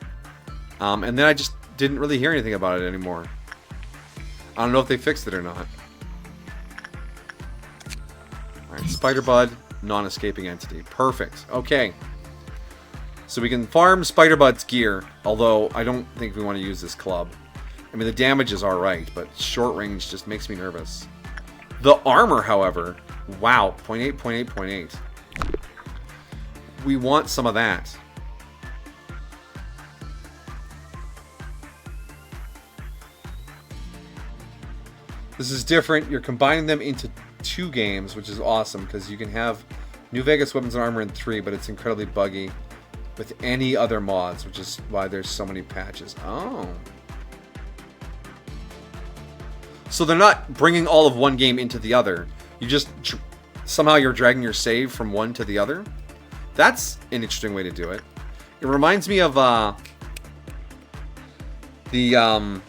And then I just didn't really hear anything about it anymore. I don't know if they fixed it or not. Alright, Spider-Bud, non-escaping entity. Perfect. Okay. So we can farm Spider-Bud's gear, although I don't think we want to use this club. I mean, the damage is alright, but short range just makes me nervous. The armor, however, wow, 0.8, 0.8, 0.8. We want some of that. This is different. You're combining them into 2 games, which is awesome, because you can have New Vegas Weapons and Armor in 3, but it's incredibly buggy with any other mods, which is why there's so many patches. Oh. So they're not bringing all of one game into the other. You just... somehow you're dragging your save from one to the other? That's an interesting way to do it. It reminds me of the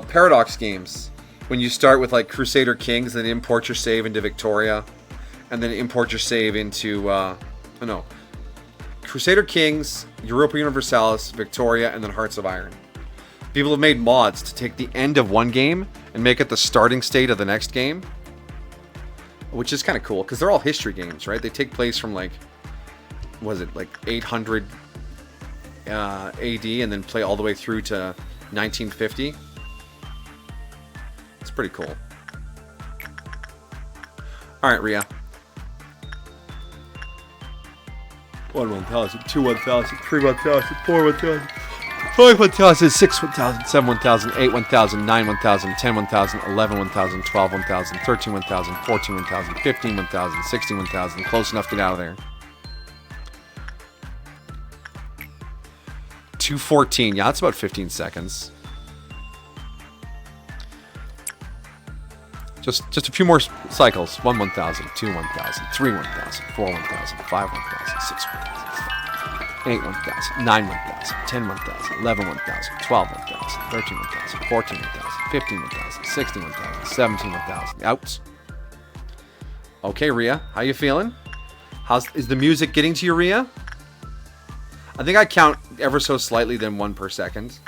Paradox games. When you start with like Crusader Kings, then import your save into Victoria, and then import your save into Crusader Kings, Europa Universalis, Victoria, and then Hearts of Iron. People have made mods to take the end of one game and make it the starting state of the next game, which is kind of cool because they're all history games, right? They take place from like, was it like 800 AD and then play all the way through to 1950. It's pretty cool. Alright, Rhea. 1 1,000, 2 1,000, 3 1,000, 4 1,000, 5 1,000, 6 1,000, 7 1,000, 8 1,000, 9 1,000, 10 1,000, 11 1,000, 12 1,000, 13 1,000, 14 1,000, 15 1,000, 16 1,000. Close enough to get out of there. 214. Yeah, that's about 15 seconds. Just a few more cycles. 1 1,000, 2 1,000, 3 1,000, 4 1,000, 5 1,000, 6 1,000, 8 1,000, 9 1,000, 10 1,000, 11 1,000, 12 1,000, 13 1,000, 14 1,000, 15 1,000, 16 1,000, 17 1,000. Out. Okay, Rhea, how you feeling? Is the music getting to you, Rhea? I think I count ever so slightly than 1 per second.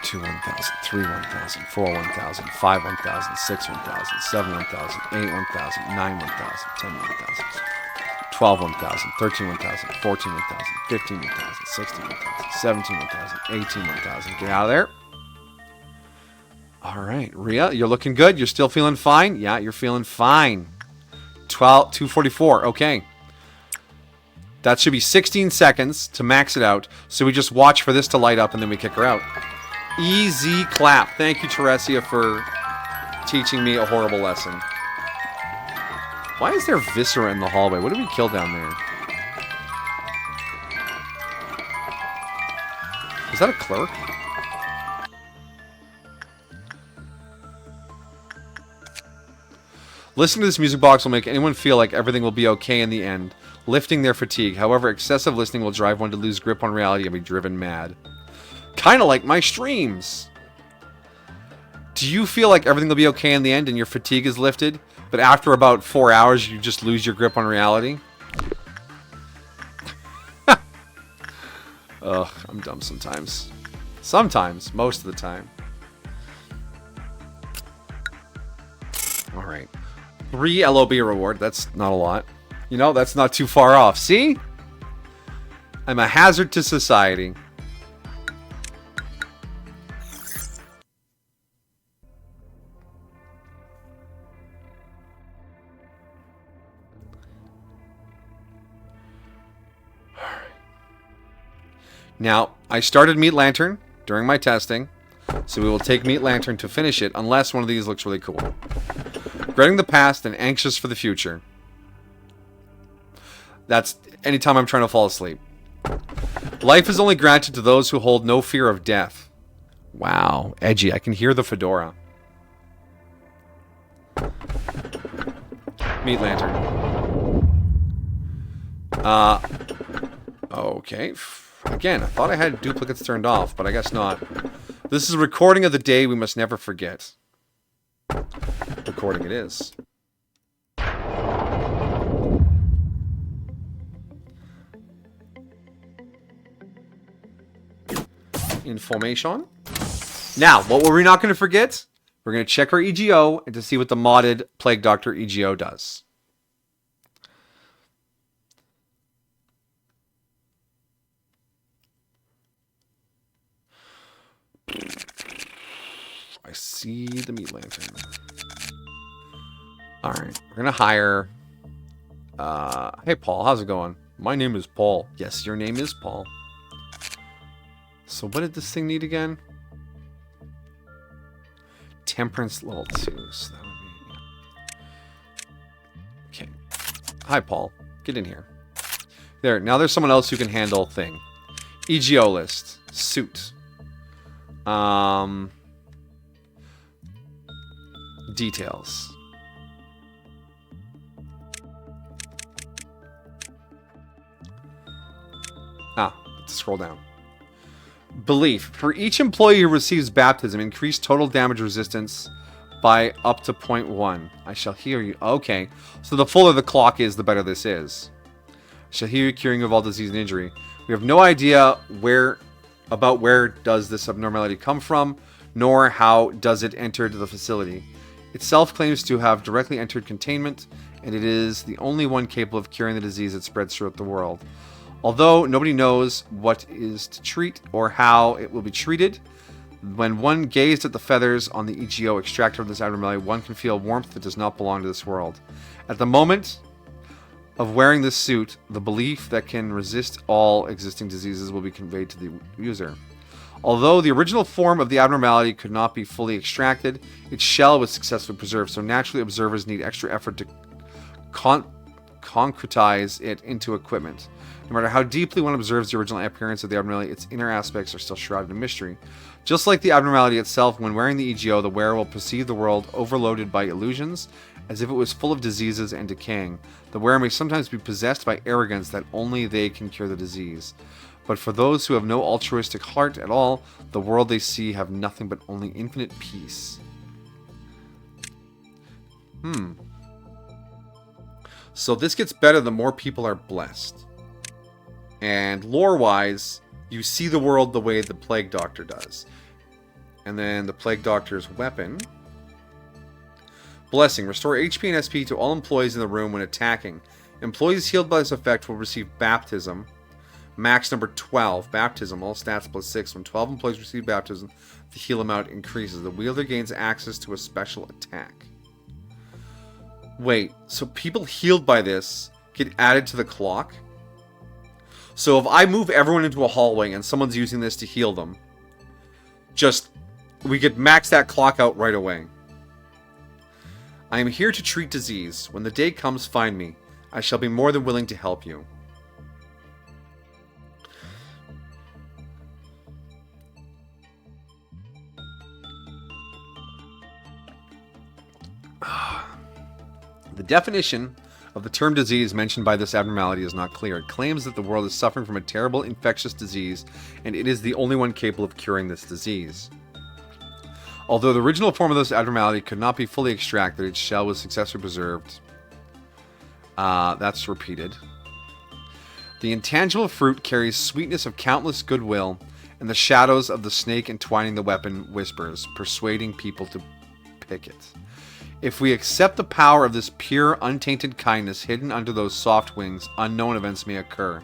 2 1,000, 3 1,000, 4 1,000, 5 1,000, 6 1,000, 7 1,000, 8 1,000, 9 1,000, 10 1,000, 12 1,000, 13 1,000, 14 1,000, 15 1,000, 16 1,000, 17 1,000, 18 1,000. Get out of there. All right, Rhea, you're looking good. You're still feeling fine? Yeah, you're feeling fine. 244. Okay. That should be 16 seconds to max it out. So we just watch for this to light up and then we kick her out. Easy clap. Thank you, Teresia, for teaching me a horrible lesson. Why is there viscera in the hallway? What did we kill down there? Is that a clerk? Listening to this music box will make anyone feel like everything will be okay in the end, lifting their fatigue. However, excessive listening will drive one to lose grip on reality and be driven mad. Kind of like my streams. Do you feel like everything will be okay in the end and your fatigue is lifted, but after about 4 hours you just lose your grip on reality? Ugh, I'm dumb sometimes. Sometimes, most of the time. Alright. 3 LOB reward. That's not a lot. You know, that's not too far off. See? I'm a hazard to society. Now, I started Meat Lantern during my testing, so we will take Meat Lantern to finish it, unless one of these looks really cool. Regretting the past and anxious for the future. That's anytime I'm trying to fall asleep. Life is only granted to those who hold no fear of death. Wow, edgy. I can hear the fedora. Meat Lantern. Okay. Again, I thought I had duplicates turned off, but I guess not. This is a recording of the day we must never forget. Recording it is. Information. Now, what were we not going to forget? We're going to check our EGO and to see what the modded Plague Doctor EGO does. I see the Meat Lantern. Alright, we're going to hire... hey, Paul, how's it going? My name is Paul. Yes, your name is Paul. So what did this thing need again? Temperance level 2. So that would be... Okay. Hi, Paul. Get in here. There. Now there's someone else who can handle thing. EGO list. Suit. Details. Let's scroll down. Belief. For each employee who receives baptism, increase total damage resistance by up to 0.1. I shall hear you. Okay. So the fuller the clock is, the better this is. I shall hear you curing of all disease and injury. We have no idea where does this abnormality come from, nor how does it enter the facility. Itself claims to have directly entered containment, and it is the only one capable of curing the disease that spreads throughout the world. Although nobody knows what is to treat or how it will be treated, when one gazed at the feathers on the EGO extracted from this abnormality, one can feel warmth that does not belong to this world. At the moment of wearing this suit, the belief that can resist all existing diseases will be conveyed to the user. Although the original form of the abnormality could not be fully extracted, its shell was successfully preserved, so naturally observers need extra effort to concretize it into equipment. No matter how deeply one observes the original appearance of the abnormality, its inner aspects are still shrouded in mystery. Just like the abnormality itself, when wearing the EGO, the wearer will perceive the world overloaded by illusions, as if it was full of diseases and decaying. The wearer may sometimes be possessed by arrogance that only they can cure the disease. But for those who have no altruistic heart at all, the world they see have nothing but only infinite peace. So this gets better the more people are blessed. And lore-wise, you see the world the way the Plague Doctor does. And then the Plague Doctor's weapon. Blessing. Restore HP and SP to all employees in the room when attacking. Employees healed by this effect will receive baptism. Max number 12. Baptism. All stats plus 6. When 12 employees receive baptism, the heal amount increases. The wielder gains access to a special attack. Wait, so people healed by this get added to the clock? So if I move everyone into a hallway and someone's using this to heal them, we could max that clock out right away. I am here to treat disease. When the day comes, find me. I shall be more than willing to help you. The definition of the term disease mentioned by this abnormality is not clear. It claims that the world is suffering from a terrible infectious disease, and it is the only one capable of curing this disease. Although the original form of this abnormality could not be fully extracted, its shell was successfully preserved. That's repeated. The intangible fruit carries sweetness of countless goodwill, and the shadows of the snake entwining the weapon whispers, persuading people to pick it. If we accept the power of this pure, untainted kindness hidden under those soft wings, unknown events may occur.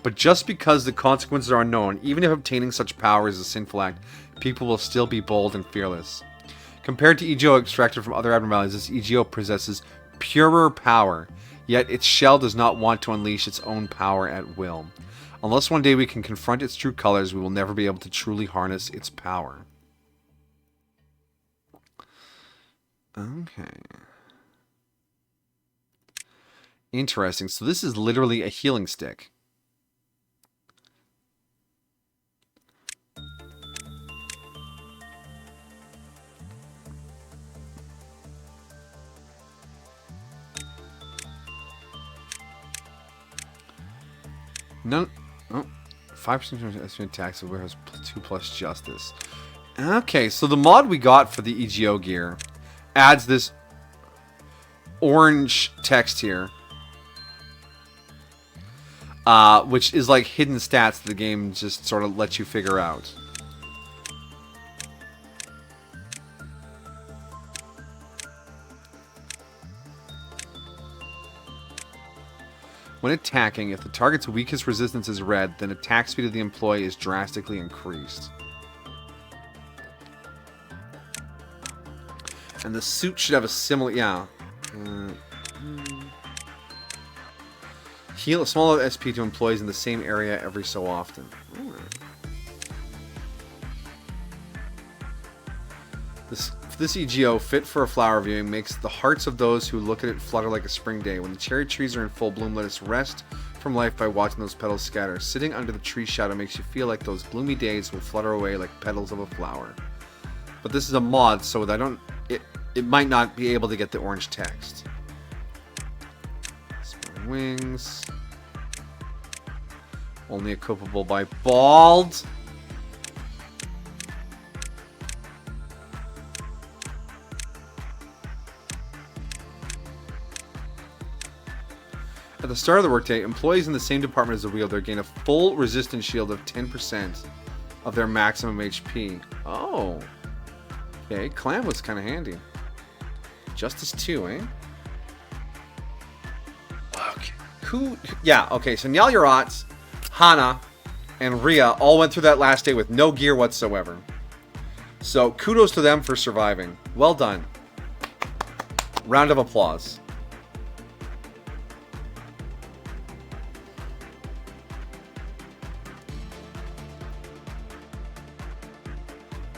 But just because the consequences are unknown, even if obtaining such power is a sinful act, people will still be bold and fearless. Compared to EGO extracted from other abnormalities, this EGO possesses purer power, yet its shell does not want to unleash its own power at will. Unless one day we can confront its true colors, we will never be able to truly harness its power. Okay. Interesting. So this is literally a healing stick. No. Oh. 5% attacks of warehouse 2+ justice. Okay, so the mod we got for the EGO gear adds this orange text here. Which is like hidden stats that the game just sort of lets you figure out. When attacking, if the target's weakest resistance is red, then attack speed of the employee is drastically increased. And the suit should have a similar... Yeah. Heal a smaller SP to employees in the same area every so often. This EGO, fit for a flower viewing, makes the hearts of those who look at it flutter like a spring day. When the cherry trees are in full bloom, let us rest from life by watching those petals scatter. Sitting under the tree shadow makes you feel like those gloomy days will flutter away like petals of a flower. But this is a mod, so it might not be able to get the orange text. Spring wings. Only equipable by bald. At the start of the workday, employees in the same department as the wielder gain a full resistance shield of 10% of their maximum HP. Oh. Okay, Clam was kind of handy. Justice 2, eh? Okay. Yeah, okay, so Nyal Yarat, Hana, and Rhea all went through that last day with no gear whatsoever. So, kudos to them for surviving. Well done. Round of applause.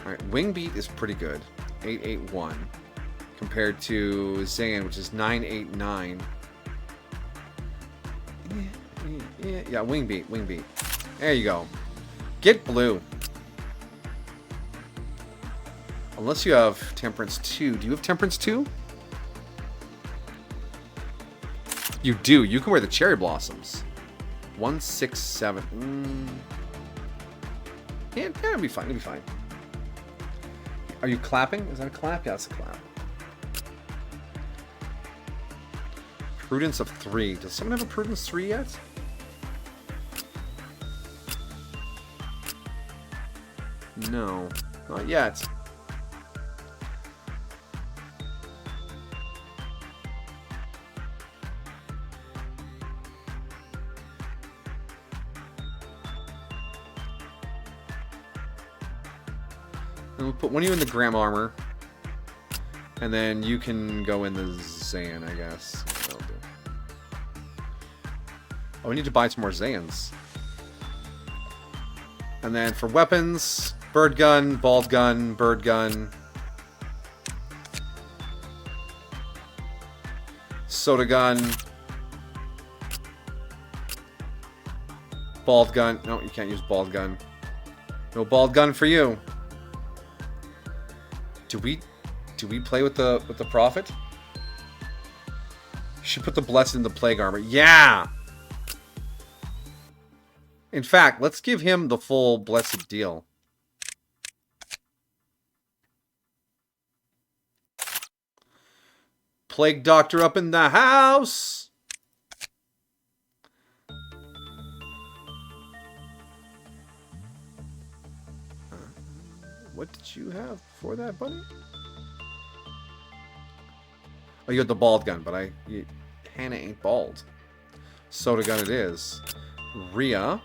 Alright, Wing Beat is pretty good. 881. Compared to Zayn, which is 989. Yeah, Wing Beat. There you go. Get blue. Unless you have Temperance 2. Do you have Temperance 2? You do. You can wear the cherry blossoms. 167. Yeah, it'll be fine. It'll be fine. Are you clapping? Is that a clap? Yeah, it's a clap. Prudence of 3. Does someone have a Prudence 3 yet? No. Not yet. And we'll put one of you in the Gram armor. And then you can go in the Zayn, I guess. That'll do. Oh, we need to buy some more Zayans. And then for weapons, bird gun, bald gun, bird gun. Soda gun. Bald gun. No, you can't use bald gun. No bald gun for you. Do we play with the Prophet? Should put the Blessed in the Plague armor. Yeah! In fact, let's give him the full Blessed deal. Plague Doctor up in the house! What did you have before that, buddy? Oh, you had the bald gun, but Hannah ain't bald. Soda gun it is. Rhea.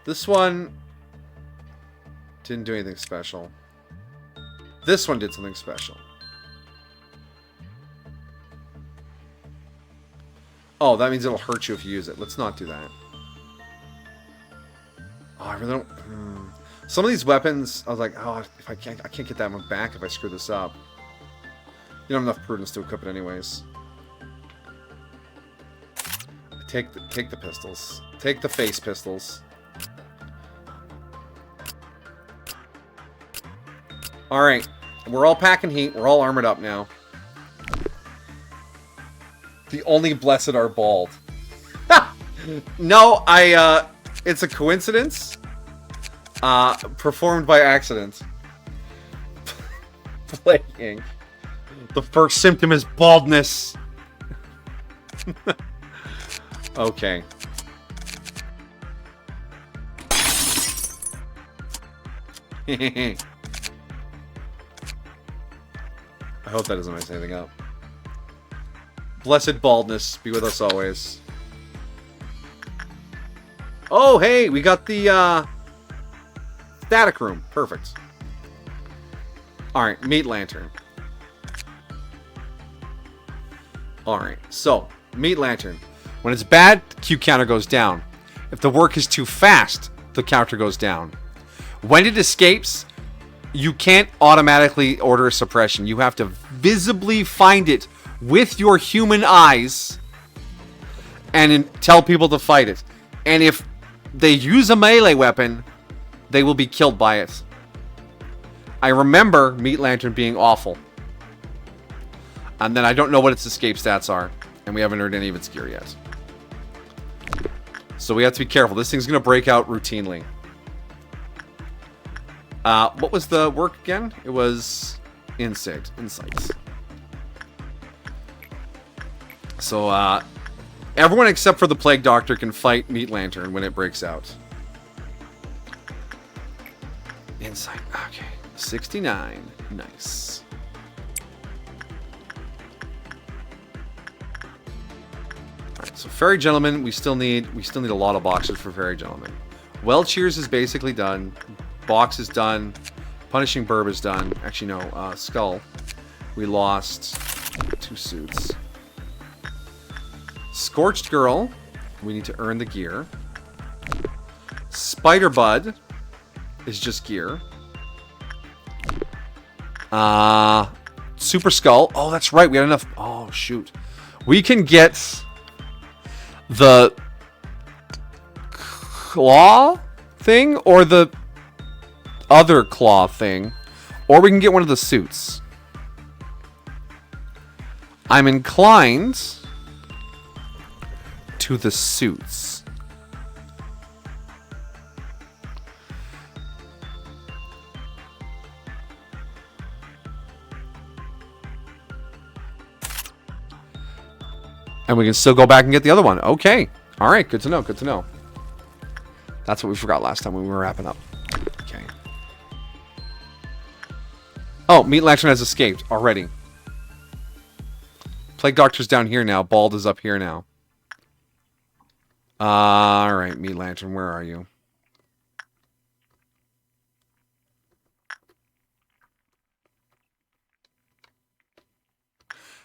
This one didn't do anything special. This one did something special. Oh, that means it'll hurt you if you use it. Let's not do that. Oh, I really don't... Some of these weapons, I was like, oh, if I can't get that one back if I screw this up. You don't have enough prudence to equip it anyways. Take the pistols. Take the face pistols. Alright. We're all packing heat. We're all armored up now. The only blessed are bald. No, it's a coincidence. Performed by accident. Playing. The first symptom is baldness. Okay. I hope that doesn't mess anything up. Blessed baldness be with us always. Oh, hey, we got the static room. Perfect. Alright, meat lantern. Alright, so, meat lantern. When it's bad, the Q counter goes down. If the work is too fast, the counter goes down. When it escapes, you can't automatically order a suppression. You have to visibly find it with your human eyes and tell people to fight it. And if they use a melee weapon, they will be killed by it. I remember Meat Lantern being awful. And then I don't know what its escape stats are. And we haven't heard any of its gear yet. So we have to be careful. This thing's going to break out routinely. What was the work again? It was insights. So, everyone except for the Plague Doctor can fight Meat Lantern when it breaks out. Insight. Okay. 69. Nice. Alright, so Fairy Gentleman, we still need a lot of boxes for Fairy Gentleman. Well Cheers is basically done. Box is done. Punishing Burb is done. Actually, no. Skull. We lost 2 suits. Scorched Girl. We need to earn the gear. Spider Bud is just gear. Super Skull. Oh, that's right. We had enough. Oh, shoot. We can get the claw thing or the other claw thing, or we can get one of the suits. I'm inclined to the suits. And we can still go back and get the other one. Okay. All right. Good to know. Good to know. That's what we forgot last time when we were wrapping up. Okay. Oh, Meat Lantern has escaped already. Plague Doctor's down here now. Bald is up here now. Alright, Meat Lantern, where are you?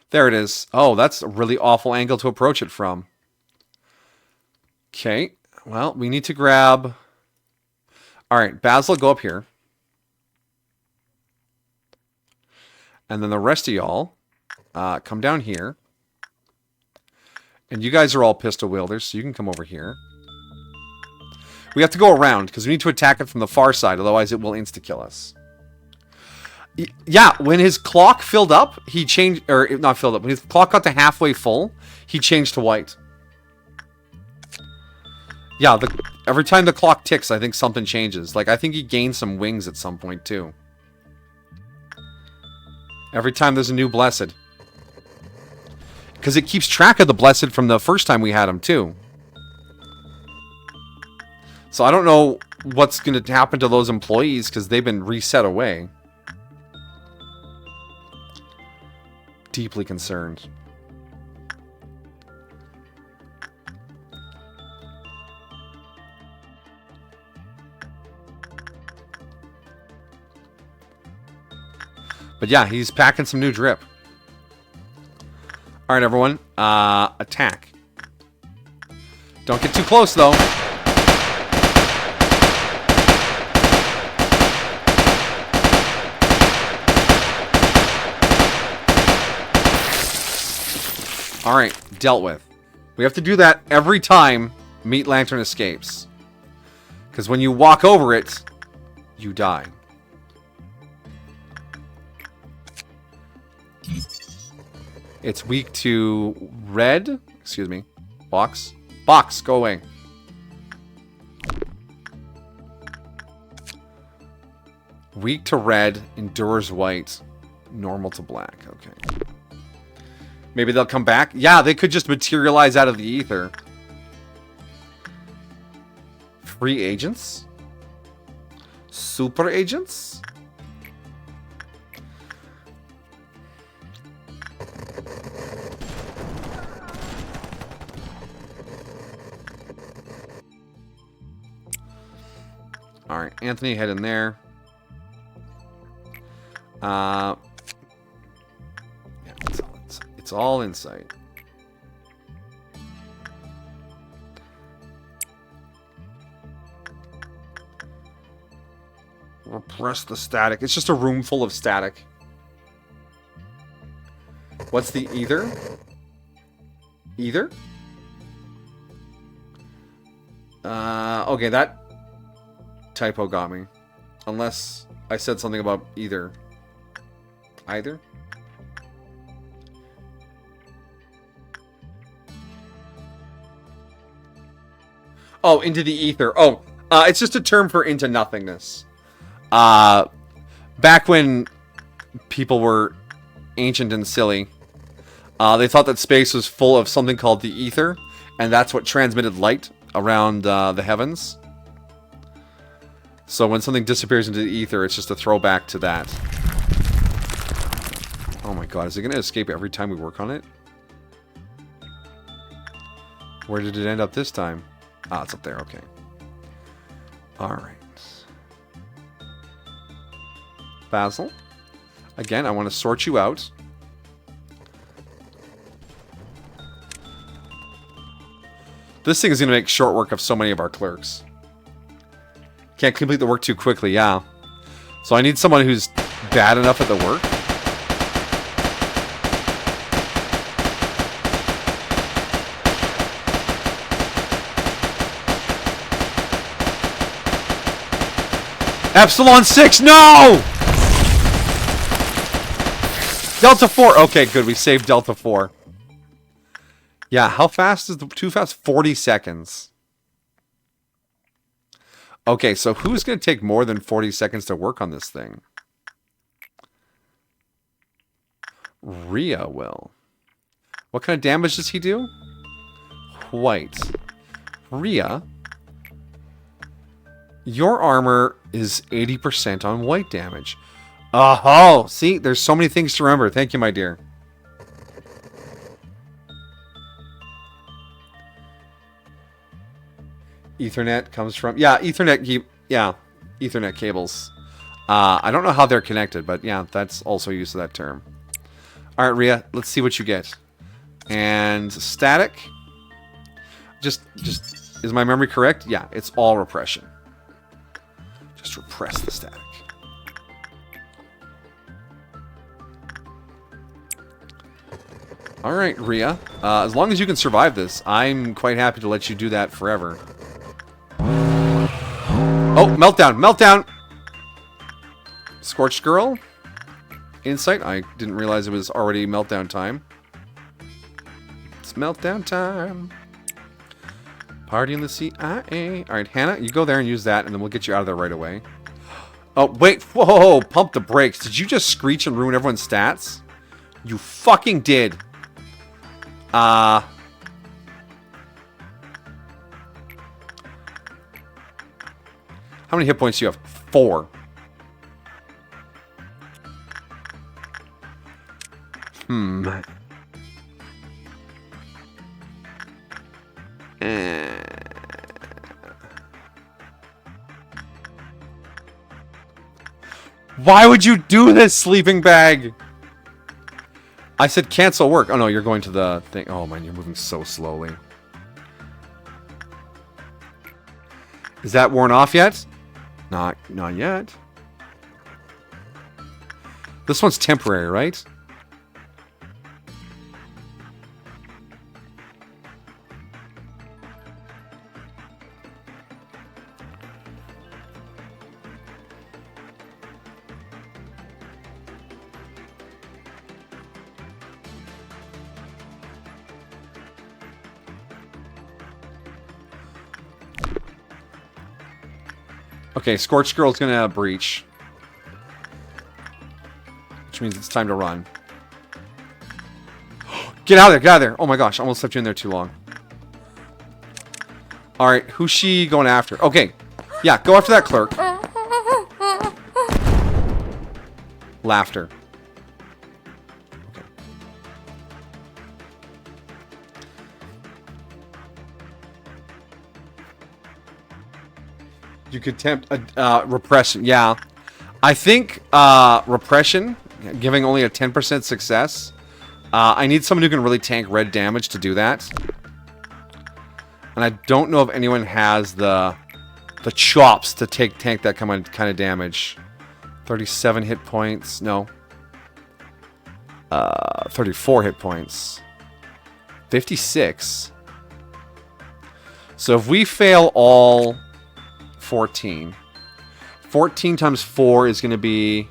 There it is. Oh, that's a really awful angle to approach it from. Okay. Well, we need to grab... Alright, Basil, go up here. And then the rest of y'all, come down here. And you guys are all pistol wielders, so you can come over here. We have to go around, because we need to attack it from the far side, otherwise it will insta-kill us. Yeah, when his clock filled up, he changed... Or, not filled up. When his clock got to halfway full, he changed to white. Yeah, every time the clock ticks, I think something changes. Like, I think he gained some wings at some point, too. Every time there's a new Blessed. Because it keeps track of the Blessed from the first time we had him, too. So I don't know what's going to happen to those employees because they've been reset away. Deeply concerned. But yeah, he's packing some new drip. All right, everyone. Attack. Don't get too close, though. All right, dealt with. We have to do that every time Meat Lantern escapes. Because when you walk over it, you die. It's weak to red. Excuse me. Box. Box, go away. Weak to red, endures white, normal to black. Okay. Maybe they'll come back. Yeah, they could just materialize out of the ether. Free agents? Super agents? All right, Anthony, head in there. Yeah, it's all insight. Repress the static. It's just a room full of static. What's the ether? Ether? Okay, that typo got me. Unless I said something about either. Either? Oh, into the ether. Oh, it's just a term for into nothingness. Back when people were ancient and silly, they thought that space was full of something called the ether, and that's what transmitted light around the heavens. So when something disappears into the ether, it's just a throwback to that. Oh my god, is it going to escape every time we work on it? Where did it end up this time? Ah, it's up there, okay. Alright. Basil. Again, I want to sort you out. This thing is going to make short work of so many of our clerks. Can't complete the work too quickly, yeah. So I need someone who's bad enough at the work. Epsilon 6, no! Delta 4. Okay, good. We saved Delta 4. Yeah, how fast is the too fast? 40 seconds. Okay, so who's going to take more than 40 seconds to work on this thing? Rhea will. What kind of damage does he do? White. Rhea. Your armor is 80% on white damage. Oh, see? There's so many things to remember. Thank you, my dear. Ethernet comes from... Yeah, Ethernet... Yeah, Ethernet cables. I don't know how they're connected, but yeah, that's also used to that term. Alright, Rhea, let's see what you get. And static. Just... Is my memory correct? Yeah, it's all repression. Just repress the static. Alright, Rhea. As long as you can survive this, I'm quite happy to let you do that forever. Oh, meltdown! Meltdown! Scorched Girl. Insight. I didn't realize it was already meltdown time. It's meltdown time. Party in the CIA. Alright, Hannah, you go there and use that, and then we'll get you out of there right away. Oh, wait. Whoa, pump the brakes. Did you just screech and ruin everyone's stats? You fucking did. How many hit points do you have? 4. Why would you do this, sleeping bag? I said cancel work. Oh no, you're going to the thing. Oh man, you're moving so slowly. Is that worn off yet? Not yet. This one's temporary, right? Okay, Scorched Girl's gonna breach. Which means it's time to run. Get out of there, get out of there! Oh my gosh, I almost left you in there too long. Alright, who's she going after? Okay, yeah, go after that clerk. Laughter. Okay. You could tempt repression. Yeah, I think repression, giving only a 10% success. I need someone who can really tank red damage to do that, and I don't know if anyone has the chops to tank that kind of damage. 37 hit points. No. 34 hit points. 56. So if we fail all 14. 14 times 4 is going to be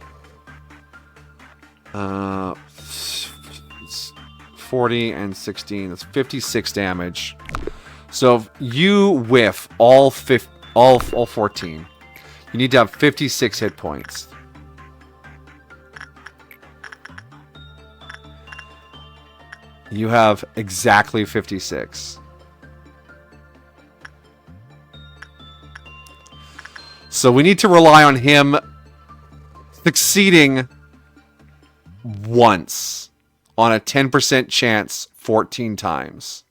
40 and 16. That's 56 damage. So if you whiff all 14, you need to have 56 hit points. You have exactly 56. So we need to rely on him succeeding once on a 10% chance 14 times.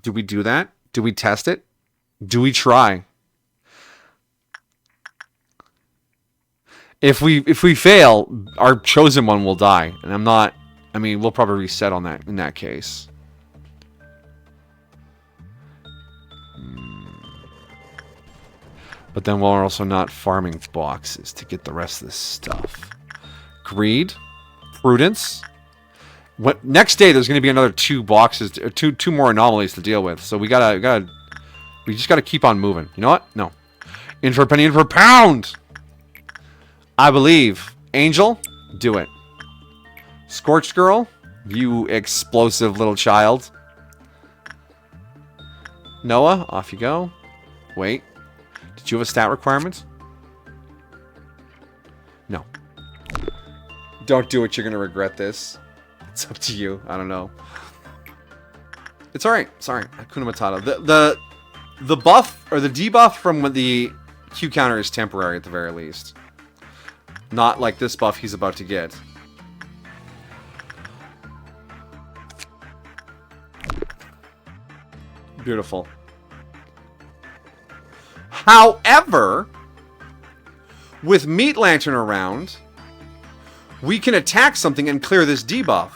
Do we do that? Do we test it? Do we try? If we fail, our chosen one will die. And I'm not... I mean, we'll probably reset on that in that case. But then we're also not farming boxes to get the rest of this stuff. Greed. Prudence. Next day there's going to be another 2 boxes, two more anomalies to deal with. So we just gotta keep on moving. You know what? No. In for a penny, in for a pound! I believe. Angel, do it. Scorched Girl, you explosive little child. Noah, off you go. Wait. Did you have a stat requirement? No. Don't do it, you're gonna regret this. It's up to you. I don't know. It's alright. Sorry. Hakuna Matata. The buff, or the debuff from the Q counter is temporary at the very least. Not like this buff he's about to get. Beautiful. However, with Meat Lantern around, we can attack something and clear this debuff.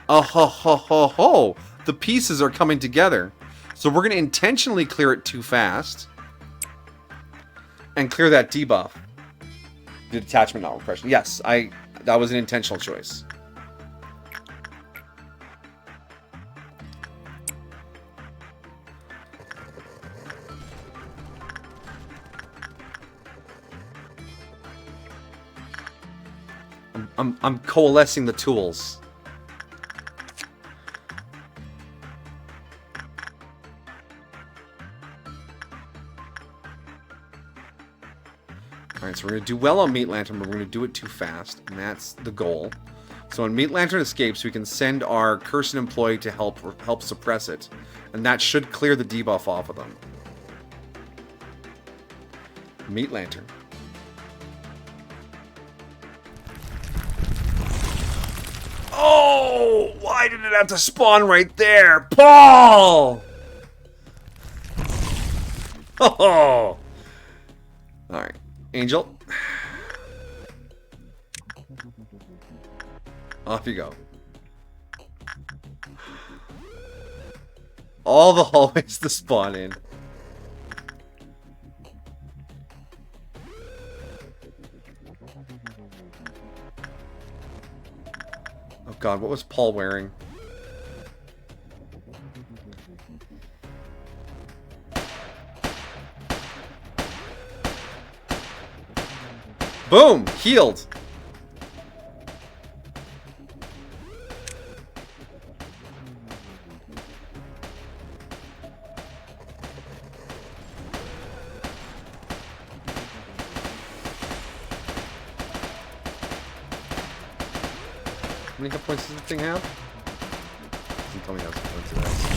Oh ho ho ho ho! The pieces are coming together. So we're going to intentionally clear it too fast. And clear that debuff. The detachment, not repression. Yes, that was an intentional choice. I'm coalescing the tools. Alright, so we're going to do well on Meat Lantern, but we're going to do it too fast. And that's the goal. So when Meat Lantern escapes, we can send our cursed employee to help suppress it. And that should clear the debuff off of them. Meat Lantern. Oh! Why did it have to spawn right there? Paul! Oh! Alright. Angel. Off you go. All the hallways to spawn in. Oh god, what was Paul wearing? Boom! Healed! How many hit points does the thing have? Doesn't tell me how many points it has.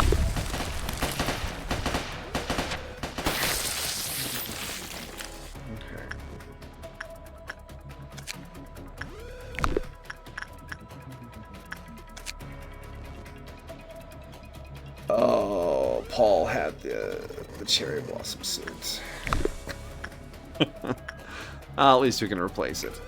Oh, Paul had the cherry blossom suit. At least we can replace it.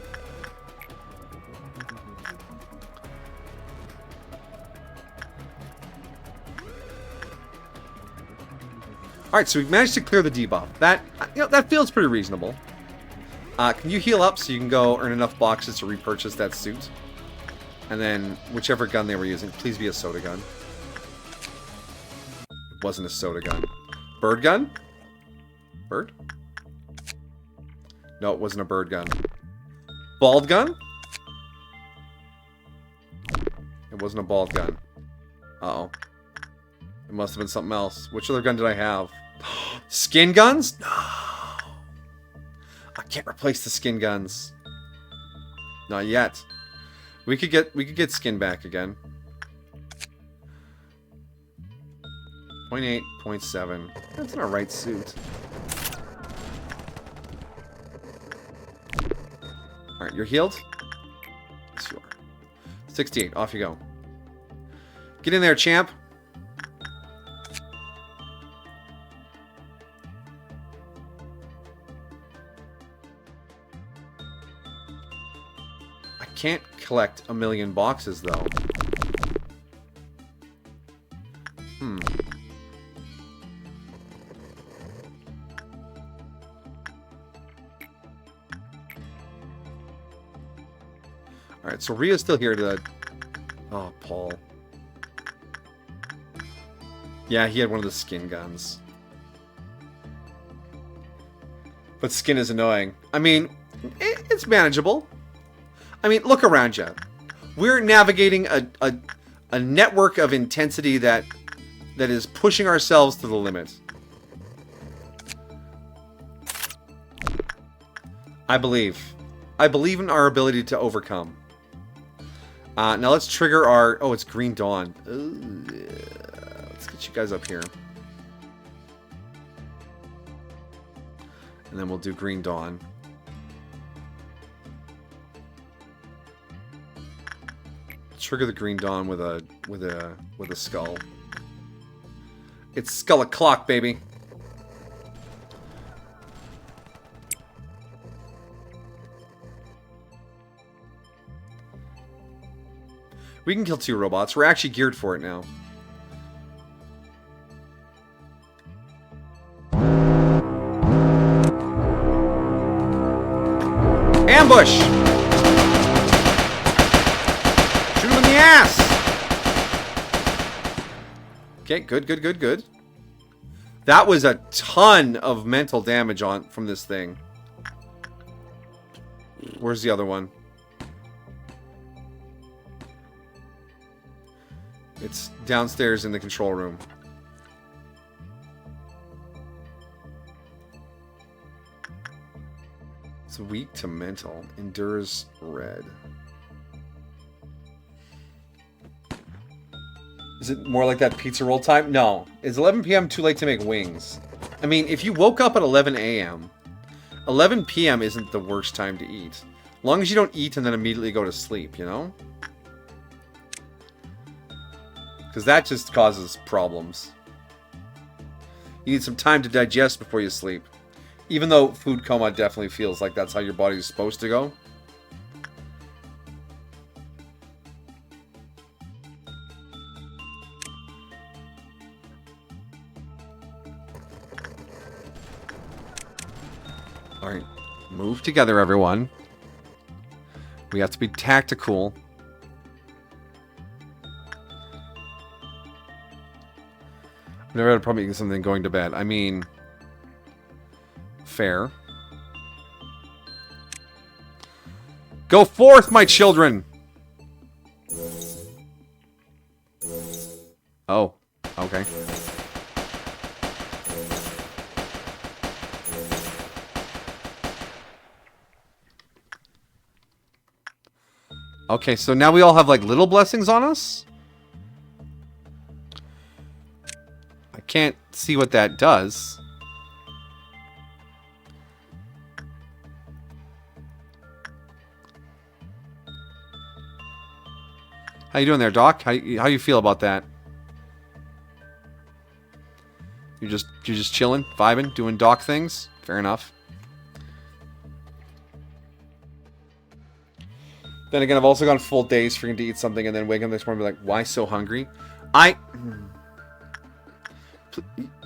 All right, so we managed to clear the debuff. That, you know, that feels pretty reasonable. Can you heal up so you can go earn enough boxes to repurchase that suit? And then whichever gun they were using, please be a soda gun. It wasn't a soda gun. Bird gun? Bird? No, it wasn't a bird gun. Bald gun? It wasn't a bald gun. Uh-oh. It must have been something else. Which other gun did I have? Skin guns? No. I can't replace the skin guns. Not yet. We could get skin back again. 0.8, 0.7. That's an alright suit. Alright, you're healed? Yes, you are. 68, off you go. Get in there, champ. I can't collect a million boxes, though. Alright, so Rhea's still here to... Oh, Paul. Yeah, he had one of the skin guns. But skin is annoying. I mean, it's manageable. I mean, look around you. We're navigating a network of intensity that is pushing ourselves to the limit. I believe. I believe in our ability to overcome. Now let's trigger our... Oh, it's Green Dawn. Ooh, yeah. Let's get you guys up here. And then we'll do Green Dawn. Trigger the Green Dawn with a skull. It's skull o'clock, baby. We can kill 2 robots. We're actually geared for it now. Ambush! Shoot him in the ass! Okay, good. That was a ton of mental damage from this thing. Where's the other one? It's downstairs in the control room. It's weak to mental. Endures red. Is it more like that pizza roll time? No. Is 11 p.m. too late to make wings? I mean, if you woke up at 11 a.m., 11 p.m. isn't the worst time to eat. As long as you don't eat and then immediately go to sleep, you know? Because that just causes problems. You need some time to digest before you sleep. Even though food coma definitely feels like that's how your body is supposed to go. Alright. Move together, everyone. We have to be tactical. I've never had a problem eating something going to bed. I mean... fair. Go forth, my children! Oh, okay. Okay, so now we all have, like, little blessings on us? I can't see what that does. How you doing there, Doc? How you feel about that? You're just chilling, vibing, doing Doc things? Fair enough. Then again, I've also gone full days forgetting to eat something and then wake up next morning and be like, why so hungry?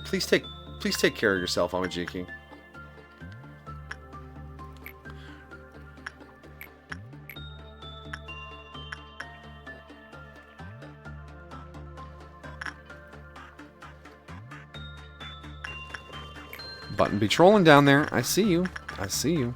Please take care of yourself, Amajiki. Button be trolling down there. I see you. I see you.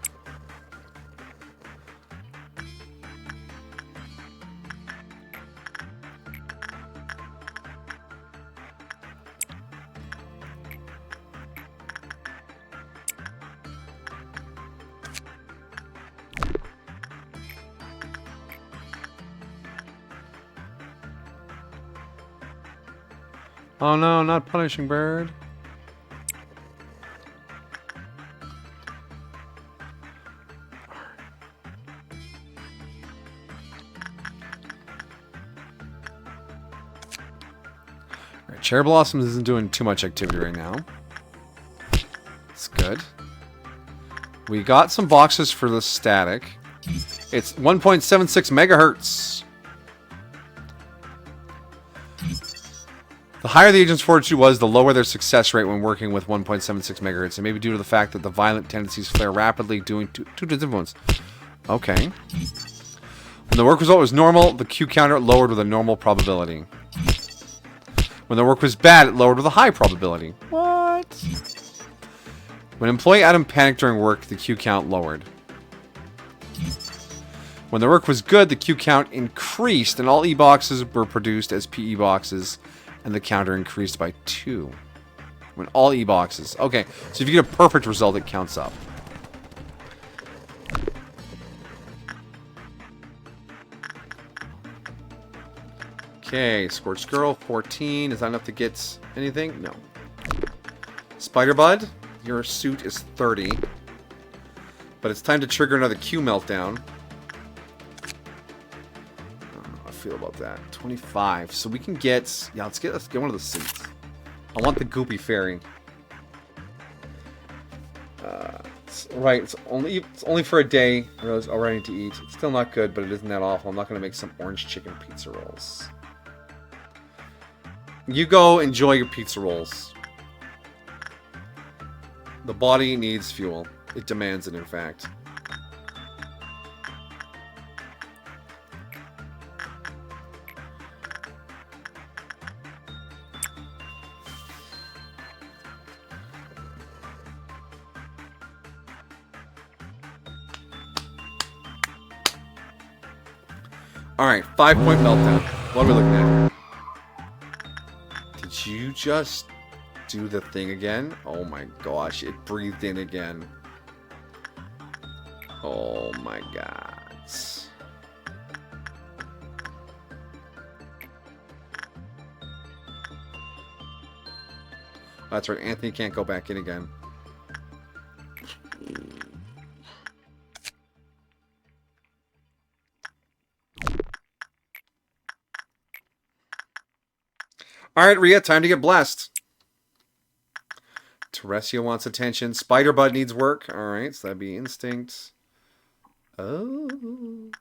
Oh no, not punishing bird. Alright, Cherry Blossoms isn't doing too much activity right now. It's good. We got some boxes for the static. It's 1.76 megahertz. The higher the agent's fortitude was, the lower their success rate when working with 1.76 megahertz. It may be due to the fact that the violent tendencies flare rapidly due to its influence. Okay. When the work result was normal, the Q counter lowered with a normal probability. When the work was bad, it lowered with a high probability. What? When employee Adam panicked during work, the Q count lowered. When the work was good, the Q count increased, and all E boxes were produced as PE boxes, and the counter increased by 2. When all E boxes. Okay, so if you get a perfect result, it counts up. Okay, Scorched Girl, 14. Is that enough to get anything? No. Spider Bud, your suit is 30. But it's time to trigger another Q meltdown. I feel about that. 25. So we can get... yeah, let's get one of the suits. I want the Goopy Fairy. It's only for a day. I was already to eat. It's still not good, but it isn't that awful. I'm not going to make some orange chicken pizza rolls. You go enjoy your pizza rolls. The body needs fuel. It demands it, in fact. Alright, 5-point meltdown. What are we looking at? Did you just do the thing again? Oh my gosh, it breathed in again. Oh my god. That's right. Anthony can't go back in again. All right, Rhea, time to get blessed. Teresia wants attention. Spider-Bud needs work. All right, so that'd be instinct. Oh.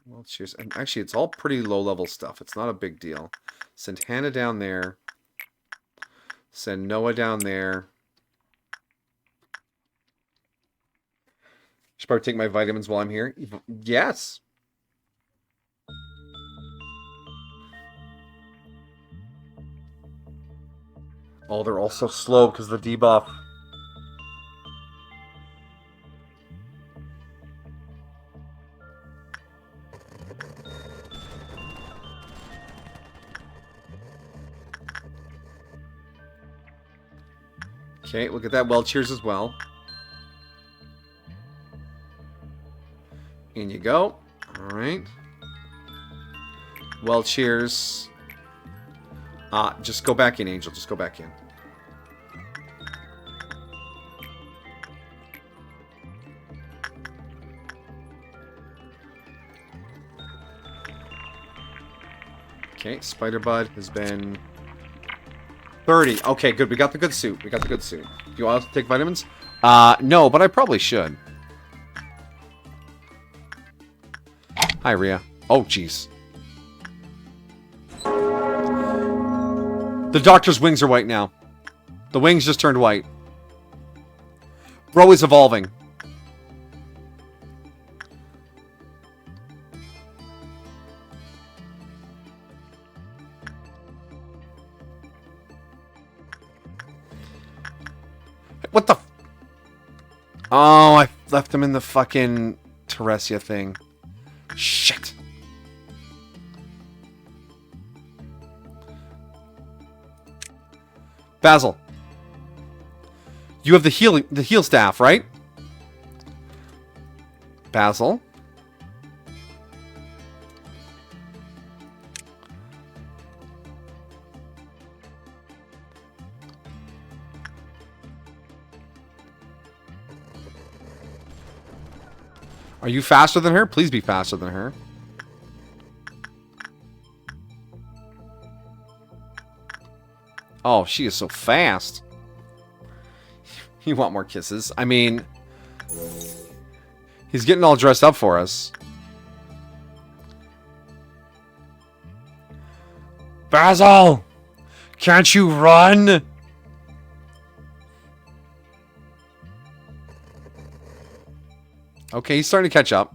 Well, cheers. And actually, it's all pretty low-level stuff. It's not a big deal. Send Hannah down there. Send Noah down there. Should probably take my vitamins while I'm here. Yes. Oh, they're all so slow because of the debuff. Okay, look at that. Well, cheers as well. In you go. All right. Well, cheers. Just go back in, Angel. Just go back in. Okay, Spider-Bud has been 30. Okay, good. We got the good suit. We got the good suit. Do you want us to take vitamins? No, but I probably should. Hi, Rhea. Oh, jeez. The doctor's wings are white now. The wings just turned white. Bro is evolving. What the? Oh, I left him in the fucking Teresia thing. Shit. Basil. You have the heal staff, right? Basil. Are you faster than her? Please be faster than her. Oh, she is so fast. You want more kisses? I mean, he's getting all dressed up for us. Basil! Can't you run? Okay, he's starting to catch up.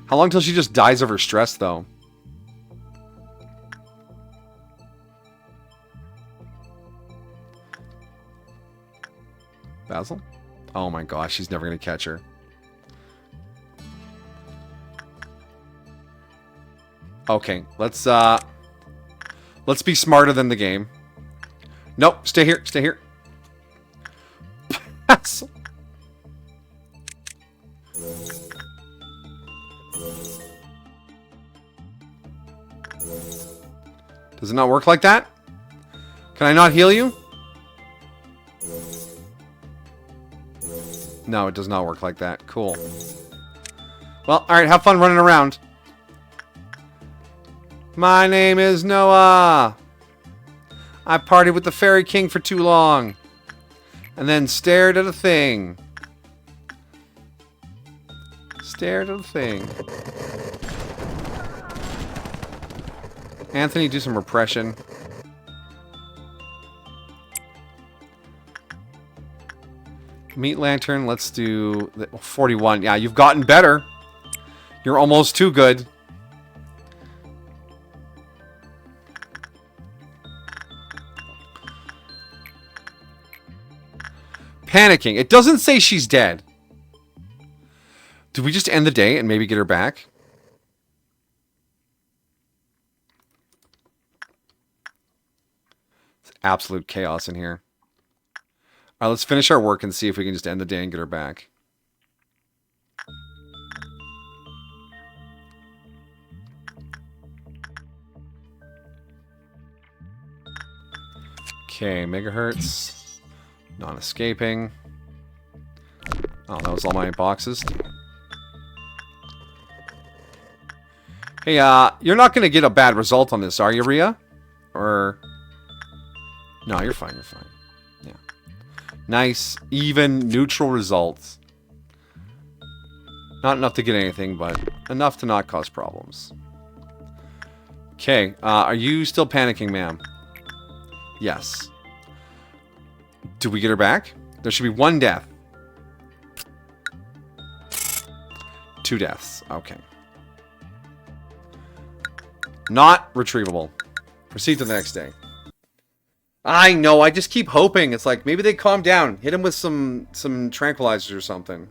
How long till she just dies of her stress, though? Basil? Oh my gosh, she's never going to catch her. Okay, let's be smarter than the game. Nope, stay here, stay here. Basil. Does it not work like that? Can I not heal you? No, it does not work like that. Cool. Well, alright, have fun running around. My name is Noah. I partied with the Fairy King for too long. And then stared at a thing. Stared at a thing. Anthony, do some repression. Meat Lantern, let's do 41. Yeah, you've gotten better. You're almost too good. Panicking. It doesn't say she's dead. Did we just end the day and maybe get her back? It's absolute chaos in here. Alright, let's finish our work and see if we can just end the day and get her back. Okay, megahertz. Non-escaping. Oh, that was all my boxes. Hey, you're not gonna get a bad result on this, are you, Rhea? Or... No, you're fine, you're fine. Yeah. Nice, even, neutral results. Not enough to get anything, but enough to not cause problems. Okay, are you still panicking, ma'am? Yes. Do we get her back? There should be 1 death. 2 deaths. Okay. Not retrievable. Proceed to the next day. I know, I just keep hoping. It's like, maybe they calm down. Hit him with some tranquilizers or something.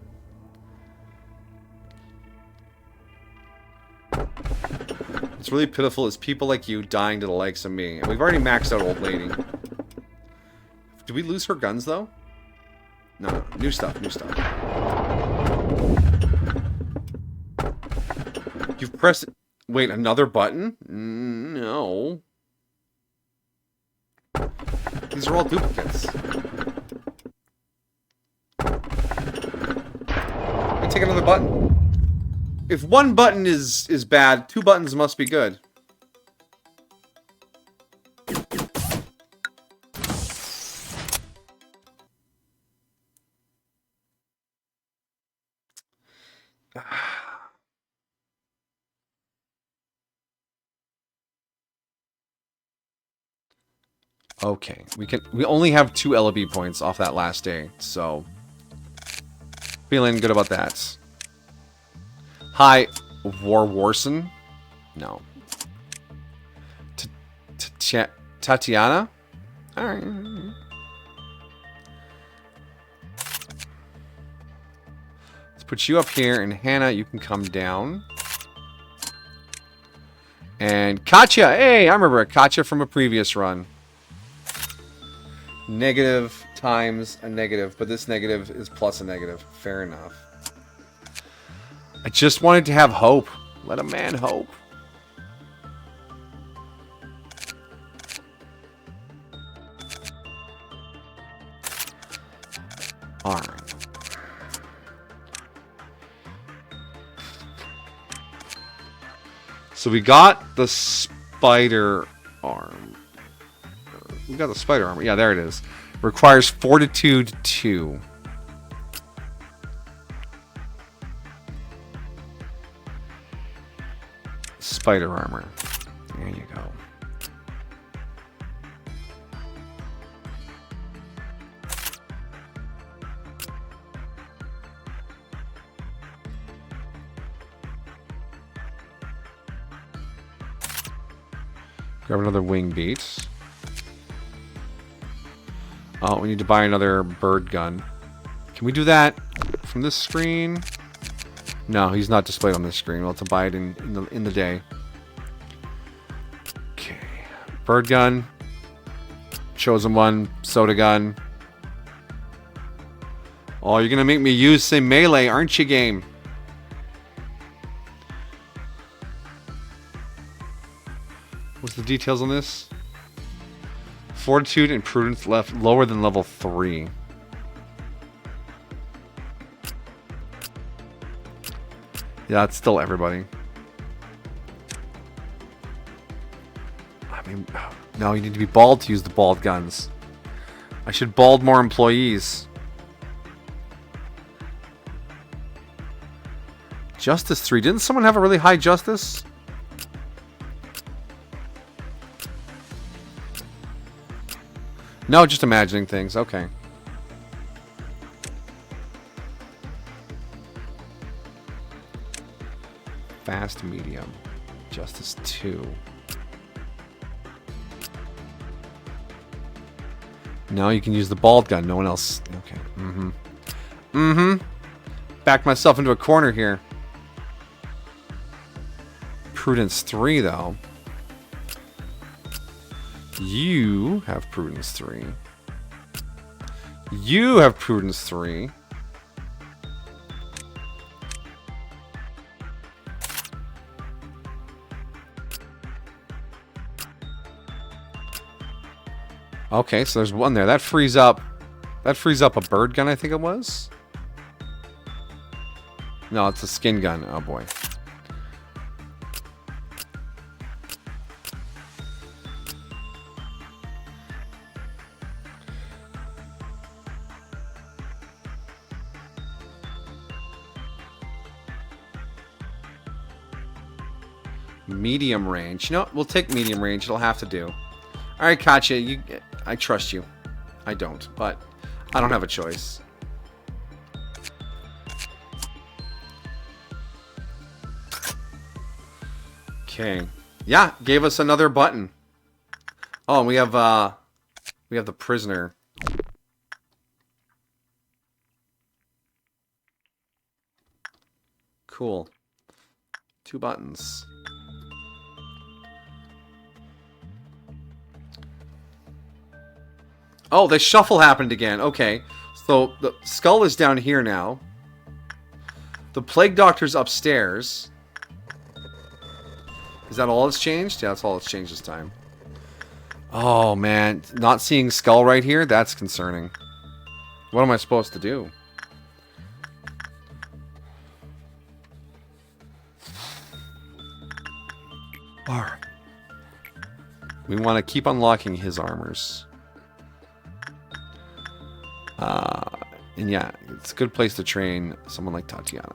What's really pitiful is people like you dying to the likes of me. And we've already maxed out old lady. Did we lose her guns, though? No, no. New stuff, new stuff. You've pressed... Wait, another button? No. These are all duplicates. I take another button. If 1 button is bad, 2 buttons must be good. Okay, we only have 2 LB points off that last day, so feeling good about that. Hi, Warwarson? No. Tatiana? Alright. Let's put you up here, and Hannah, you can come down. And Katya! Hey, I remember Katya from a previous run. Negative times a negative, but this negative is plus a negative. Fair enough. I just wanted to have hope. Let a man hope. Alright. So we got the spider arm. We got the spider armor. Yeah, there it is. Requires Fortitude 2. Spider armor. There you go. Grab another wing beat. Oh, we need to buy another bird gun. Can we do that from this screen? No, he's not displayed on this screen. We'll have to buy it in the day. Okay. Bird gun. Chosen one. Soda gun. Oh, you're gonna make me use some melee, aren't you, game? What's the details on this? Fortitude and prudence left lower than level 3. Yeah, that's still everybody. I mean, no, you need to be bald to use the bald guns. I should bald more employees. Justice 3. Didn't someone have a really high justice? No, just imagining things. Okay. Fast, medium. Justice 2. No, you can use the bald gun. No one else. Okay. Backed myself into a corner here. Prudence 3, though. You have Prudence 3. You have Prudence 3. Okay, so there's one there. That frees up a bird gun, I think it was. No, it's a skin gun. Oh boy. Medium range. You know what? We'll take medium range. It'll have to do. All right, Katya. I trust you. I don't, but I don't have a choice. Okay. Yeah, gave us another button. Oh, and we have the prisoner. Cool. 2 buttons. Oh, the shuffle happened again. Okay. So the skull is down here now. The plague doctor's upstairs. Is that all that's changed? Yeah, that's all that's changed this time. Oh, man. Not seeing skull right here? That's concerning. What am I supposed to do? Bar. We want to keep unlocking his armors. And yeah, it's a good place to train someone like Tatiana.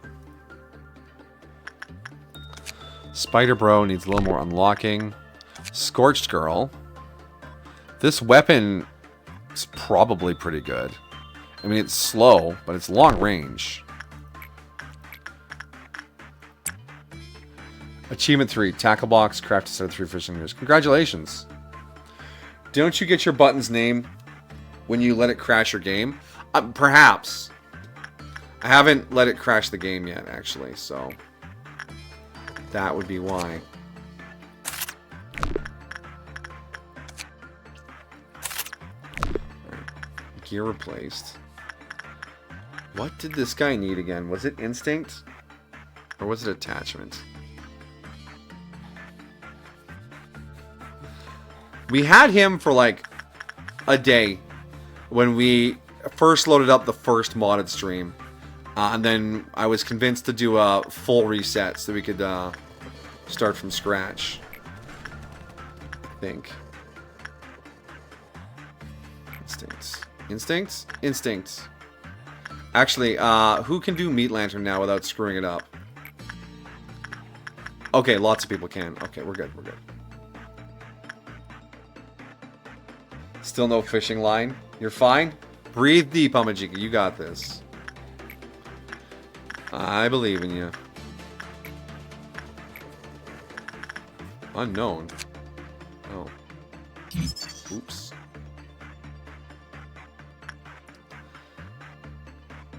Spider Bro needs a little more unlocking. Scorched Girl. This weapon is probably pretty good. I mean, it's slow, but it's long range. Achievement 3. Tackle box, craft a set of 3 fishing gears. Congratulations. Don't you get your button's name when you let it crash your game? Perhaps. I haven't let it crash the game yet, actually, so that would be why. Gear replaced. What did this guy need again? Was it instinct? Or was it attachment? We had him for like a day when we first loaded up the first modded stream. And then I was convinced to do a full reset so we could start from scratch. I think. Instincts. Instincts? Instincts. Actually, who can do Meat Lantern now without screwing it up? Okay, lots of people can. Okay, we're good, we're good. Still no fishing line? You're fine? Breathe deep, Amajika. You got this. I believe in you. Unknown. Oh. Oops.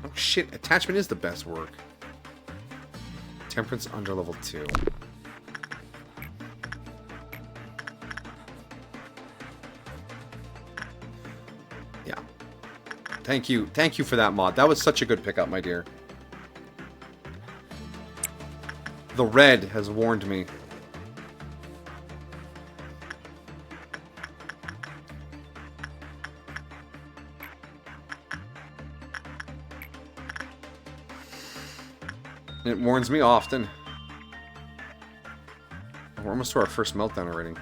Oh shit, attachment is the best work. Temperance under level 2. Yeah. Thank you for that mod. That was such a good pickup, my dear. The red has warned me. It warns me often. We're almost to our first meltdown already.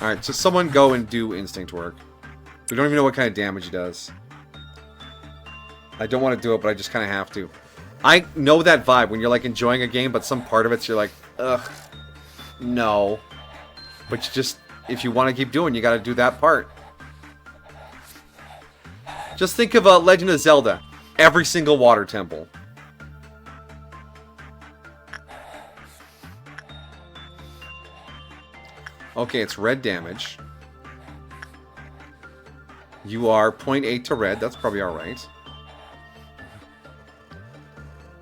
Alright, so someone go and do instinct work. We don't even know what kind of damage he does. I don't want to do it, but I just kind of have to. I know that vibe when you're like enjoying a game, but some part of it's you're like, ugh, no. But you just, if you want to keep doing, you got to do that part. Just think of Legend of Zelda. Every single water temple. Okay, it's red damage. You are 0.8 to red. That's probably alright.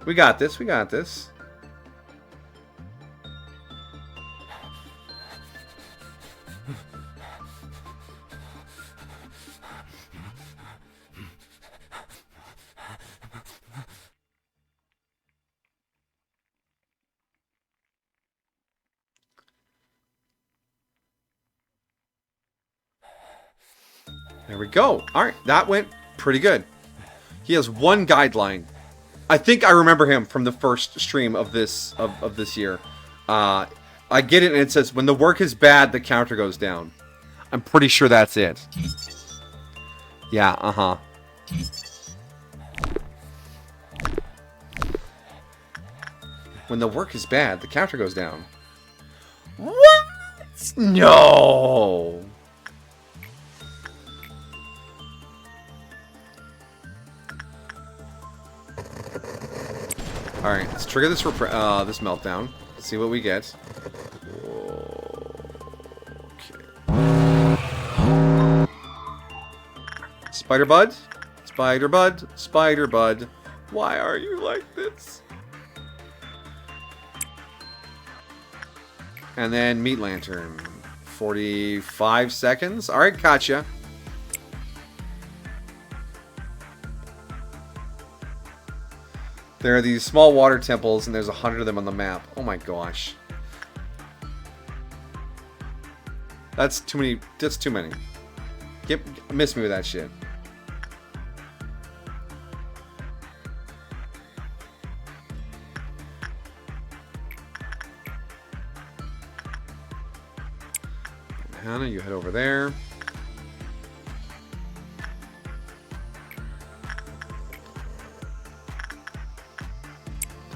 We got this. We got this. There we go. All right, that went pretty good. He has one guideline. I think I remember him from the first stream of this this year. I get it, and it says, when the work is bad, the counter goes down. I'm pretty sure that's it. Yeah, uh-huh. When the work is bad, the counter goes down. What? No! Alright, let's trigger this this meltdown. Let's see what we get. Okay. Spider Bud? Spider Bud? Spider Bud. Why are you like this? And then Meat Lantern. 45 seconds. Alright, gotcha. There are these small water temples, and there's 100 of them on the map. Oh my gosh. That's too many. That's too many. Miss me with that shit. Hannah, you head over there.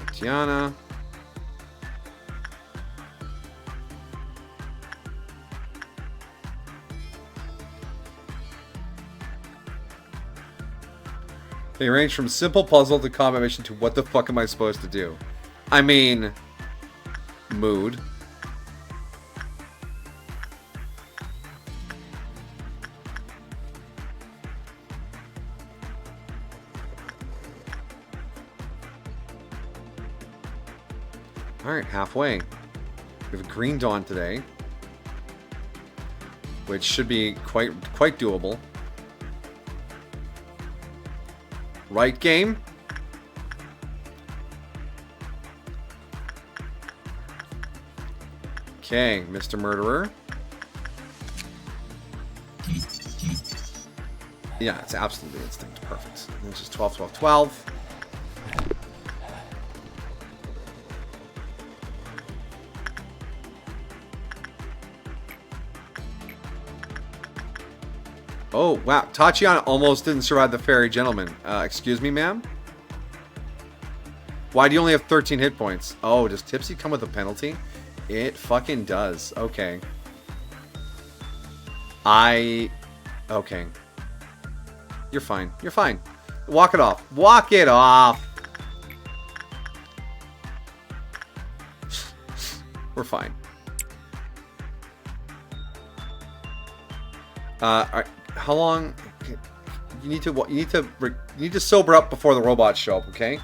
Tatiana. They range from simple puzzle to combat mission to what the fuck am I supposed to do? I mean, mood. Alright, halfway. We have a Green Dawn today, which should be quite doable. Right, game? Okay, Mr. Murderer. Yeah, it's absolutely instinct. Perfect. This is 12, 12, 12. Oh, wow. Tatiana almost didn't survive the Fairy Gentleman. Excuse me, ma'am? Why do you only have 13 hit points? Oh, does Tipsy come with a penalty? It fucking does. Okay. Okay. You're fine. You're fine. Walk it off. Walk it off! We're fine. Alright. How long? You need to sober up before the robots show up, okay?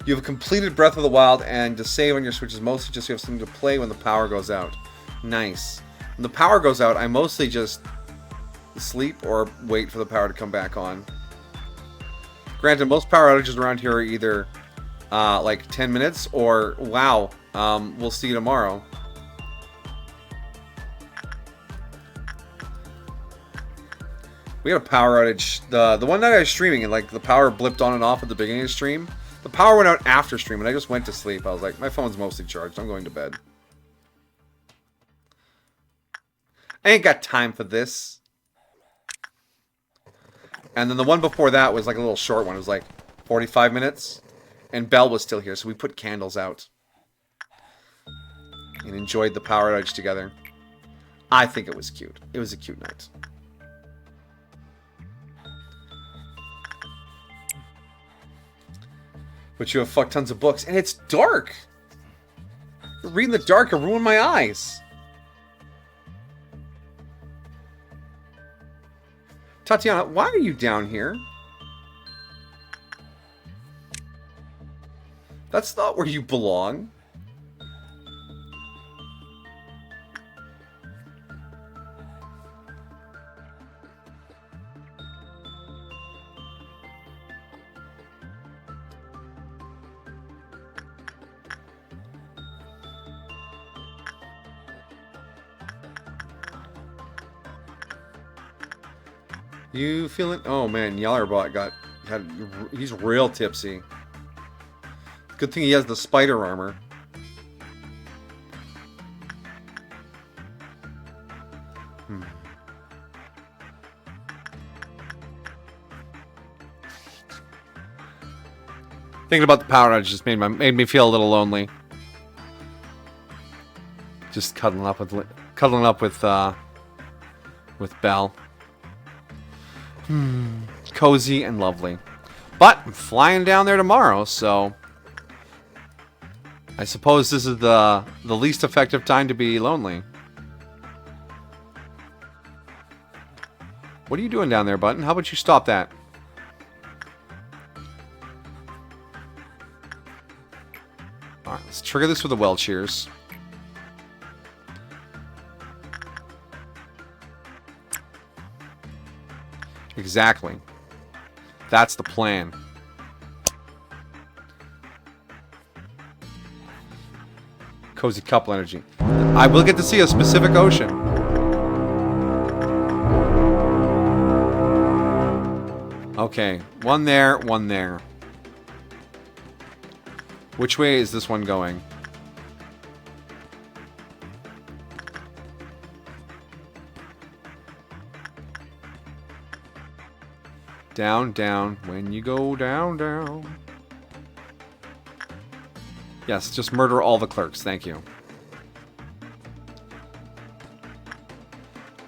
You have completed Breath of the Wild, and to save on your Switch is mostly just you have something to play when the power goes out. Nice. When the power goes out, I mostly just sleep or wait for the power to come back on. Granted, most power outages around here are either like 10 minutes or wow, we'll see you tomorrow. We had a power outage. The one night I was streaming and like the power blipped on and off at the beginning of the stream. The power went out after stream and I just went to sleep. I was like, my phone's mostly charged. I'm going to bed. I ain't got time for this. And then the one before that was like a little short one. It was like 45 minutes. And Belle was still here, so we put candles out. And enjoyed the power outage together. I think it was cute. It was a cute night. But you have fuck tons of books, and it's dark. Reading the dark will ruin my eyes. Tatiana, why are you down here? That's not where you belong. You feeling? Oh man, Yellerbot he's real tipsy. Good thing he has the spider armor. Thinking about the power outage just made me feel a little lonely. Just cuddling up with Belle. Cozy and lovely. But I'm flying down there tomorrow, so I suppose this is the least effective time to be lonely. What are you doing down there, Button? How about you stop that? Alright, let's trigger this with the well cheers. Exactly. That's the plan. Cozy couple energy. I will get to see a specific ocean. Okay, one there, one there. Which way is this one going? Down, down. When you go down, down. Yes, just murder all the clerks. Thank you.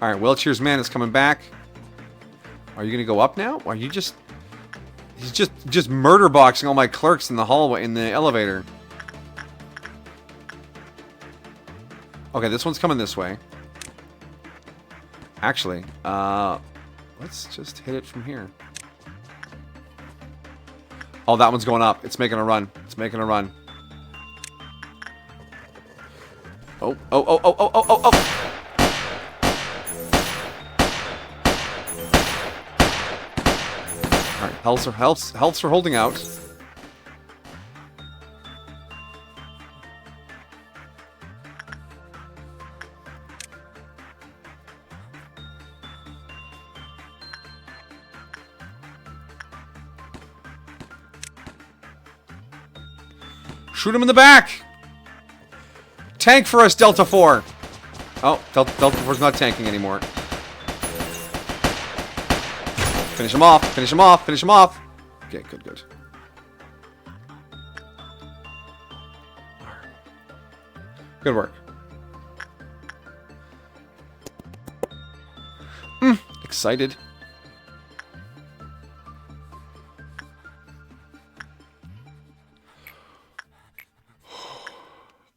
Alright, Wheelchair's man is coming back. Are you going to go up now? Are you just... He's just murder boxing all my clerks in the hallway, in the elevator. Okay, this one's coming this way. Actually, let's just hit it from here. Oh, that one's going up. It's making a run. It's making a run. Oh, oh, oh, oh, oh, oh, oh, oh! Alright, healths are holding out. Shoot him in the back! Tank for us, Delta 4! Oh, Delta 4's not tanking anymore. Finish him off, finish him off, finish him off! Okay, good, good. Good work. Excited.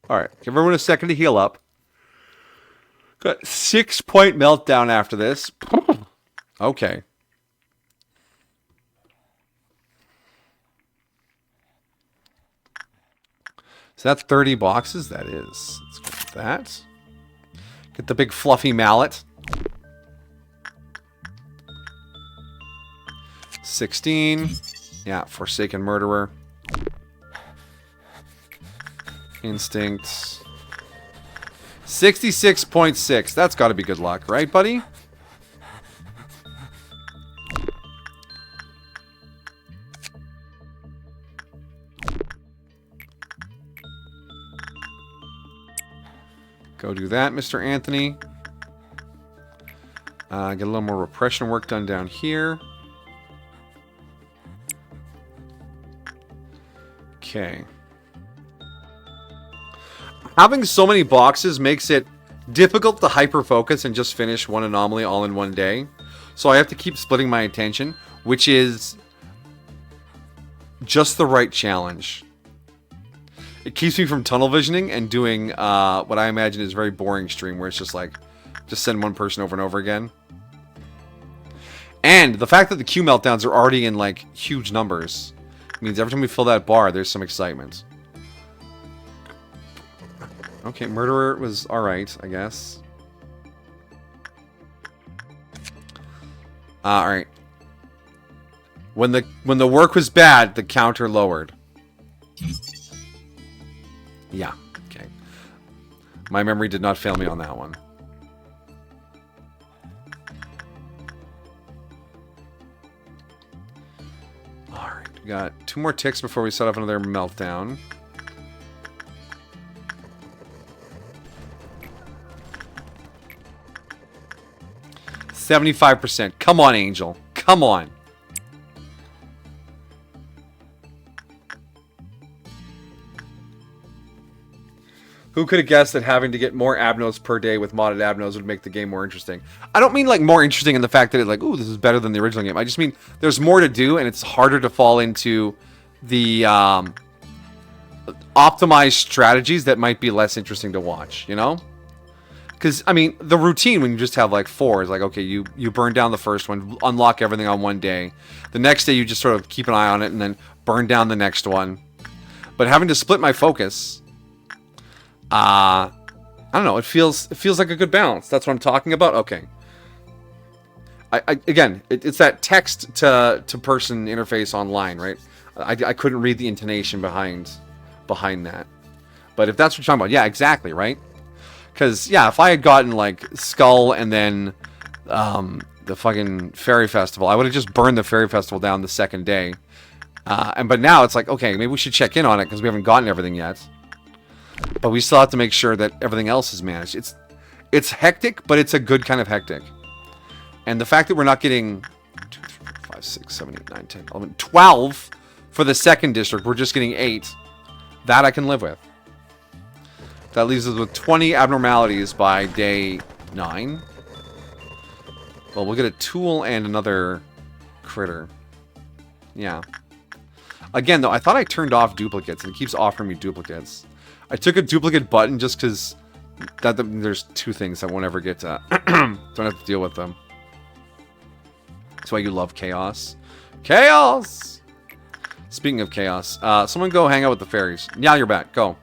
Alright, give everyone a second to heal up. Got 6-point meltdown after this. Okay. So that's 30 boxes? That is. Let's go with that. Get the big fluffy mallet. 16. Yeah, Forsaken Murderer. Instinct. 66.6. That's got to be good luck, right, buddy? Go do that, Mr. Anthony. Get a little more repression work done down here. Okay. Having so many boxes makes it difficult to hyper-focus and just finish one anomaly all in one day. So I have to keep splitting my attention, which is just the right challenge. It keeps me from tunnel visioning and doing what I imagine is a very boring stream where it's just like, just send one person over and over again. And the fact that the Q meltdowns are already in like huge numbers means every time we fill that bar, there's some excitement. Okay, Murderer was alright, I guess. Alright. When the work was bad, the counter lowered. Yeah, okay. My memory did not fail me on that one. We got 2 more ticks before we set up another meltdown. $75%. Come on, Angel. Come on. Who could have guessed that having to get more abnos per day with modded abnos would make the game more interesting? I don't mean like more interesting in the fact that it like, ooh, this is better than the original game. I just mean there's more to do and it's harder to fall into the optimized strategies that might be less interesting to watch, you know? Because, I mean, the routine when you just have like 4 is like, okay, you burn down the first one, unlock everything on one day. The next day you just sort of keep an eye on it and then burn down the next one. But having to split my focus... I don't know. It feels like a good balance. That's what I'm talking about. Okay. Again, it's that text to person interface online, right? I couldn't read the intonation behind that. But if that's what you're talking about, yeah, exactly, right? Because yeah, if I had gotten like Skull and then the fucking Fairy Festival, I would have just burned the Fairy Festival down the second day. But now it's like, okay, maybe we should check in on it because we haven't gotten everything yet. But we still have to make sure that everything else is managed. It's hectic, but it's a good kind of hectic. And the fact that we're not getting 2, 3, 4, 5, 6, 7, 8, 9, 10, 11, 12 for the second district, we're just getting 8. That I can live with. That leaves us with 20 abnormalities by day 9. Well, we'll get a tool and another critter. Yeah. Again, though, I thought I turned off duplicates, and it keeps offering me duplicates. I took a duplicate button just because there's 2 things I won't ever get to. Don't have to deal with them. That's why you love chaos. Chaos! Speaking of chaos, someone go hang out with the fairies. Now you're back. Go.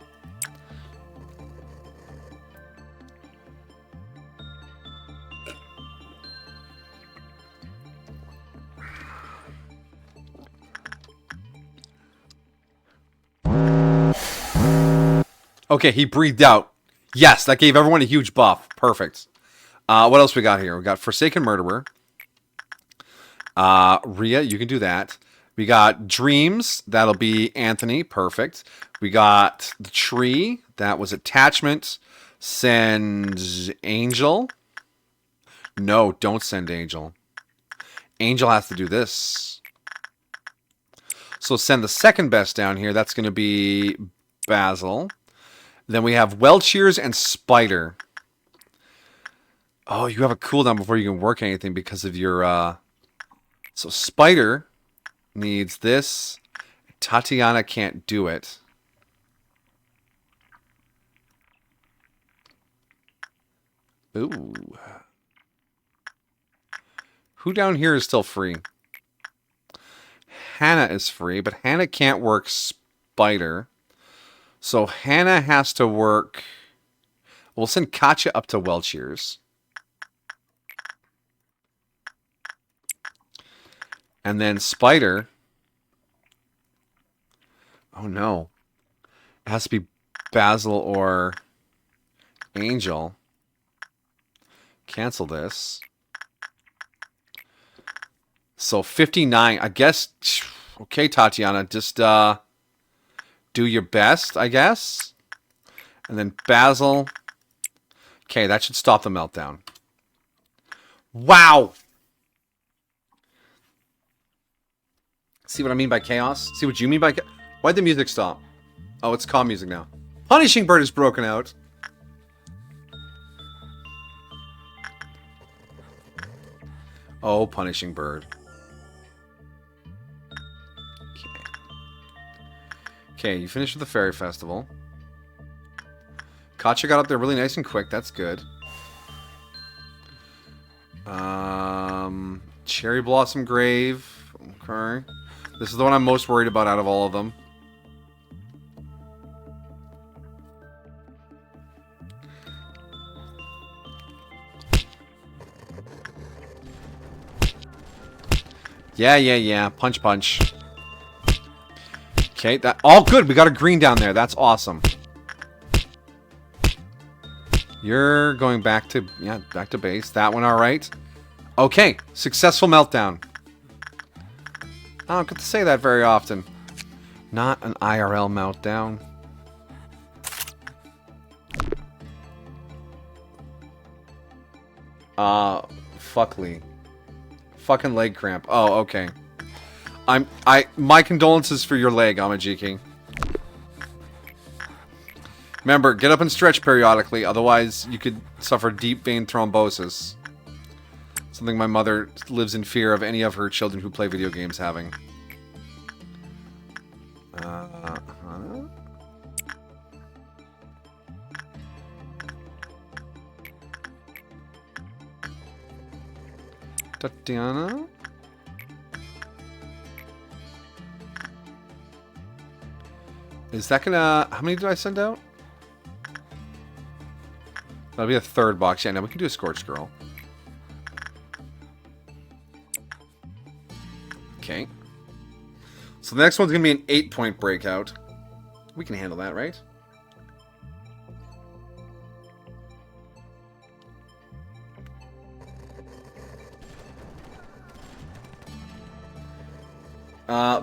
Okay, he breathed out. Yes, that gave everyone a huge buff. Perfect. What else we got here? We got Forsaken Murderer. Rhea, you can do that. We got Dreams. That'll be Anthony. Perfect. We got the Tree. That was Attachment. Send Angel. No, don't send Angel. Angel has to do this. So send the second best down here. That's going to be Basil. Then we have Welcheers and Spider. Oh, you have a cooldown before you can work anything because of your... So Spider needs this. Tatiana can't do it. Ooh. Who down here is still free? Hannah is free, but Hannah can't work Spider. So Hannah has to work... We'll send Katya up to Welcheers. And then Spider... Oh no. It has to be Basil or Angel. Cancel this. So 59. I guess... Okay, Tatiana. Just... do your best, I guess. And then Basil. Okay, that should stop the meltdown. Wow! See what I mean by chaos? See what you mean by chaos? Why'd the music stop? Oh, it's calm music now. Punishing Bird is broken out. Oh, Punishing Bird. Okay, you finished with the Fairy Festival. Katya got up there really nice and quick. That's good. Cherry Blossom Grave. Okay. This is the one I'm most worried about out of all of them. Yeah. Punch, punch. Okay, that all good. We got a green down there. That's awesome. You're going back to back to base. That one all right. Okay, successful meltdown. I don't get to say that very often. Not an IRL meltdown. Fuckly. Fucking leg cramp. Oh, okay. My condolences for your leg, Amajiki. Remember, get up and stretch periodically, otherwise you could suffer deep vein thrombosis. Something my mother lives in fear of any of her children who play video games having. Tatiana? Is that gonna... How many did I send out? That'll be a third box. Yeah, no, we can do a Scorched Girl. Okay. So the next one's gonna be an 8-point breakout. We can handle that, right?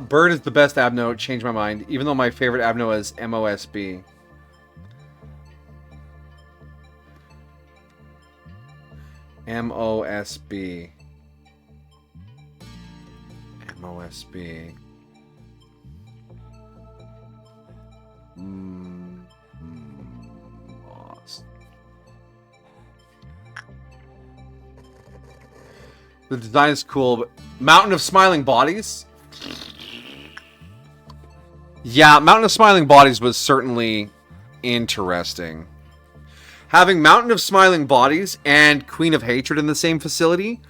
Bird is the best Abno. Changed my mind. Even though my favorite Abno is MOSB. MOSB. MOSB. The design is cool, but Mountain of Smiling Bodies? Yeah, Mountain of Smiling Bodies was certainly interesting. Having Mountain of Smiling Bodies and Queen of Hatred in the same facility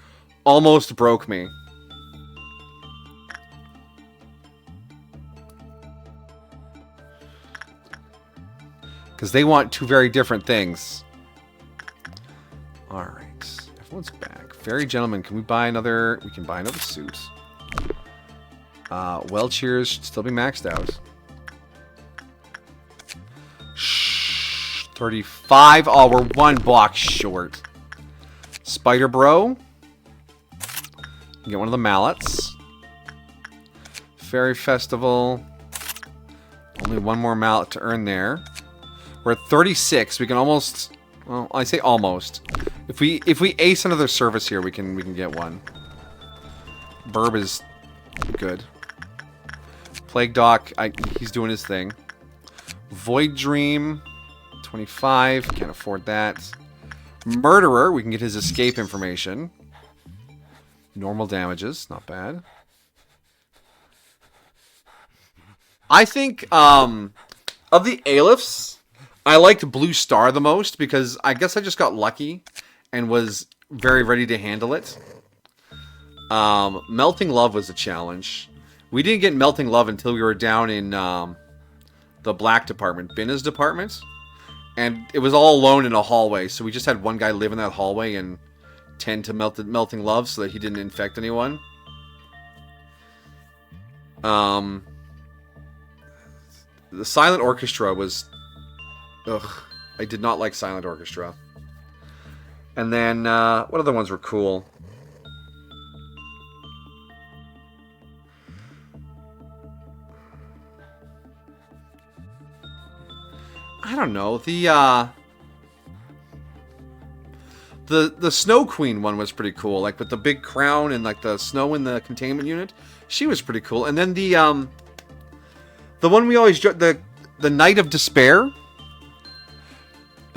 almost broke me. Because they want two very different things. Alright. Everyone's back. Fairy Gentleman, can we buy another... We can buy another suit. Well Cheers should still be maxed out. 35. Oh, we're one box short. Spider Bro. Get one of the mallets. Fairy Festival. Only one more mallet to earn there. We're at 36. We can almost... Well, I say almost. If we ace another service here, we can get one. Burb is good. Plague Doc, he's doing his thing. Void Dream, 25. Can't afford that. Murderer, we can get his escape information. Normal damages, not bad. I think of the Alephists, I liked Blue Star the most because I guess I just got lucky and was very ready to handle it. Melting Love was a challenge. We didn't get Melting Love until we were down in the black department, Binna's department. And it was all alone in a hallway, so we just had one guy live in that hallway and tend to Melting Love so that he didn't infect anyone. The Silent Orchestra was... Ugh. I did not like Silent Orchestra. And then, what other ones were cool? I don't know. The Snow Queen one was pretty cool. Like, with the big crown and, like, the snow in the containment unit. She was pretty cool. And then the one we always... The Knight of Despair...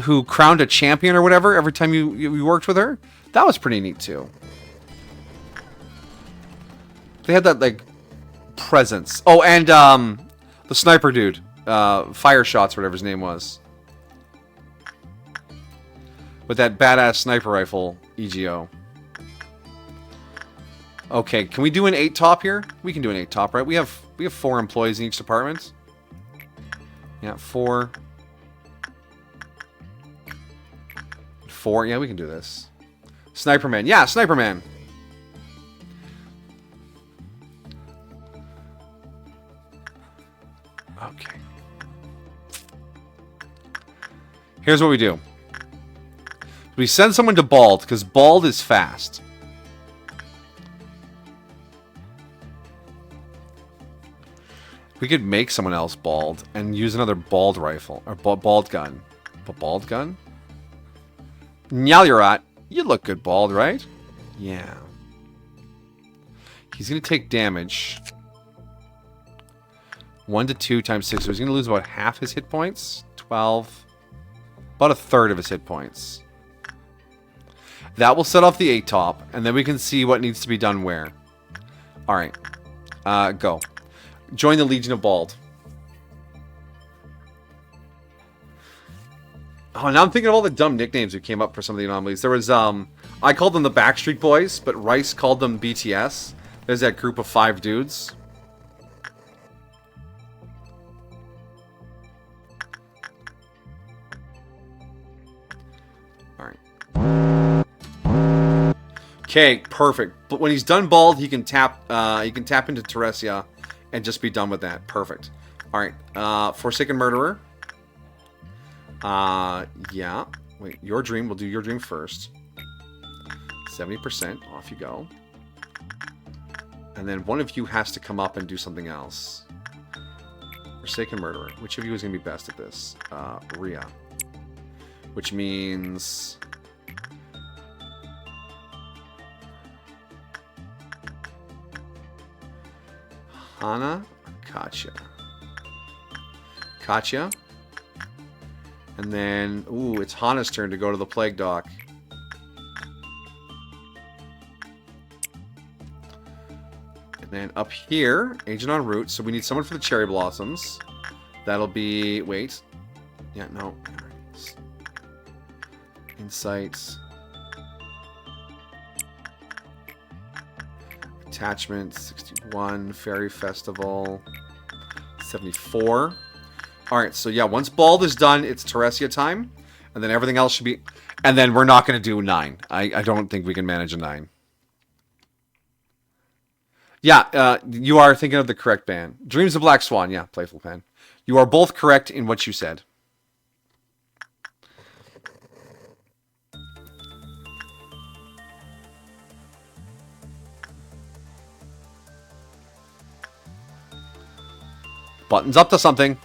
who crowned a champion or whatever every time you worked with her. That was pretty neat, too. They had that, like, presence. Oh, and, the sniper dude. Fire Shots, whatever his name was. With that badass sniper rifle, EGO. Okay, can we do an 8-top here? We can do an 8-top, right? We have 4 employees in each department. Yeah, 4. 4, yeah, we can do this. Sniper Man, yeah, Sniper Man. Okay. Here's what we do. We send someone to Bald, because Bald is fast. We could make someone else bald and use another bald rifle. Or bald gun. A bald gun? Nyalurat, you look good bald, right? Yeah. He's going to take damage. 1 to 2 times 6. So he's going to lose about half his hit points. 12. About a third of his hit points. That will set off the 8-top. And then we can see what needs to be done where. Alright. Go. Join the Legion of Bald. Oh, now I'm thinking of all the dumb nicknames that came up for some of the anomalies. There was, I called them the Backstreet Boys, but Rice called them BTS. There's that group of 5 dudes. Alright. Okay, perfect. But when he's done bald, he can tap into Teresia and just be done with that. Perfect. Alright, Forsaken Murderer. Yeah. Wait, your dream. We'll do your dream first. 70%. Off you go. And then one of you has to come up and do something else. Forsaken Murderer. Which of you is going to be best at this? Rhea. Which means... Hana or Katya? Katya. And then, ooh, it's Hana's turn to go to the Plague Dock. And then up here, Agent en route. So we need someone for the Cherry Blossoms. That'll be, wait. Yeah, no. Insights. Attachment, 61. Fairy Festival, 74. Alright, so yeah, once Bald is done, it's Teresia time. And then everything else should be... And then we're not going to do 9. I don't think we can manage a 9. Yeah, you are thinking of the correct band. Dreams of Black Swan, yeah, Playful Pen. You are both correct in what you said. Buttons up to something.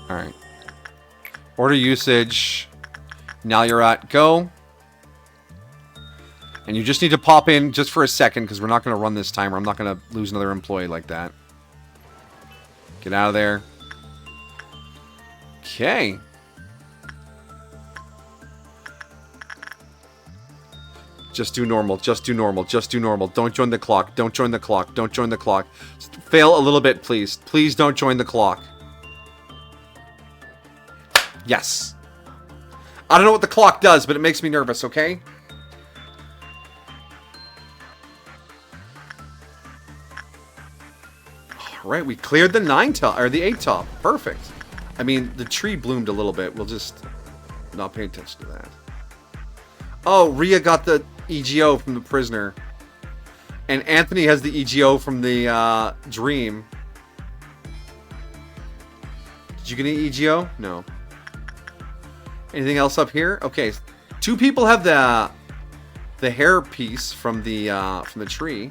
Alright. Order usage. Now you're at go. And you just need to pop in just for a second because we're not going to run this timer. I'm not going to lose another employee like that. Get out of there. Okay. Just do normal. Just do normal. Just do normal. Don't join the clock. Don't join the clock. Don't join the clock. Just fail a little bit, please. Please don't join the clock. Yes. I don't know what the clock does, but it makes me nervous, okay? Alright, we cleared the 9-top, or the 8-top. Perfect. I mean, the tree bloomed a little bit. We'll just not pay attention to that. Oh, Rhea got the EGO from the prisoner. And Anthony has the EGO from the dream. Did you get any EGO? No. Anything else up here? Okay, 2 people have the hair piece from the tree,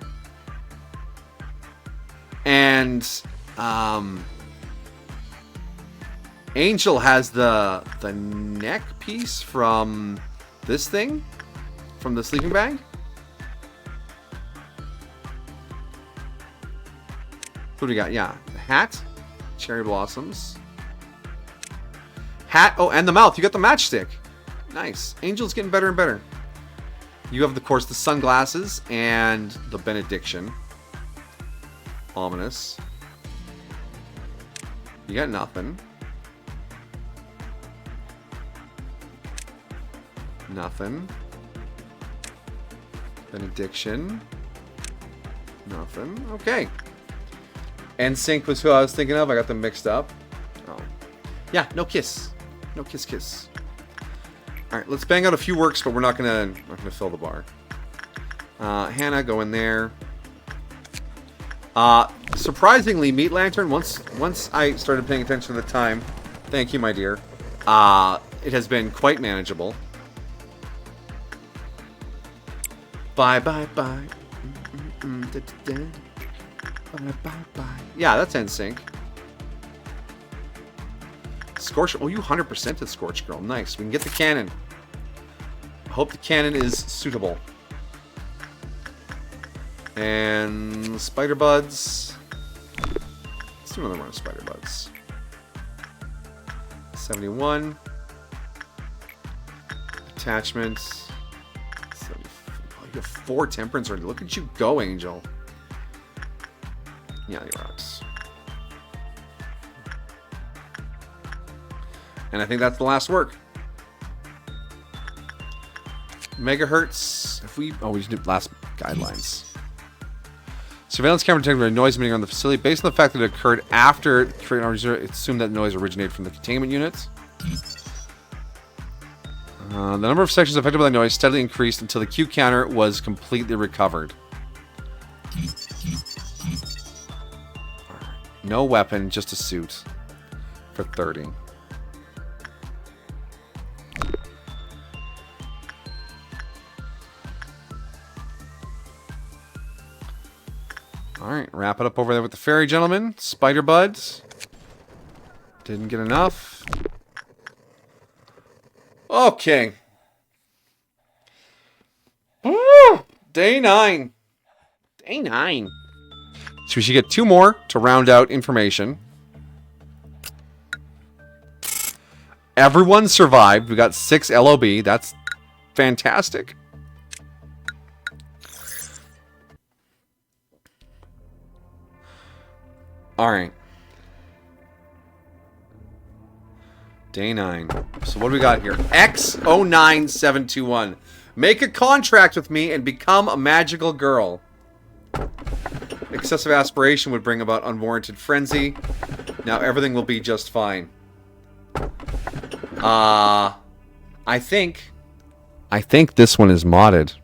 and Angel has the neck piece from this thing, from the sleeping bag. What do we got? Yeah, the hat, cherry blossoms. Hat, oh, and the mouth. You got the matchstick. Nice. Angel's getting better and better. You have, of course, the sunglasses and the benediction. Ominous. You got nothing. Nothing. Benediction. Nothing. Okay. NSYNC was who I was thinking of. I got them mixed up. Oh. Yeah, no kiss. No kiss kiss. Alright, let's bang out a few works, but we're not gonna fill the bar. Hannah, go in there. Surprisingly, Meat Lantern, once I started paying attention to the time, thank you, my dear, it has been quite manageable. Bye, bye, bye. Da, da, da. Bye, bye, bye. Yeah, that's NSYNC. Scorch. Oh, you 100%ed Scorch Girl. Nice. We can get the cannon. I hope the cannon is suitable. And Spider Buds. Let's do another one of Spider Buds. 71. Attachments. Oh, you have 4 temperance already. Look at you go, Angel. Yeah, you're out. And I think that's the last work. Megahertz. If we... Oh, we should do last guidelines. Surveillance camera detected a noise emitting on the facility. Based on the fact that it occurred after it's assumed that noise originated from the containment unit. The number of sections affected by the noise steadily increased until the Q counter was completely recovered. No weapon, just a suit. For 30. Alright, wrap it up over there with the fairy gentleman. Spider Buds. Didn't get enough. Okay. Day 9. Day 9. So we should get 2 more to round out information. Everyone survived. We got 6 LOB. That's fantastic. Alright. Day 9. So what do we got here? X09721. Make a contract with me and become a magical girl. Excessive aspiration would bring about unwarranted frenzy. Now everything will be just fine. I think this one is modded.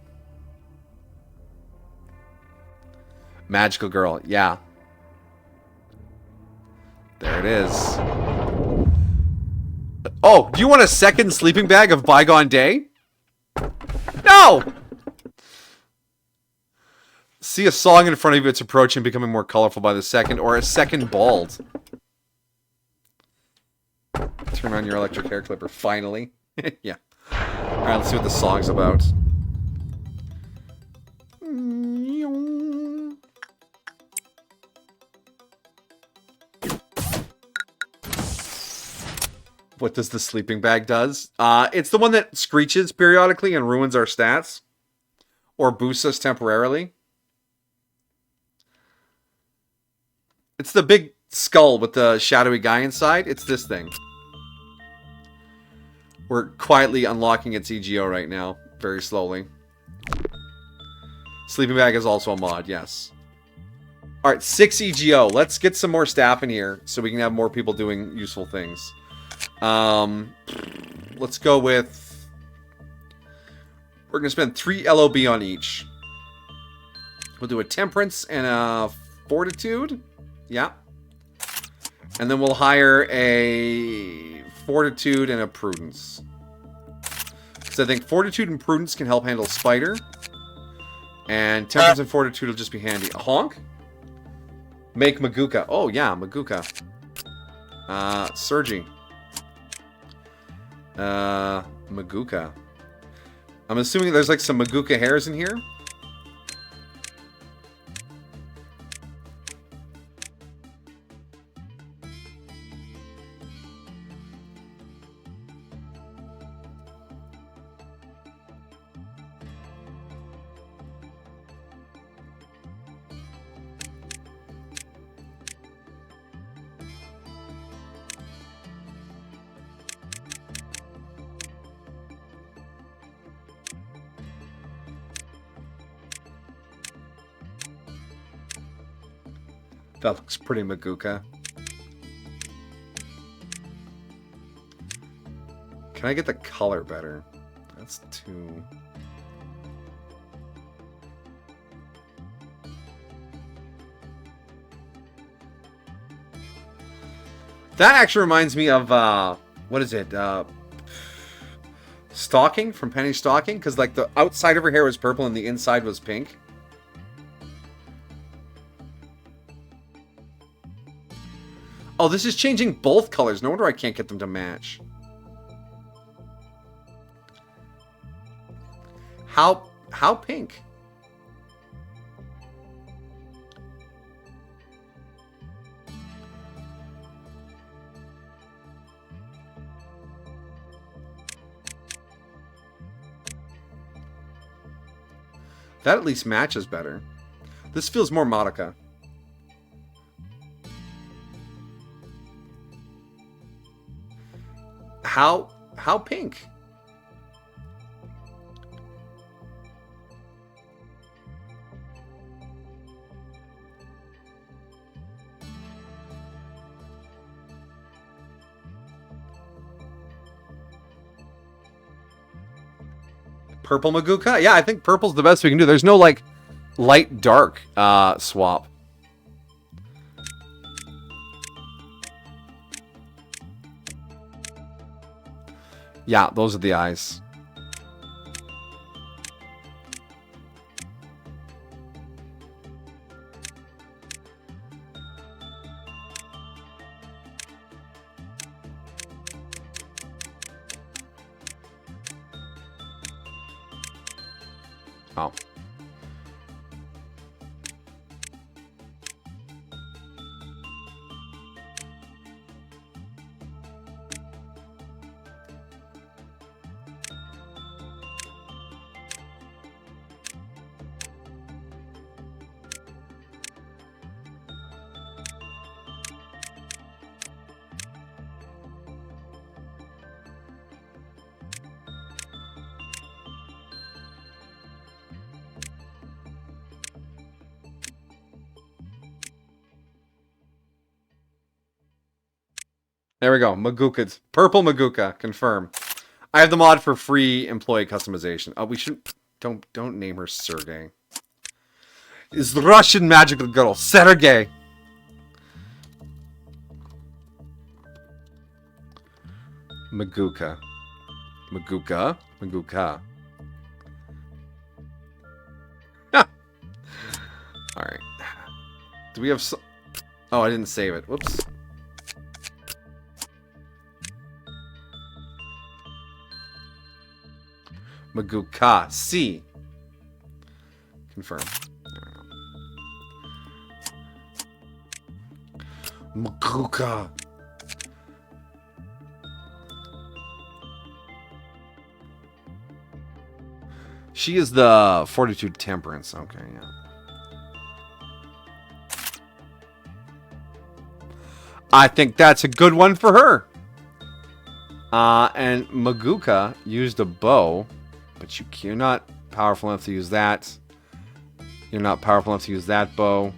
Magical girl, yeah. There it is. Oh, do you want a second sleeping bag of Bygone Day? No! See a song in front of you, it's approaching, becoming more colorful by the second, or a second bald. Turn on your electric hair clipper, finally. Yeah. Alright, let's see what the song's about. What does the sleeping bag does? It's the one that screeches periodically and ruins our stats. Or boosts us temporarily. It's the big skull with the shadowy guy inside. It's this thing. We're quietly unlocking its EGO right now. Very slowly. Sleeping bag is also a mod, yes. Alright, 6 EGO. Let's get some more staff in here so we can have more people doing useful things. Let's go with... We're going to spend 3 LOB on each. We'll do a Temperance and a Fortitude. Yeah. And then we'll hire a Fortitude and a Prudence. So I think Fortitude and Prudence can help handle Spider. And Temperance and Fortitude will just be handy. A honk? Make Maguka. Oh, yeah, Maguka. Sergi. Maguka. I'm assuming there's like some Maguka hairs in here. That looks pretty Maguka. Can I get the color better? That's too... That actually reminds me of, what is it? Stalking from Penny Stalking? Because, like, the outside of her hair was purple and the inside was pink. Oh, this is changing both colors. No wonder I can't get them to match. How pink? That at least matches better. This feels more Madoka. How pink? Purple Maguka? Yeah, I think purple's the best we can do. There's no, like, light dark swap. Yeah, those are the eyes. Oh. There we go. Maguka's purple Maguka. Confirm. I have the mod for free employee customization. Oh, we should don't name her Sergey. Is the Russian magical girl Sergey? Maguka. Maguka. Maguka. All right. Do we have? Oh, I didn't save it. Whoops. Maguka. C. Confirm. Maguka. She is the Fortitude Temperance. Okay, yeah. I think that's a good one for her. And Maguka used a bow. But you're not powerful enough to use that. You're not powerful enough to use that bow.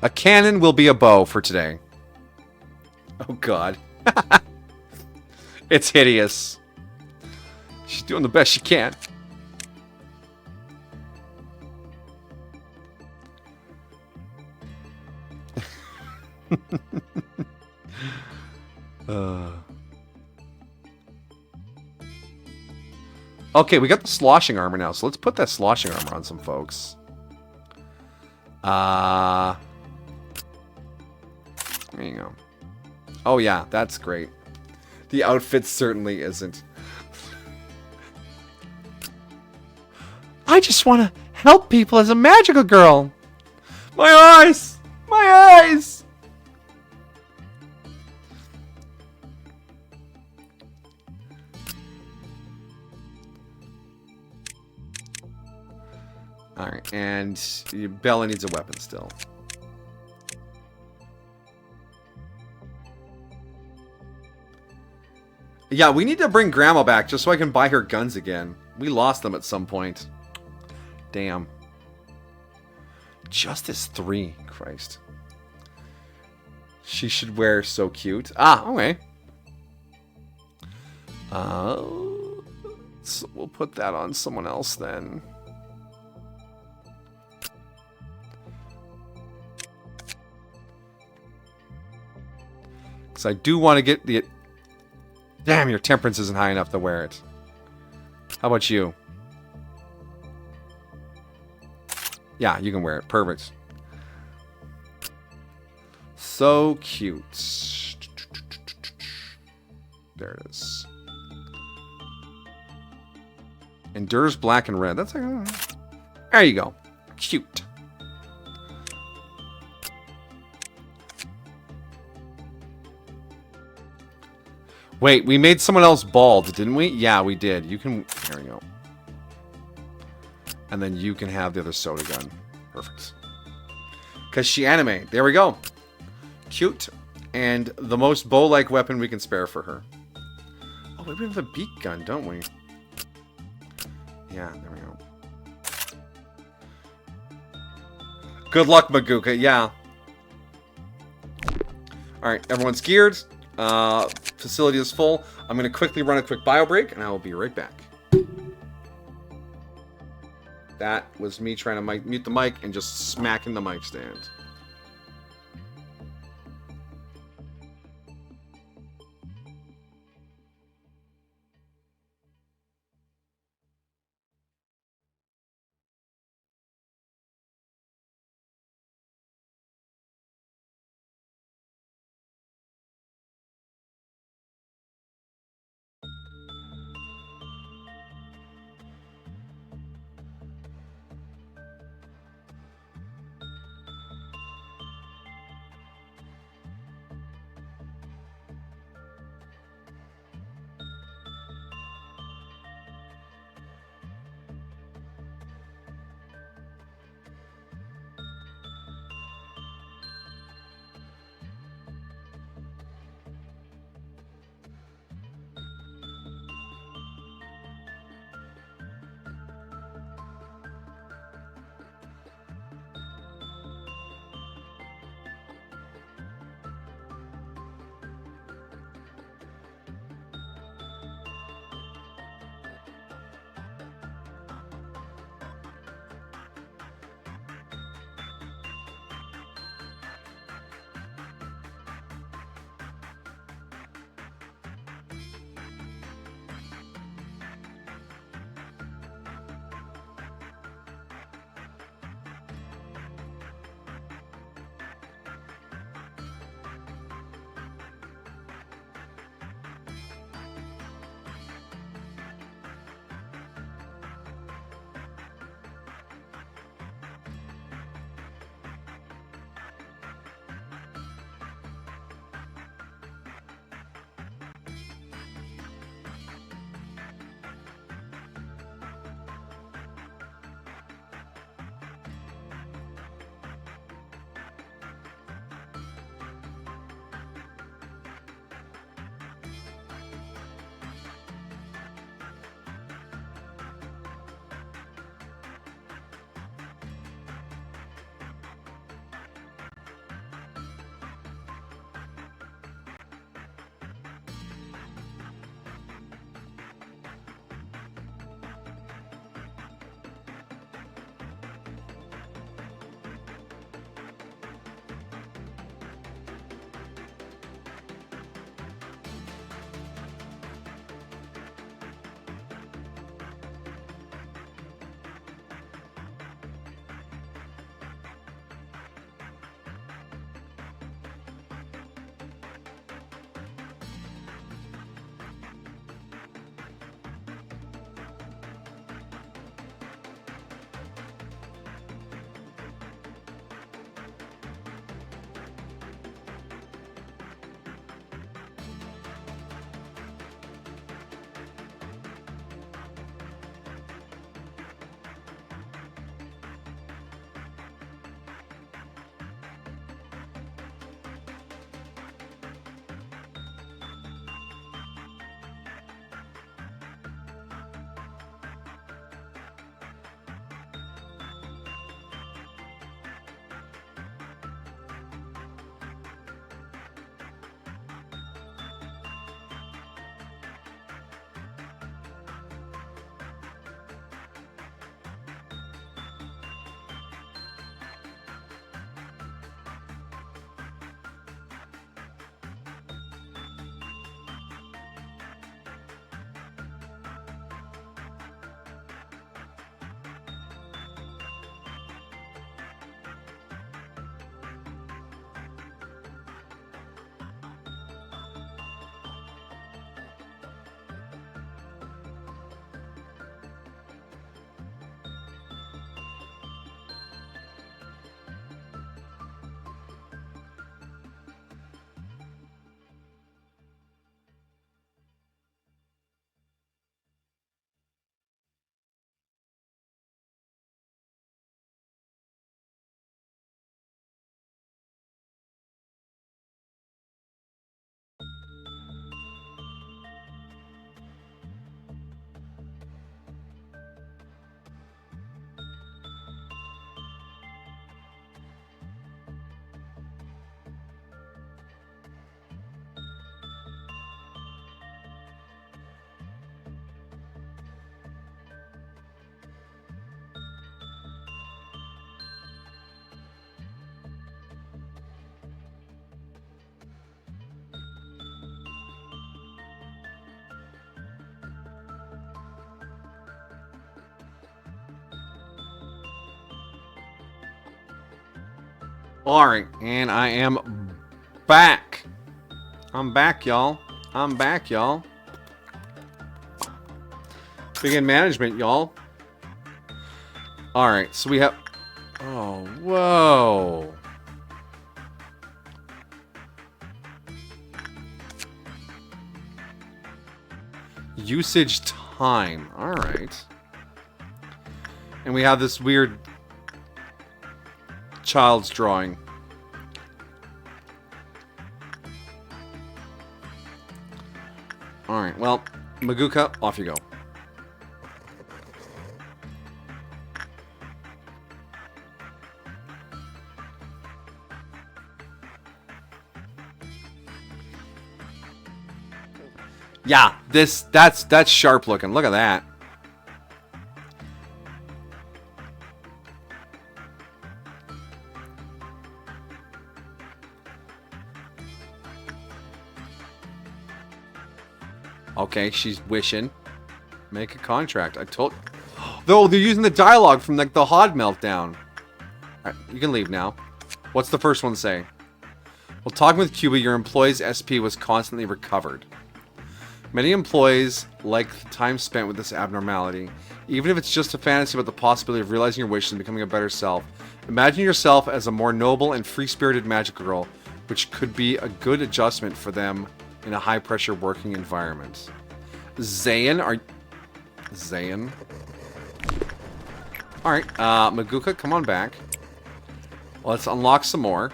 A cannon will be a bow for today. Oh, God. It's hideous. She's doing the best she can. Okay, we got the sloshing armor now, so let's put that sloshing armor on some folks. There you go. Oh yeah, that's great. The outfit certainly isn't. I just want to help people as a magical girl. My eyes! My eyes! Alright, and Bella needs a weapon still. Yeah, we need to bring Grandma back just so I can buy her guns again. We lost them at some point. Damn. Justice 3. Christ. She should wear so cute. Ah, okay. So we'll put that on someone else then. Because I do want to get the... Damn, your temperance isn't high enough to wear it. How about you? Yeah, you can wear it. Perfect. So cute. There it is. Endures black and red. That's like... There you go. Cute. Wait, we made someone else bald, didn't we? Yeah, we did. You can... There we go. And then you can have the other soda gun. Perfect. Because she anime. There we go. Cute. And the most bow-like weapon we can spare for her. Oh, we have a beak gun, don't we? Yeah, there we go. Good luck, Maguka. Yeah. Alright, everyone's geared. Facility is full. I'm going to quickly run a quick bio break, and I will be right back. That was me trying to mute the mic and just smacking the mic stand. Alright, and I am back. I'm back, y'all. I'm back, y'all. Begin management, y'all. Alright, so we have... Oh, whoa. Usage time. Alright. And we have this weird child's drawing. Alright, well, Maguka, off you go. Yeah, that's sharp looking. Look at that. Okay, she's wishing. Make a contract. I told... Though they're using the dialogue from like the Hod meltdown. Alright, you can leave now. What's the first one say? While talking with Cuba, your employee's SP was constantly recovered. Many employees like the time spent with this abnormality. Even if it's just a fantasy about the possibility of realizing your wishes and becoming a better self. Imagine yourself as a more noble and free-spirited magical girl, which could be a good adjustment for them in a high-pressure working environment. Zayn, are... Zayn? Alright, Maguka, come on back. Let's unlock some more.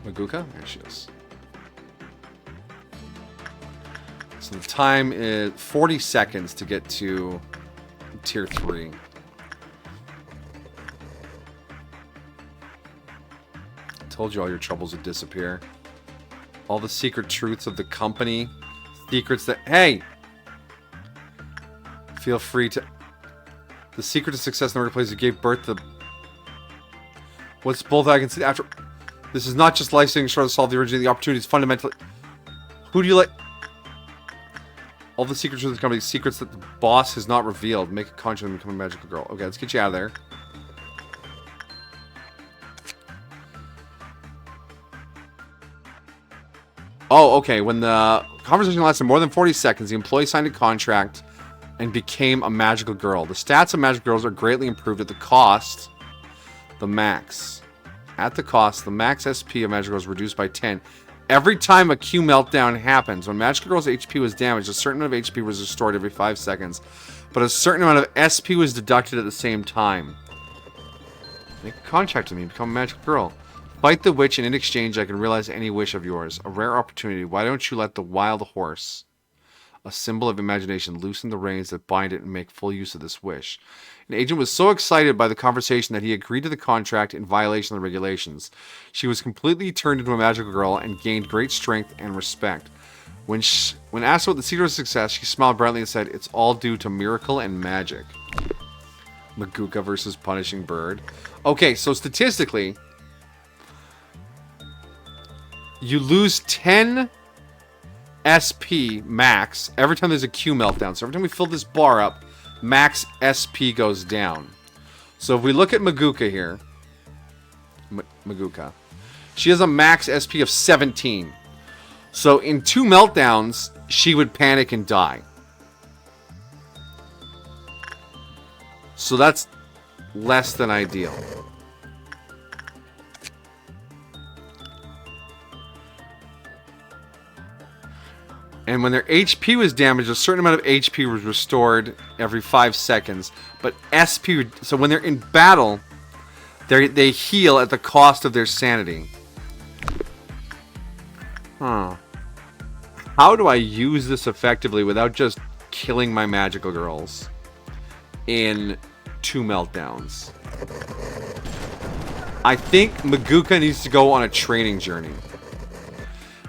Maguka? There she is. So the time is 40 seconds to get to tier 3. I told you all your troubles would disappear. All the secret truths of the company. Secrets that... Hey! Feel free to... The secret to success in the workplace that gave birth to... What's both I can see after... This is not just life-saving short to solve the origin of the opportunity. It's fundamentally... Who do you like... All the secrets of the company, secrets that the boss has not revealed. Make a contract and become a magical girl. Okay, let's get you out of there. Oh, okay. When the conversation lasted more than 40 seconds, the employee signed a contract and became a magical girl. The stats of magical girls are greatly improved at the cost. The max. At the cost, the max SP of magical girls is reduced by 10. Every time a Q meltdown happens, when magical girl's HP was damaged, a certain amount of HP was restored every 5 seconds. But a certain amount of SP was deducted at the same time. Make a contract with me, become a magical girl. Fight the witch, and in exchange I can realize any wish of yours. A rare opportunity. Why don't you let the wild horse, a symbol of imagination, loosen the reins that bind it and make full use of this wish? An agent was so excited by the conversation that he agreed to the contract in violation of the regulations. She was completely turned into a magical girl and gained great strength and respect. When asked about the secret of success, she smiled brightly and said, "It's all due to miracle and magic." Maguka versus Punishing Bird. Okay, so statistically, you lose 10 SP max every time there's a Q meltdown. So every time we fill this bar up, max SP goes down. So if we look at Maguka here, Maguka, she has a max SP of 17. So in 2 meltdowns, she would panic and die. So that's less than ideal. And when their HP was damaged, a certain amount of HP was restored every 5 seconds. But SP, so when they're in battle, they heal at the cost of their sanity. Huh. How do I use this effectively without just killing my magical girls in 2 meltdowns? I think Maguka needs to go on a training journey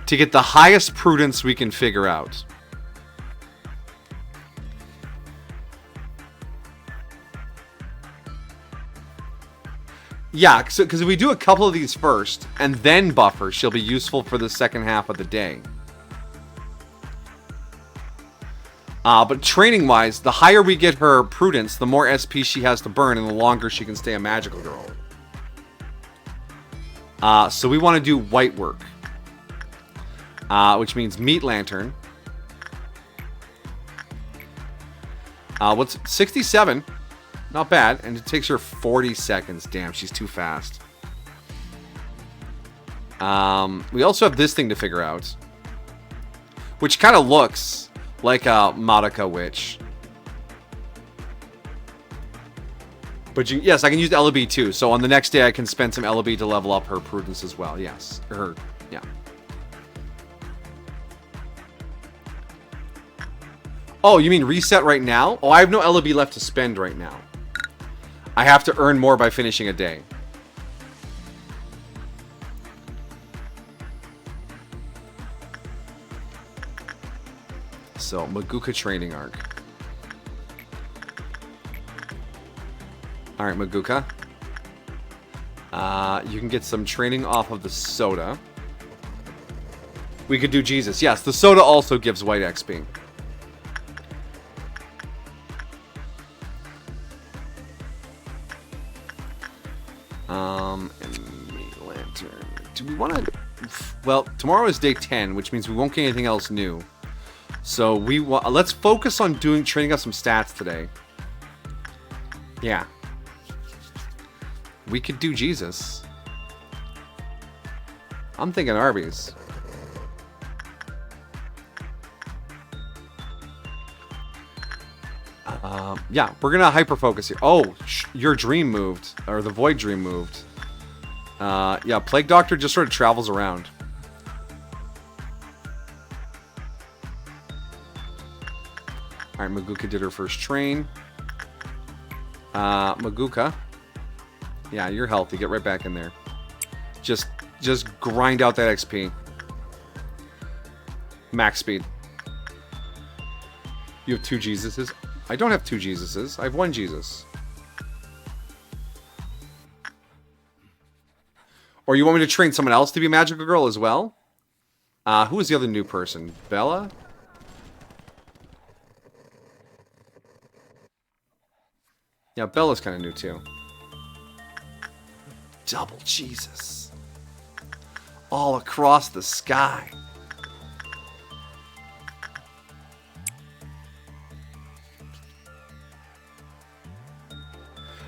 to get the highest prudence we can figure out. Yeah, because if we do a couple of these first and then buff her, she'll be useful for the second half of the day. But training-wise, the higher we get her prudence, the more SP she has to burn and the longer she can stay a magical girl. So we want to do white work. Which means meat lantern. What's 67? Not bad. And it takes her 40 seconds. Damn, she's too fast. We also have this thing to figure out. Which kind of looks like a Madoka witch. But yes, I can use the LB too. So on the next day, I can spend some LB to level up her prudence as well. Yes. Yeah. Oh, you mean reset right now? Oh, I have no LB left to spend right now. I have to earn more by finishing a day. So, Maguka training arc. Alright, Maguka. You can get some training off of the soda. We could do Jesus. Yes, the soda also gives white XP. And meat lantern. Do we want to... Well, tomorrow is day 10, which means we won't get anything else new. So let's focus on training up some stats today. Yeah. We could do Jesus. I'm thinking Arby's. Yeah, we're gonna hyper focus here. Oh, your dream moved, or the void dream moved. Yeah, Plague Doctor just sort of travels around. All right, Maguka did her first train. Maguka. Yeah, you're healthy. Get right back in there. Just grind out that XP. Max speed. You have 2 Jesuses? I don't have 2 Jesuses. I have 1 Jesus. Or you want me to train someone else to be a magical girl as well? Who is the other new person? Bella? Yeah, Bella's kind of new too. Double Jesus. All across the sky.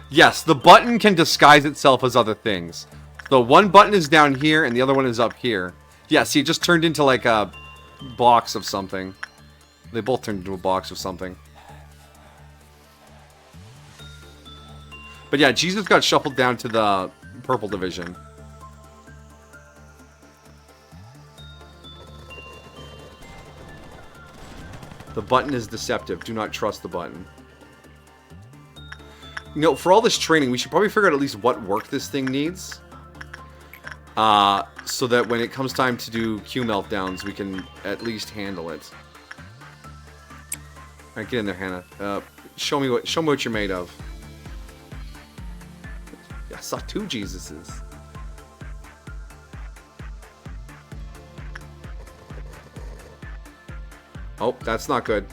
Yes, the button can disguise itself as other things. The one button is down here and the other one is up here. Yeah, see, it just turned into like a box of something. They both turned into a box of something. But yeah, Jesus got shuffled down to the purple division. The button is deceptive. Do not trust the button. You know, for all this training, we should probably figure out at least what work this thing needs. So that when it comes time to do Q meltdowns, we can at least handle it. Alright, get in there, Hannah. Show me what you're made of. I saw 2 Jesuses. Oh, that's not good.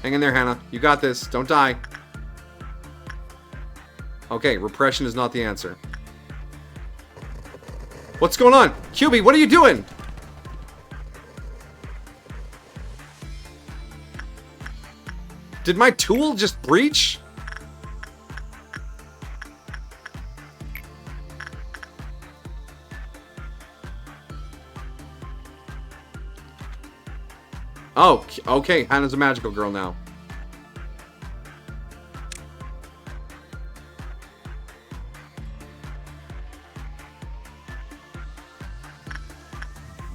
Hang in there, Hannah. You got this. Don't die. Okay, repression is not the answer. What's going on? QB, what are you doing? Did my tool just breach? Oh, okay. Hannah's a magical girl now.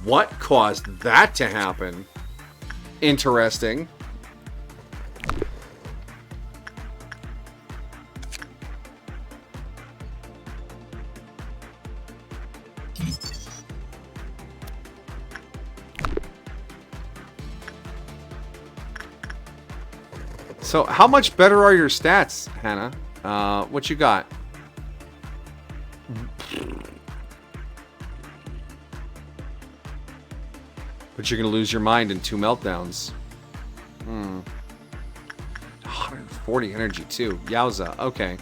What caused that to happen? Interesting. So, how much better are your stats, Hannah? What you got? But you're going to lose your mind in 2 meltdowns. 140 energy, too. Yowza. Okay.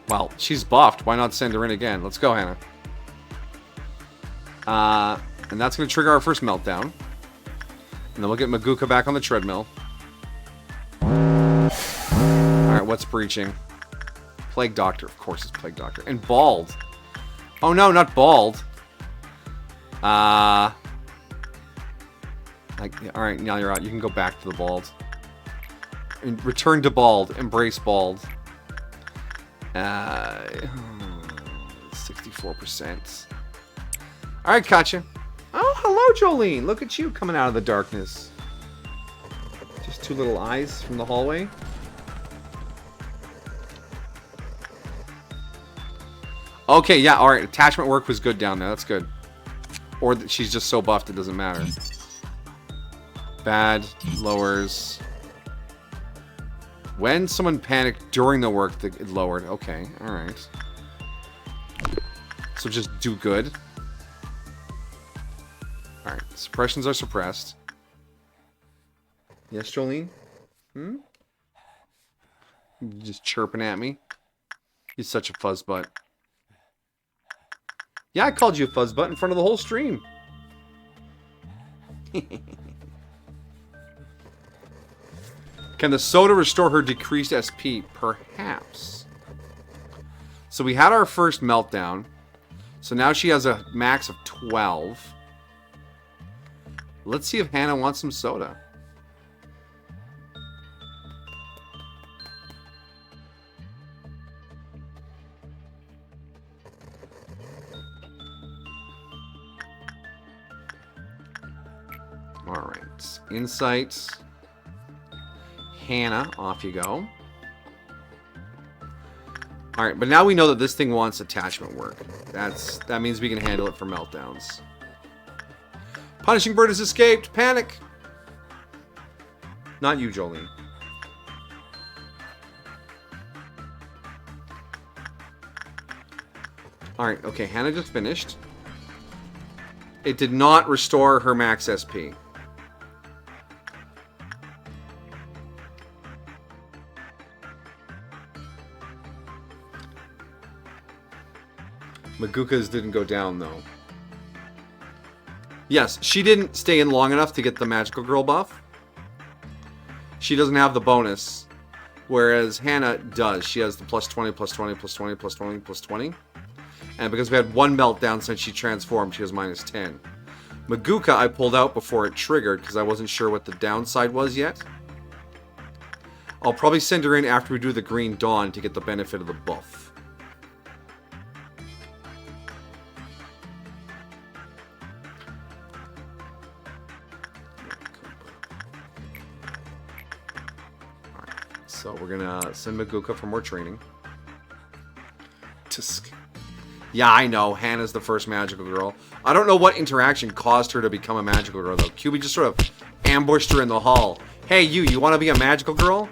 Well, she's buffed. Why not send her in again? Let's go, Hannah. And that's going to trigger our first meltdown. And then we'll get Maguka back on the treadmill. Alright, what's breaching? Plague Doctor. Of course it's Plague Doctor. And Bald. Oh no, not Bald. Alright, now you're out. You can go back to the Bald. And return to Bald. Embrace Bald. 64%. Alright, Katya. Oh, hello, Jolene. Look at you coming out of the darkness. Just 2 little eyes from the hallway. Okay, yeah, alright. Attachment work was good down there. That's good. Or that she's just so buffed it doesn't matter. Bad. Lowers. When someone panicked during the work, it lowered. Okay, alright. So just do good. Alright, suppressions are suppressed. Yes, Jolene? You just chirping at me? You're such a fuzzbutt. Yeah, I called you a fuzzbutt in front of the whole stream. Can the soda restore her decreased SP? Perhaps. So we had our first meltdown. So now she has a max of 12. Let's see if Hannah wants some soda. Alright. Insight. Hannah, off you go. Alright, but now we know that this thing wants attachment work. That means we can handle it for meltdowns. Punishing Bird has escaped. Panic. Not you, Jolene. Alright, okay, Hannah just finished. It did not restore her max SP. Maguka's didn't go down, though. Yes, she didn't stay in long enough to get the Magical Girl buff. She doesn't have the bonus. Whereas Hannah does. She has the plus 20, plus 20, plus 20, plus 20, plus 20. And because we had 1 meltdown since she transformed, she has minus 10. Maguka I pulled out before it triggered because I wasn't sure what the downside was yet. I'll probably send her in after we do the Green Dawn to get the benefit of the buff. So we're gonna send Maguka for more training. Tisk. Yeah, I know. Hannah's the first magical girl. I don't know what interaction caused her to become a magical girl, though. QB just sort of ambushed her in the hall. Hey, you want to be a magical girl?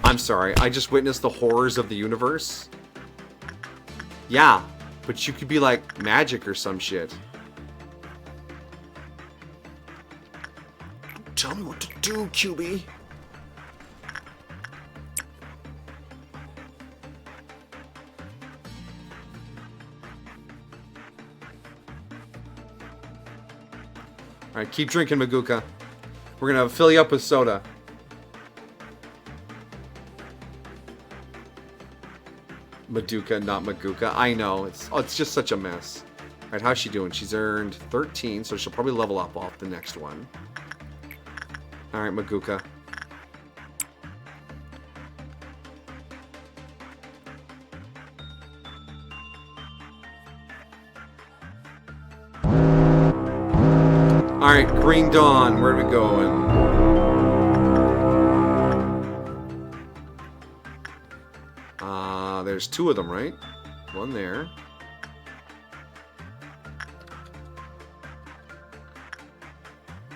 I'm sorry. I just witnessed the horrors of the universe. Yeah, but you could be like magic or some shit. Tell me what to do, QB. Alright, keep drinking, Maguka. We're gonna fill you up with soda. Maduka, not Maguka. I know. It's just such a mess. Alright, how's she doing? She's earned 13, so she'll probably level up off the next one. Alright, Maguka. Alright, Green Dawn, where are we going? there's two of them, right? One there.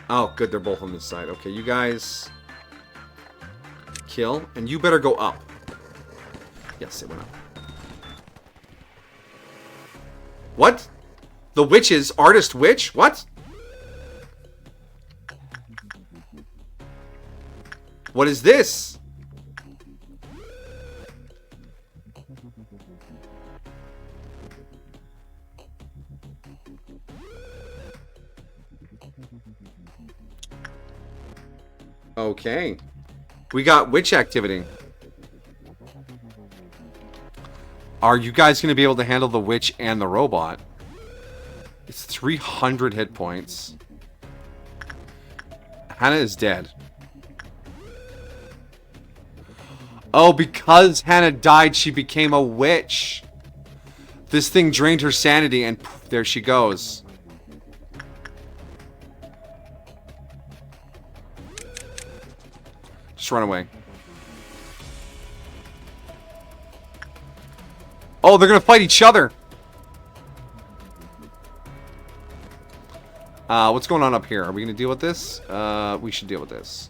Oh, good. They're both on this side. Okay, you guys kill, and you better go up. Yes, it went up. What? The witches, artist witch? What? What is this? Okay. We got witch activity. Are you guys going to be able to handle the witch and the robot? It's 300 hit points. Hannah is dead. Oh, because Hannah died, she became a witch. This thing drained her sanity, and poof, there she goes. Just run away. Oh, they're gonna fight each other. What's going on up here? Are we gonna deal with this? We should deal with this.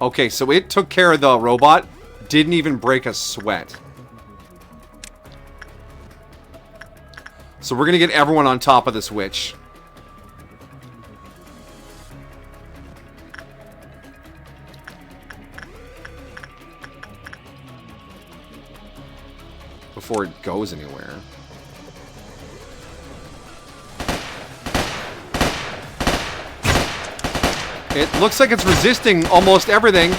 Okay, so it took care of the robot. Didn't even break a sweat. So we're gonna get everyone on top of this witch. Before it goes anywhere. It looks like it's resisting almost everything.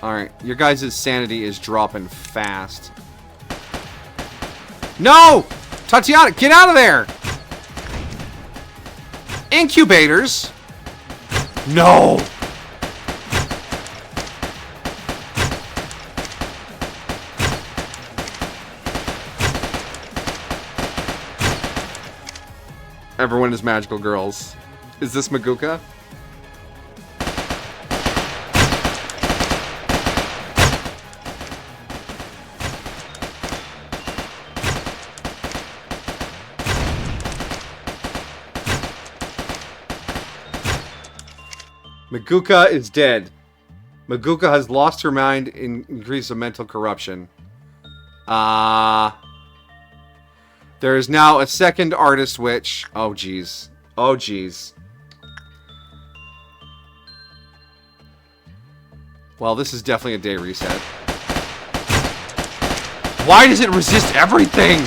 Alright, your guys' sanity is dropping fast. No! Tatiana, get out of there! Incubators? No! Everyone is magical girls. Is this Maguka? Maguka is dead. Maguka has lost her mind in increase of mental corruption. There is now a second artist witch. Oh, jeez. Oh, jeez. Well, this is definitely a day reset. Why does it resist everything?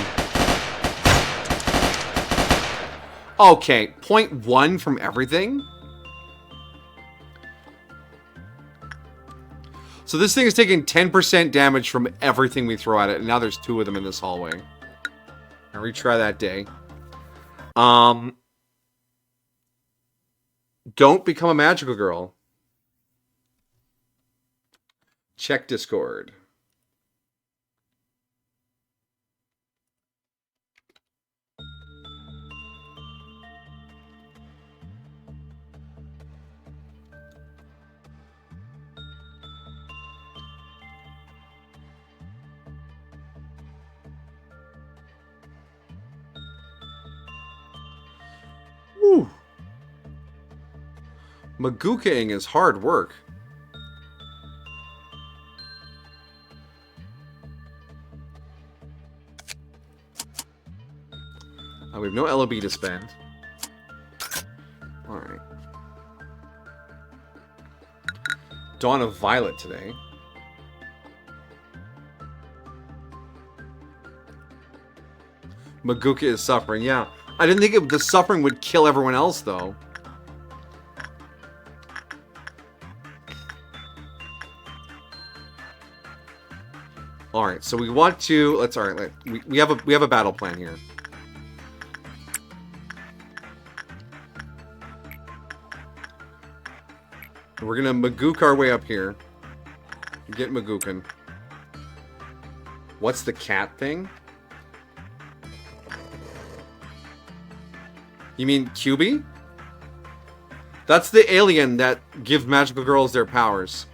Okay, 0.1 from everything? So this thing is taking 10% damage from everything we throw at it, and now there's two of them in this hallway. I'll retry that day. Don't become a magical girl. Check Discord. Whew. Maguka-ing is hard work. We have no LOB to spend. Alright. Dawn of Violet today. Maguka is suffering, yeah. I didn't think the suffering would kill everyone else, though. Alright, so we want to... Let's... Alright, we have a battle plan here. We're gonna Maguka our way up here. Get Magookin. What's the cat thing? You mean QB? That's the alien that gives magical girls their powers.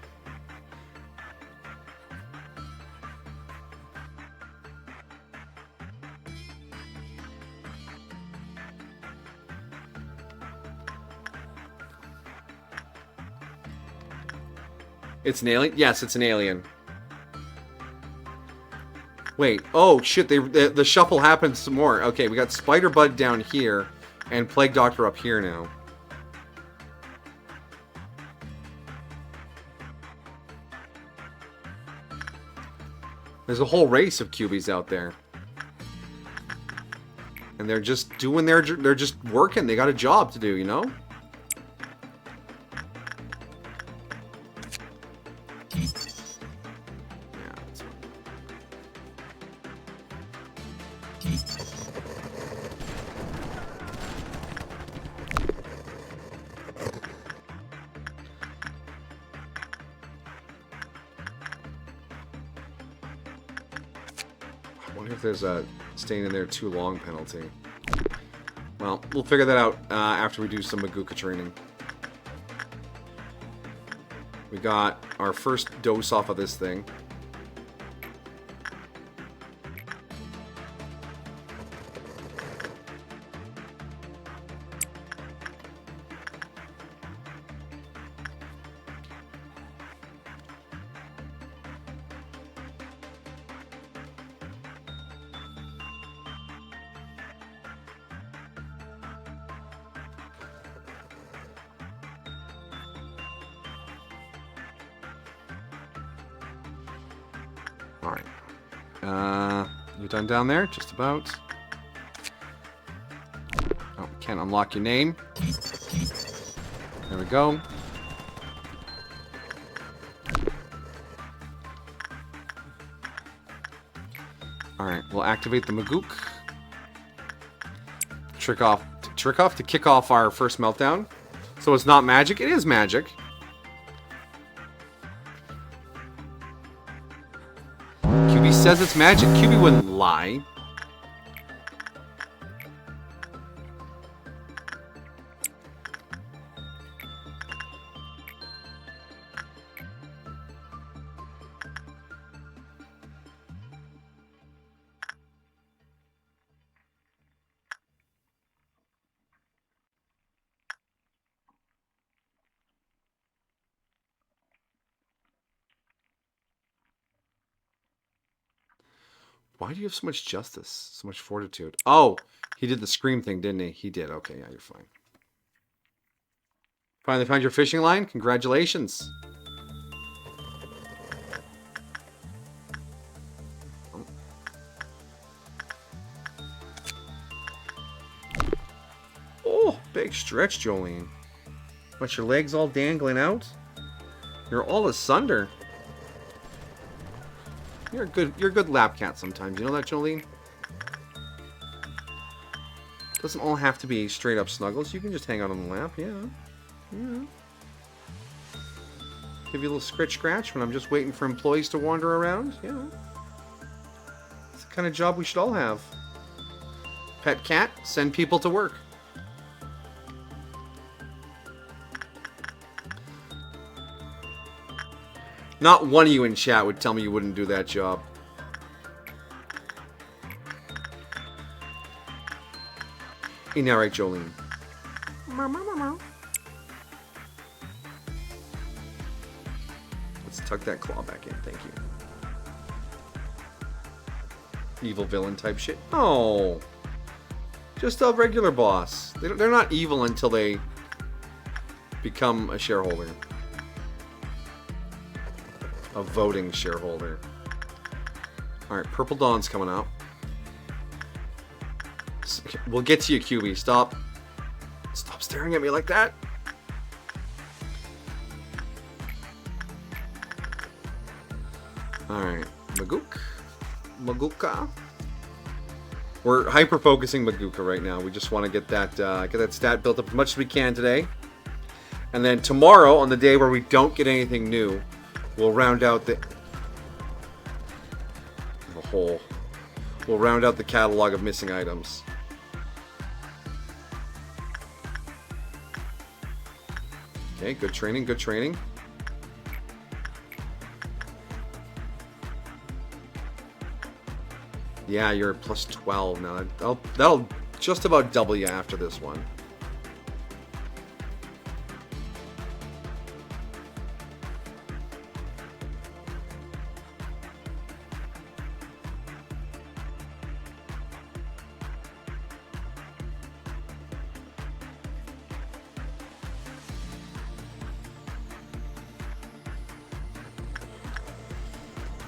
It's an alien? Yes, it's an alien. Wait. Oh, shit. The shuffle happens some more. Okay, we got Spider Bud down here and Plague Doctor up here now. There's a whole race of QBs out there. And they're just doing they're just working. They got a job to do, you know? I wonder if there's a staying in there too long penalty. Well, we'll figure that out after we do some Magooka training. We got our first dose off of this thing. Alright. You're done down there? Just about. Oh, can't unlock your name. There we go. Alright, we'll activate the Magook. Trick off to kick off our first meltdown. So it's not magic, it is magic. QB says it's magic. QB wouldn't lie. Why do you have so much justice? So much fortitude? Oh, he did the scream thing, didn't he? He did. Okay, yeah, you're fine. Finally found your fishing line? Congratulations. Oh, big stretch, Jolene. But your legs all dangling out? You're all asunder. You're a good lap cat sometimes. You know that, Jolene? Doesn't all have to be straight up snuggles. You can just hang out on the lap, yeah. Yeah. Give you a little scratch when I'm just waiting for employees to wander around, yeah. It's the kind of job we should all have. Pet cat, send people to work. Not one of you in chat would tell me you wouldn't do that job. Ain't that right, Jolene? Let's tuck that claw back in, thank you. Evil villain type shit. No! Just a regular boss. They're not evil until they become a shareholder. A voting shareholder. Alright, Purple Dawn's coming out. We'll get to you, QB. Stop staring at me like that. Alright, Magooka. We're hyper-focusing Magooka right now. We just want to get that stat built up as much as we can today. And then tomorrow, on the day where we don't get anything new, We'll round out the whole. We'll round out the catalog of missing items. Okay, good training, good training. Yeah, you're at plus 12 now. That'll just about double you after this one.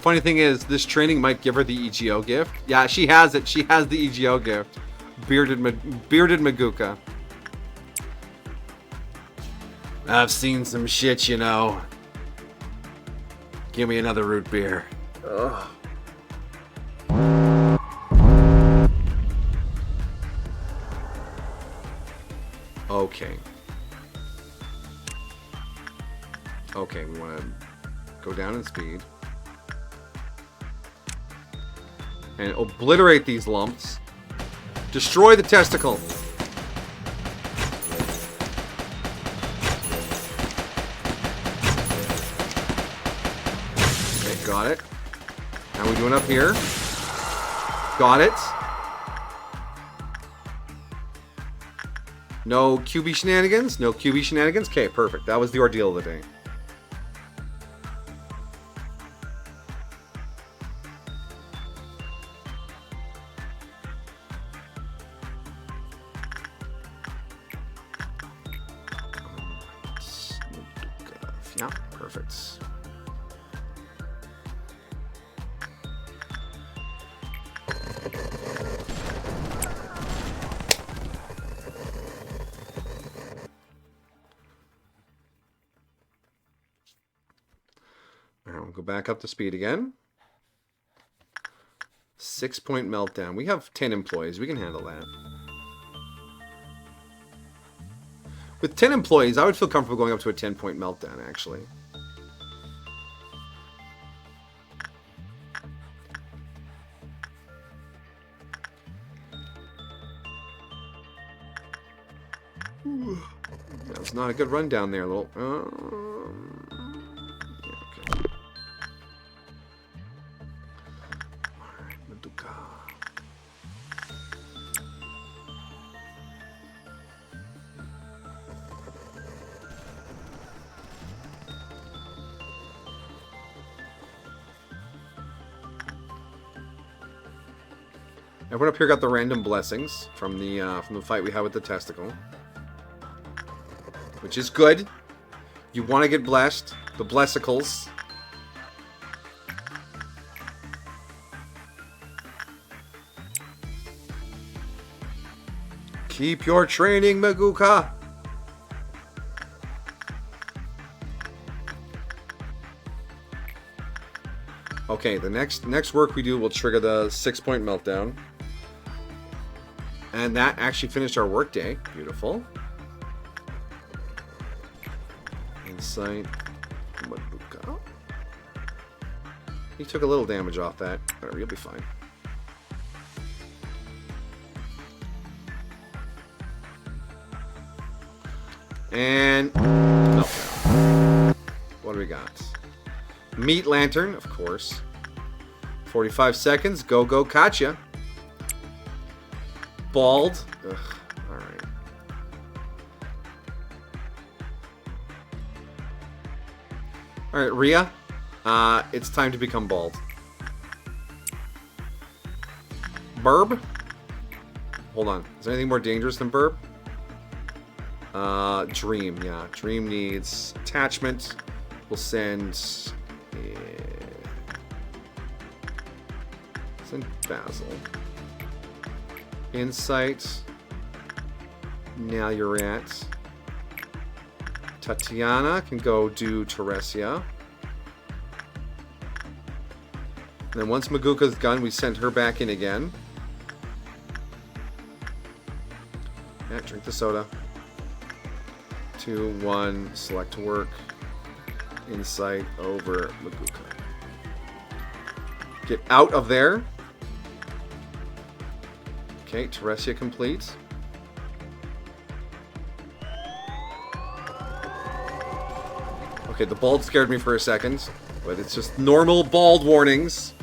Funny thing is, this training might give her the EGO gift. Yeah, she has it. She has the EGO gift. Bearded Maguka. I've seen some shit, you know. Give me another root beer. Ugh. Okay. Okay, we want to go down in speed. And obliterate these lumps. Destroy the testicle. Okay, got it. How we doing up here? Got it. No QB shenanigans? No QB shenanigans? Okay, perfect. That was the ordeal of the day. Yeah, perfect. All right, we'll go back up to speed again. 6-point meltdown. We have 10 employees. We can handle that. With 10 employees, I would feel comfortable going up to a 10-point meltdown, actually. Ooh, that was not a good run down there, little. Yeah, okay. All right, Maduka. Everyone up here got the random blessings from the fight we had with the testicle, which is good. You want to get blessed. The blessicles. Keep your training, Maguka. Okay, the next work we do will trigger the 6-point meltdown. And that actually finished our workday. Beautiful. Insight. Mabuka. He took a little damage off that. Whatever, you'll be fine. And meltdown. What do we got? Meat Lantern, of course. 45 seconds. Go, go, Katya. Bald. Ugh, alright. Alright, Rhea. It's time to become bald. Burb? Hold on. Is there anything more dangerous than Burb? Dream, yeah. Dream needs attachment. We'll send... send Basil. Insight. Now you're at. Tatiana can go do Teresia. And then once Maguka's gone, we send her back in again. Yeah, drink the soda. 2, 1, select work. Insight over Maguka. Get out of there. Okay, Teresia complete. Okay, the bald scared me for a second, but it's just normal bald warnings.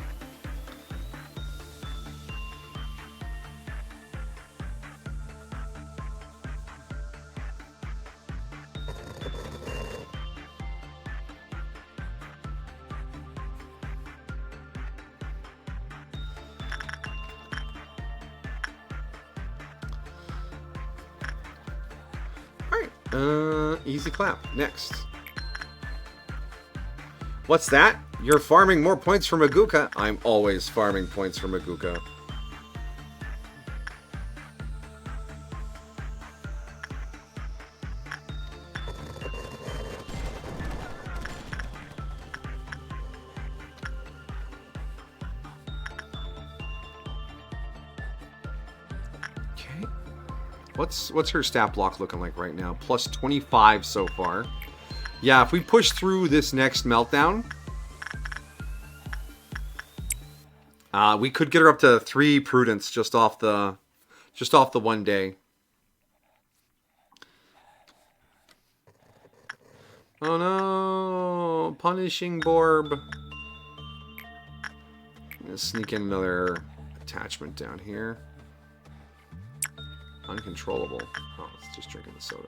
Easy clap. Next. What's that? You're farming more points for Maguka? I'm always farming points for Maguka. Okay. What's her stat block looking like right now? Plus 25 so far. Yeah, if we push through this next meltdown, we could get her up to 3 prudence just off the one day. Oh no, punishing Borb. I'm gonna sneak in another attachment down here. Uncontrollable. Oh, it's just drinking the soda.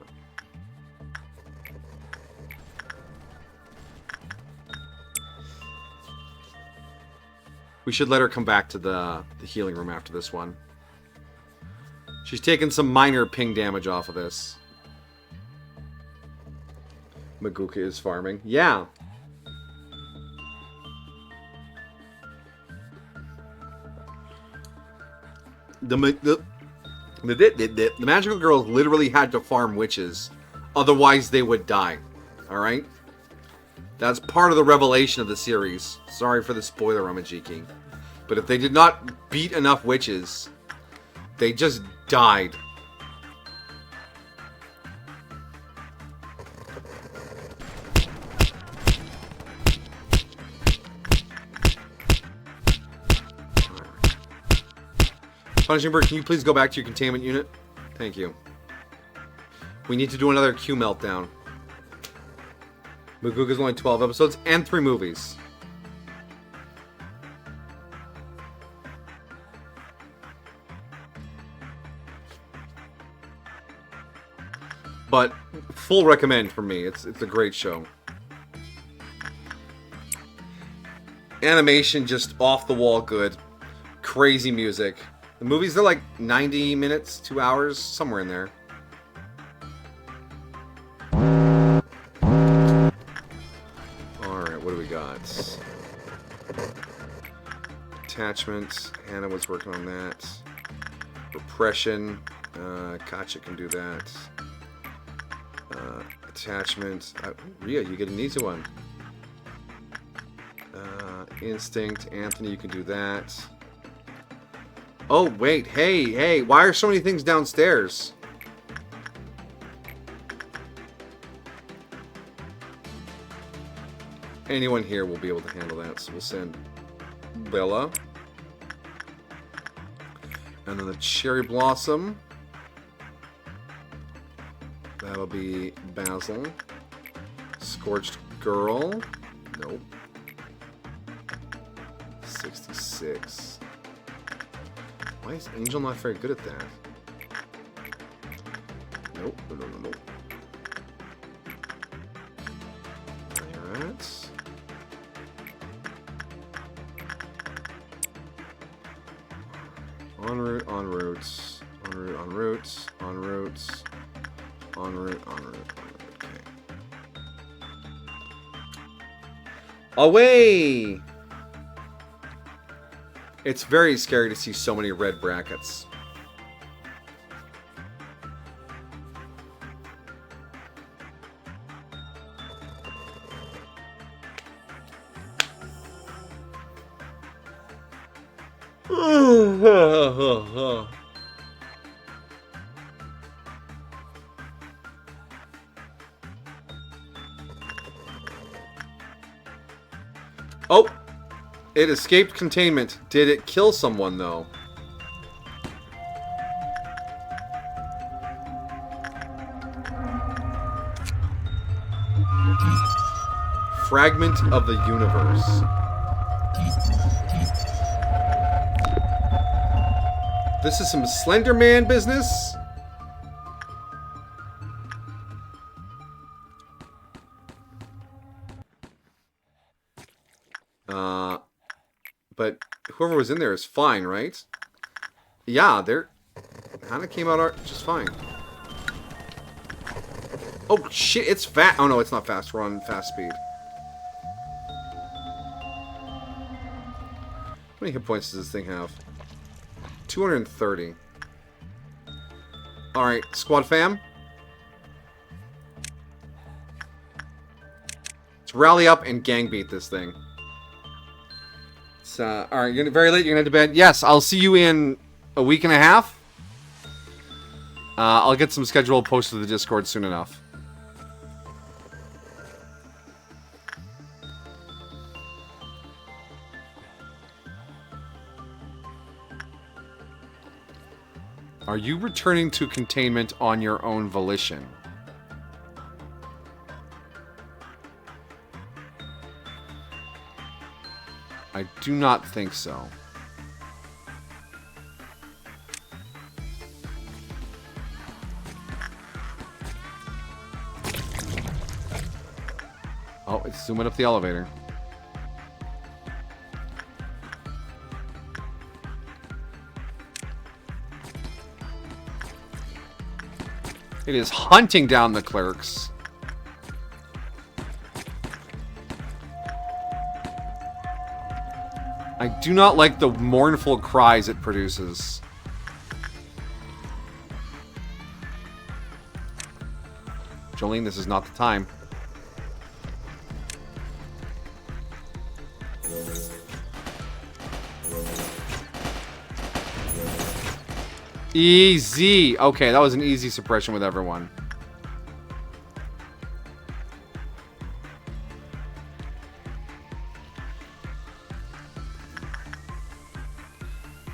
We should let her come back to the healing room after this one. She's taking some minor ping damage off of this. Maguka is farming. Yeah. The magical girls literally had to farm witches. Otherwise they would die. Alright? That's part of the revelation of the series. Sorry for the spoiler, Ramajiki. But if they did not beat enough witches, they just died. Punishing Bird, can you please go back to your containment unit? Thank you. We need to do another Q meltdown. Maguka's only 12 episodes and 3 movies. But full recommend for me. It's a great show. Animation just off the wall good. Crazy music. The movies are like 90 minutes, 2 hours, somewhere in there. Alright, what do we got? Attachment. Hannah was working on that. Repression. Katja can do that. Attachment. Rhea, you get an easy one. Instinct. Anthony, you can do that. Oh, wait. Hey. Why are so many things downstairs? Anyone here will be able to handle that, so we'll send Bella. And then the Cherry Blossom. That'll be Basil. Scorched Girl. Nope. 66. Why is Angel not very good at that? Nope. No. Alright. En route. Okay. Away! It's very scary to see so many red brackets. It escaped containment. Did it kill someone, though? Fragment of the universe. This is some Slender Man business? But whoever was in there is fine, right? Yeah, they're kind of came out just fine. Oh shit, it's fast. Oh no, it's not fast. We're on fast speed. How many hit points does this thing have? 230. Alright, squad fam. Let's rally up and gang beat this thing. Alright, you're very late, you're gonna head to bed. Yes, I'll see you in a week and a half. I'll get some schedule posted to the Discord soon enough. Are you returning to containment on your own volition? I do not think so. Oh, it's zooming up the elevator. It is hunting down the clerks. I do not like the mournful cries it produces. Jolene, this is not the time. Easy. Okay, that was an easy suppression with everyone.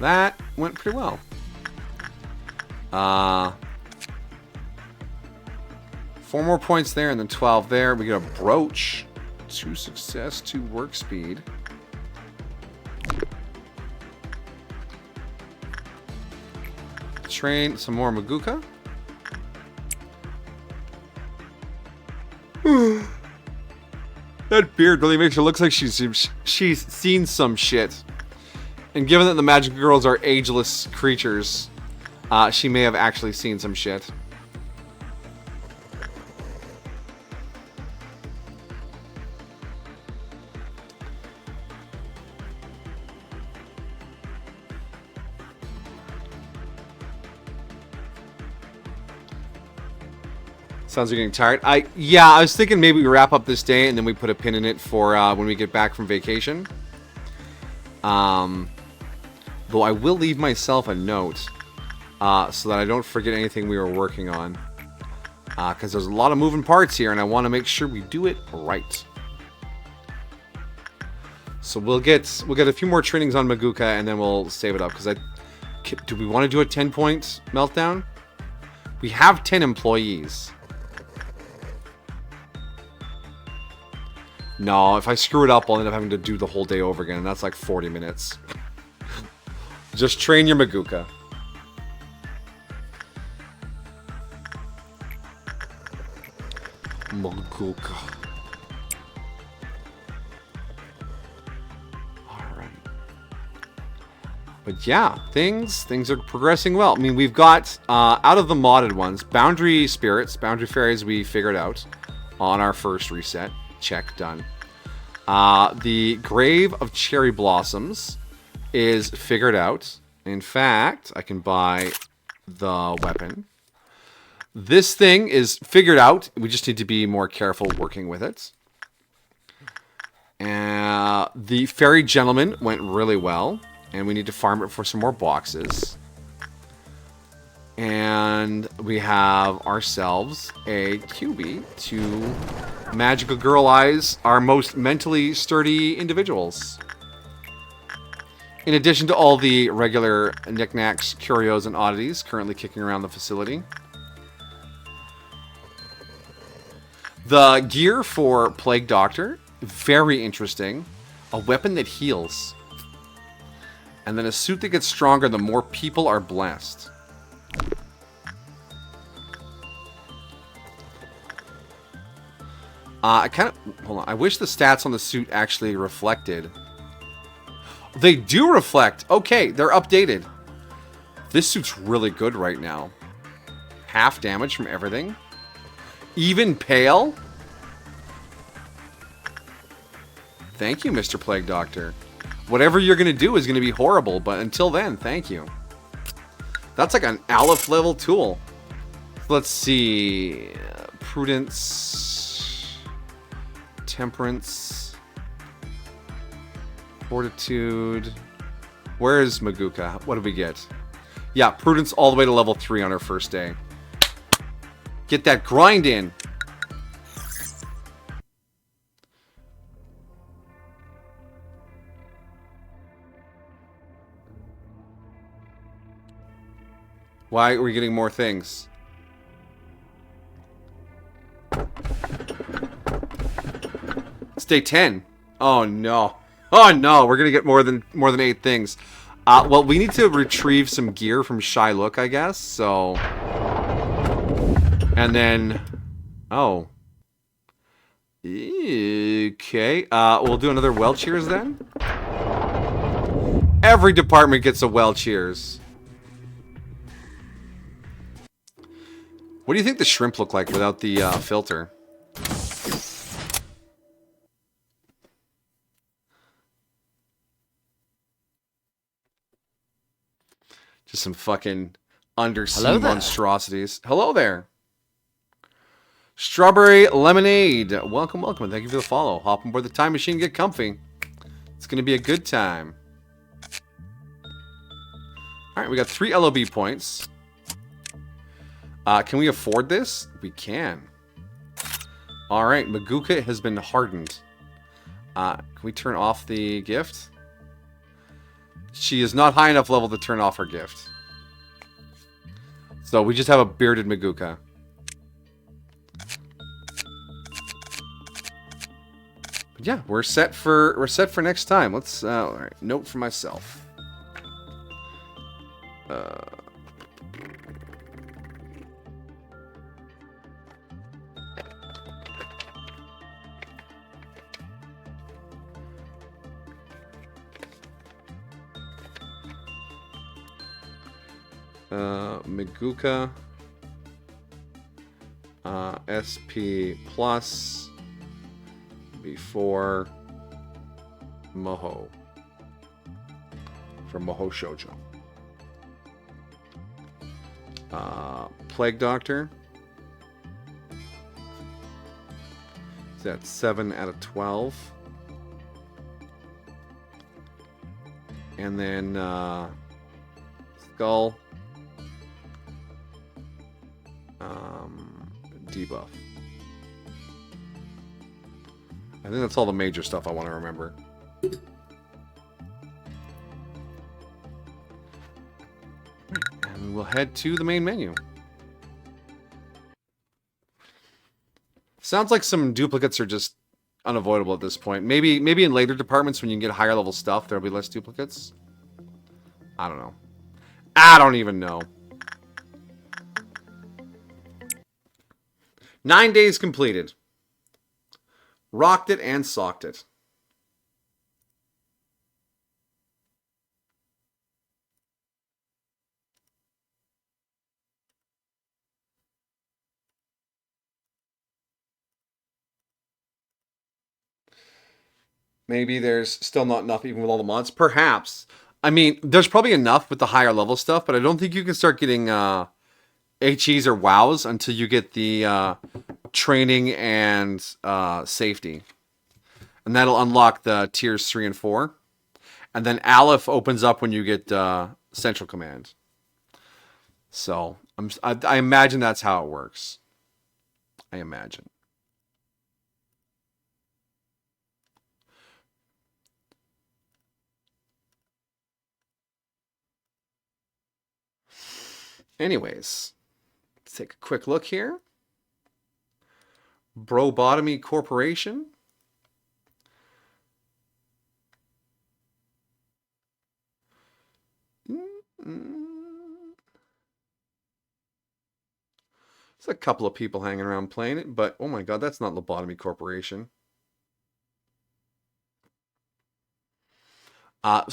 That went pretty well. 4 more points there and then 12 there. We get a brooch. 2 success, 2 work speed. Train some more Maguka. That beard really makes her look like she's seen some shit. And given that the magic girls are ageless creatures, she may have actually seen some shit. Sounds like you're getting tired. Yeah, I was thinking maybe we wrap up this day and then we put a pin in it for when we get back from vacation. Though I will leave myself a note so that I don't forget anything we were working on. Because there's a lot of moving parts here and I want to make sure we do it right. So we'll get a few more trainings on Maguka and then we'll save it up. Because do we want to do a 10-point meltdown? We have 10 employees. No, if I screw it up, I'll end up having to do the whole day over again, and that's like 40 minutes. Just train your Maguka. Maguka. Alright. But yeah, things are progressing well. I mean, we've got, out of the modded ones, Boundary Spirits, Boundary Fairies we figured out on our first reset. Check, done. The Grave of Cherry Blossoms is figured out. In fact, I can buy the weapon. This thing is figured out. We just need to be more careful working with it. The Fairy Gentleman went really well. And we need to farm it for some more boxes. And we have ourselves a QB to magical girl eyes our most mentally sturdy individuals. In addition to all the regular knickknacks, curios, and oddities currently kicking around the facility. The gear for Plague Doctor, very interesting. A weapon that heals. And then a suit that gets stronger the more people are blessed. Hold on. I wish the stats on the suit actually reflected. They do reflect. Okay, they're updated. This suit's really good right now. Half damage from everything. Even pale. Thank you, Mr. Plague Doctor. Whatever you're going to do is going to be horrible, but until then, thank you. That's like an Aleph level tool. Let's see. Prudence. Temperance. Fortitude. Where is Maguka? What did we get? Yeah, Prudence all the way to level 3 on her first day. Get that grind in. Why are we getting more things? It's day 10. Oh no. Oh no, we're gonna get more than 8 things. Well, we need to retrieve some gear from Shy Look, I guess. So, and then, oh, okay. We'll do another well cheers then. Every department gets a well cheers. What do you think the shrimp look like without the filter? Just some fucking undersea monstrosities. Hello there. Strawberry Lemonade. Welcome, welcome, and thank you for the follow. Hop on board the time machine and get comfy. It's going to be a good time. Alright, we got 3 LOB points. Can we afford this? We can. Alright, Maguka has been hardened. Can we turn off the gift? She is not high enough level to turn off her gift. So we just have a bearded Maguka. But yeah, we're set for next time. Let's all right, note for myself. Maguka, SP plus before Moho from Moho Shoujo. Plague Doctor. Is that 7 out of 12? And then Skull. Debuff. I think that's all the major stuff I want to remember. And we'll head to the main menu. Sounds like some duplicates are just unavoidable at this point. Maybe in later departments when you can get higher level stuff, there'll be less duplicates. I don't know. I don't even know. 9 days completed. Rocked it and socked it. Maybe there's still not enough even with all the mods. Perhaps. I mean, there's probably enough with the higher level stuff, but I don't think you can start getting HEs or WOWs until you get the training and safety. And that'll unlock the tiers 3 and 4. And then Aleph opens up when you get Central Command. So I imagine that's how it works. I imagine. Anyways, let's take a quick look here. Lobotomy Corporation. There's a couple of people hanging around playing it, but oh my god, that's not Lobotomy Corporation.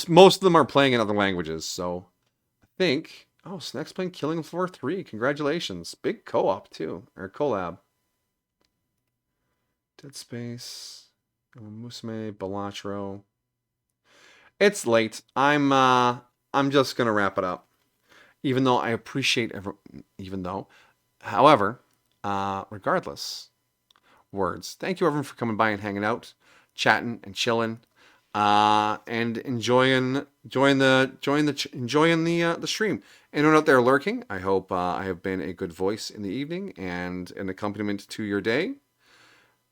Most of them are playing in other languages, so I think. Oh, Snack's playing Killing Floor 3. Congratulations. Big co-op too, or collab. Dead Space, Musume, Balatro. It's late. I'm just gonna wrap it up. Even though I appreciate however, regardless, words. Thank you everyone for coming by and hanging out, chatting and chilling, and enjoying the stream. Anyone out there lurking, I hope I have been a good voice in the evening and an accompaniment to your day.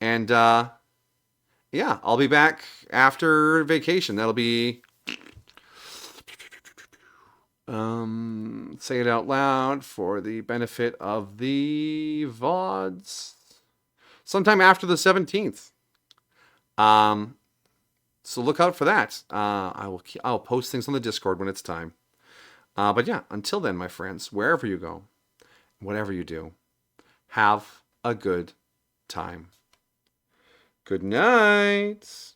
And yeah, I'll be back after vacation. That'll be say it out loud for the benefit of the VODs. Sometime after the 17th. So look out for that. I'll post things on the Discord when it's time. But yeah, until then, my friends, wherever you go, whatever you do, have a good time. Good night.